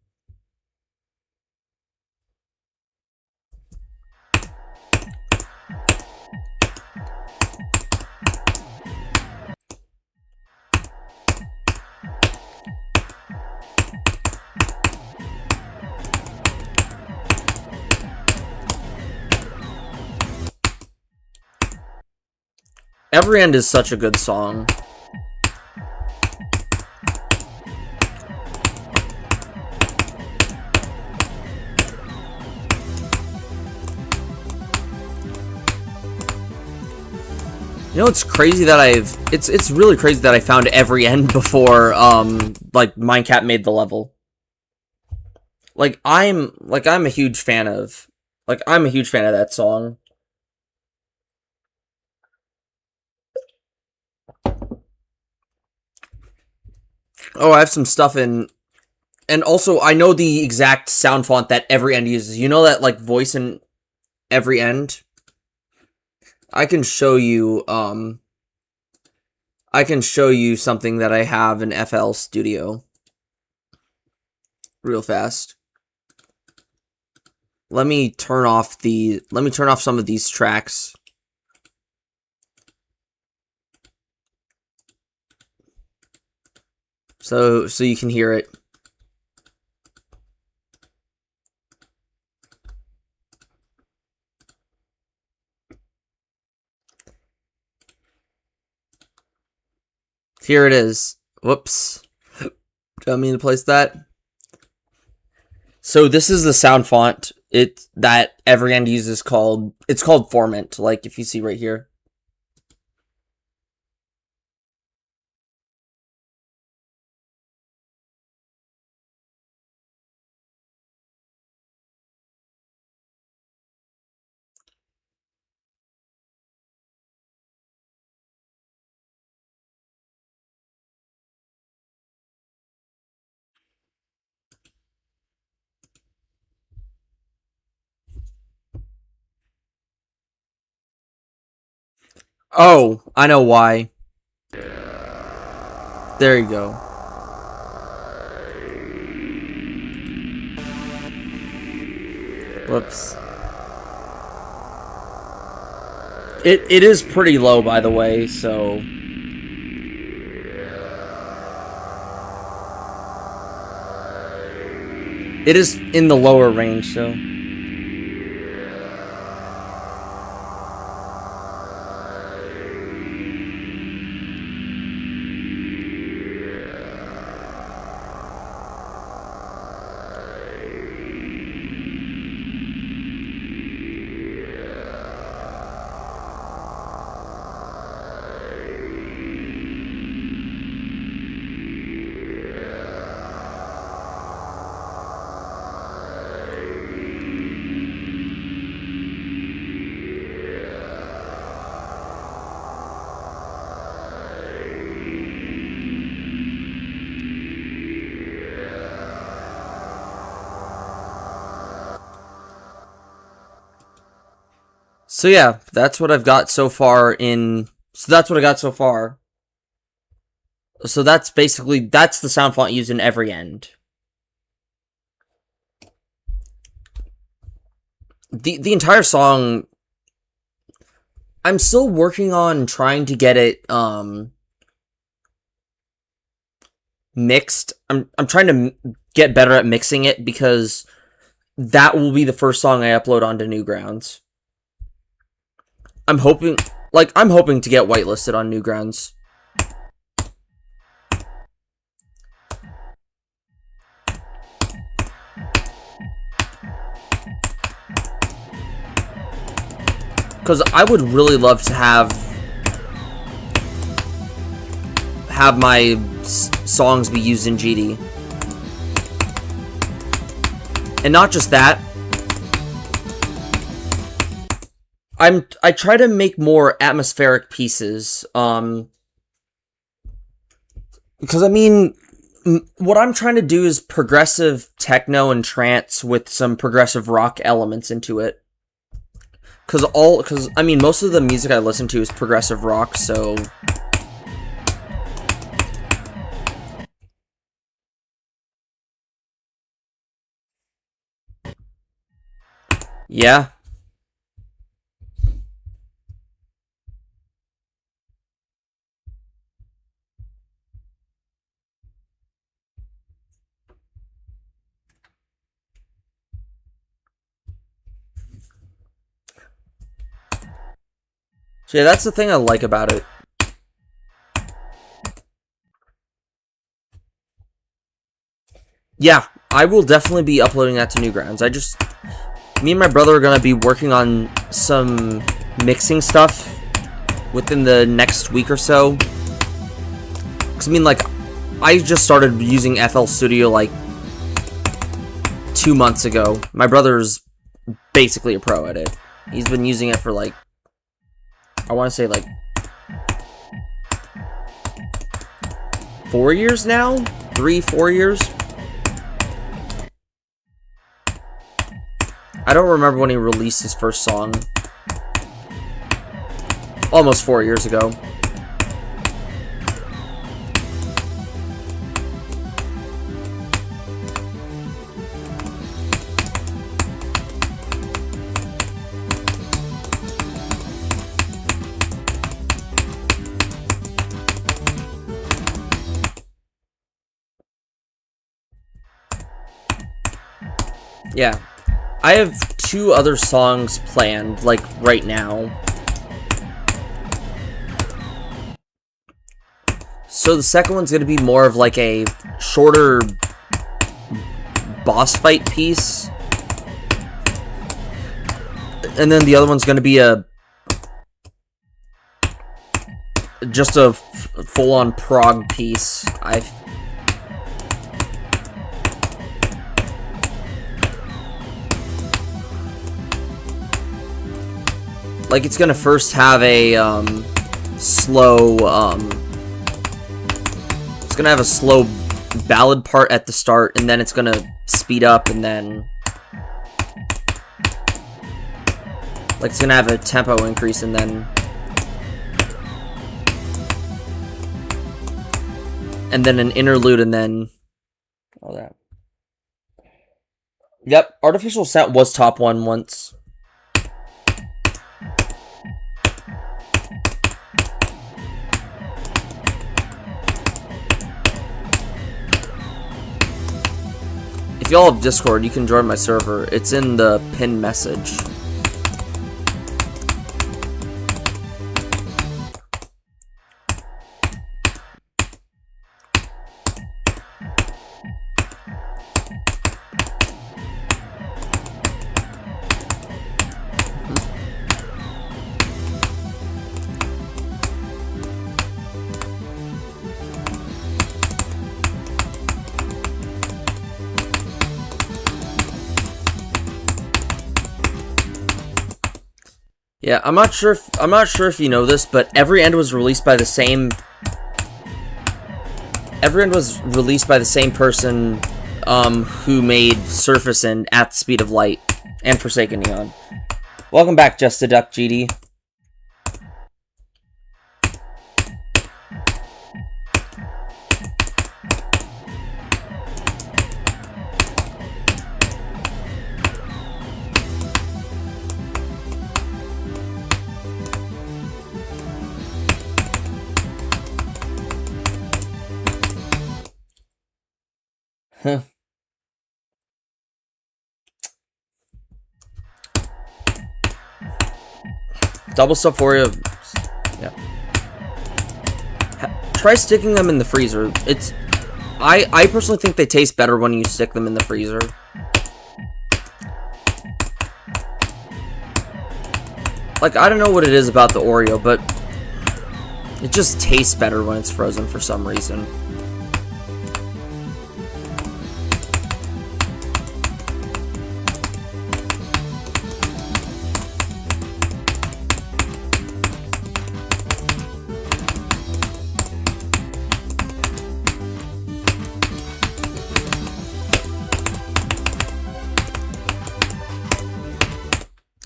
Every End is such a good song. You know, it's crazy that it's really crazy that I found Every End before like Mindcat made the level. I'm a huge fan of that song. Oh, I have some stuff in And also, I know the exact sound font that every end uses. You know that, like, voice in every end? I can show you, something that I have in FL Studio. Real fast. Let me turn off some of these tracks. So you can hear it. Here it is. Whoops. Do I mean to place that? So this is the sound font that every end uses called. It's called Formant, like if you see right here. Oh, I know why. There you go. Whoops. It is pretty low, by the way, so... It is in the lower range, so... So yeah, that's what I've got so far in... So that's what I got so far. So that's basically... That's the sound font used in every end. The entire song... I'm still working on trying to get it, mixed. I'm trying to get better at mixing it because that will be the first song I upload onto Newgrounds. I'm hoping to get whitelisted on Newgrounds. Because I would really love to have my songs be used in GD. And not just that, I try to make more atmospheric pieces, because I mean, what I'm trying to do is progressive techno and trance with some progressive rock elements into it. Because I mean, most of the music I listen to is progressive rock, so... Yeah. So yeah, that's the thing I like about it. Yeah, I will definitely be uploading that to Newgrounds. Me and my brother are gonna be working on some mixing stuff within the next week or so. Because, I mean, like, I just started using FL Studio, like, 2 months ago. My brother's basically a pro at it. He's been using it for, like, I want to say, like, 4 years now? 3, 4 years? I don't remember when he released his first song. Almost 4 years ago. Yeah. I have 2 other songs planned, like, right now. So the second one's gonna be more of like a shorter boss fight piece. And then the other one's gonna be just a full-on prog piece. Like, it's gonna first have a slow it's gonna have a slow ballad part at the start, and then it's gonna speed up, and then like it's gonna have a tempo increase, and then an interlude, and then all that. Yep, Artificial Scent was top 1 once. If y'all have Discord, you can join my server. It's in the pinned message. Yeah, I'm not sure if you know this, but Every End was released by the same person who made Surface and At the Speed of Light and Forsaken Neon. Welcome back, Just a Duck GD. Huh. Double stuff for you. Yeah. Try sticking them in the freezer. I personally think they taste better when you stick them in the freezer. Like, I don't know what it is about the Oreo, but it just tastes better when it's frozen for some reason.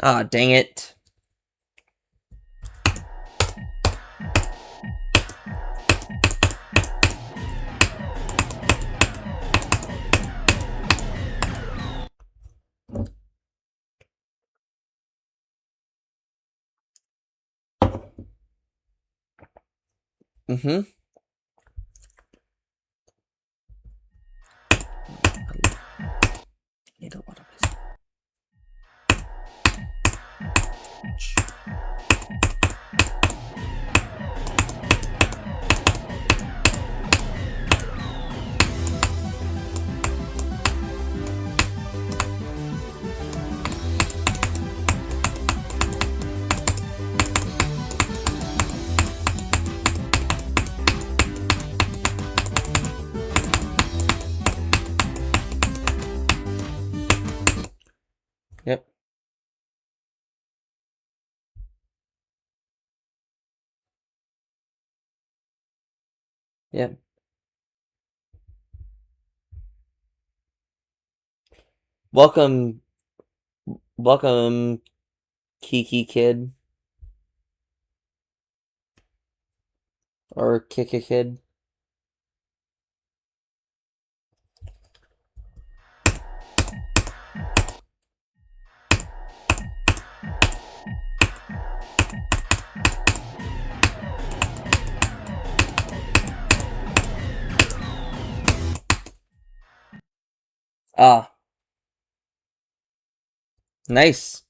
Ah, dang it. Mm-hmm. Need a lot of this. Yep. Yep. Welcome Welcome, Kiki Kid. Or Kika Kid. Ah. Nice.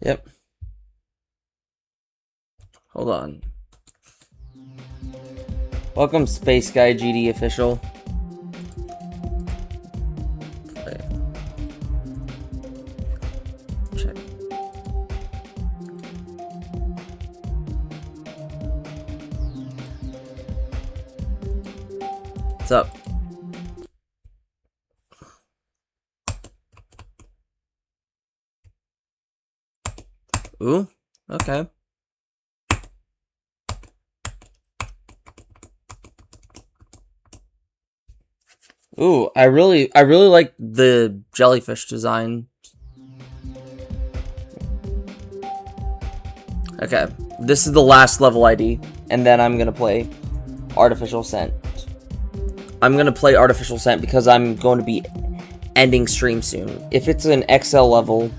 Yep. Hold on. Welcome, Space Guy GD official. Check. What's up? Ooh, okay. Ooh, I really like the jellyfish design. Okay, this is the last level ID, and then I'm gonna play Artificial Scent. I'm gonna play Artificial Scent because I'm going to be ending stream soon. If it's an XL level...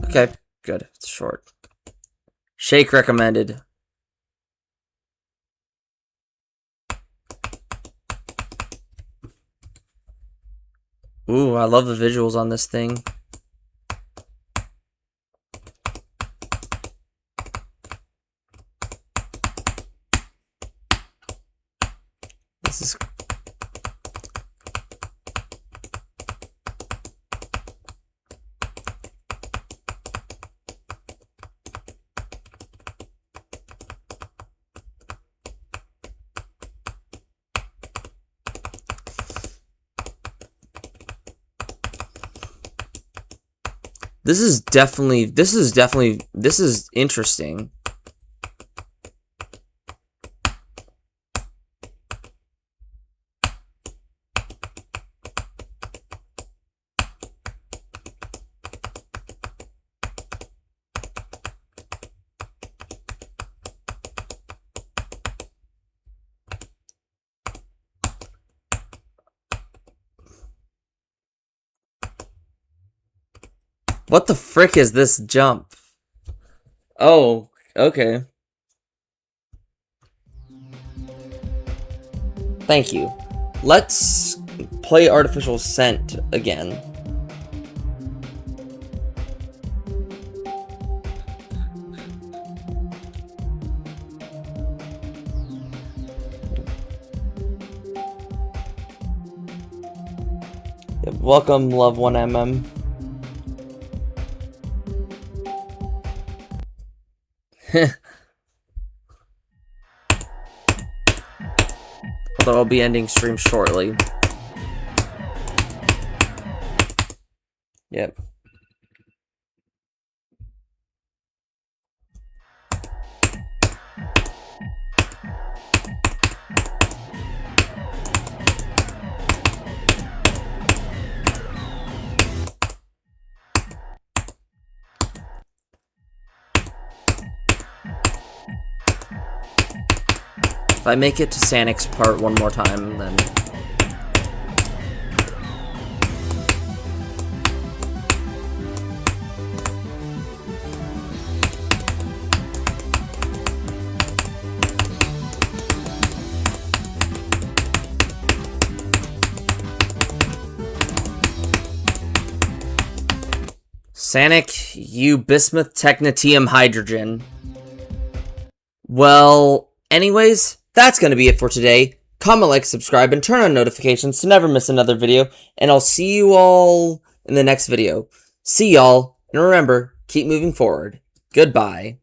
Okay, good. It's short. Shake recommended. Ooh, I love the visuals on this thing. This is... This is interesting. What the frick is this jump? Oh, okay. Thank you. Let's play Artificial Scent again. Yep, welcome, Love 1MM. Although I'll be ending stream shortly. Yep. If I make it to Sanik's part one more time, then... Sanic, you bismuth technetium hydrogen. Well, anyways, that's gonna be it for today. comment, like, subscribe, and turn on notifications to never miss another video, and I'll see you all in the next video. See y'all, and remember, keep moving forward. Goodbye.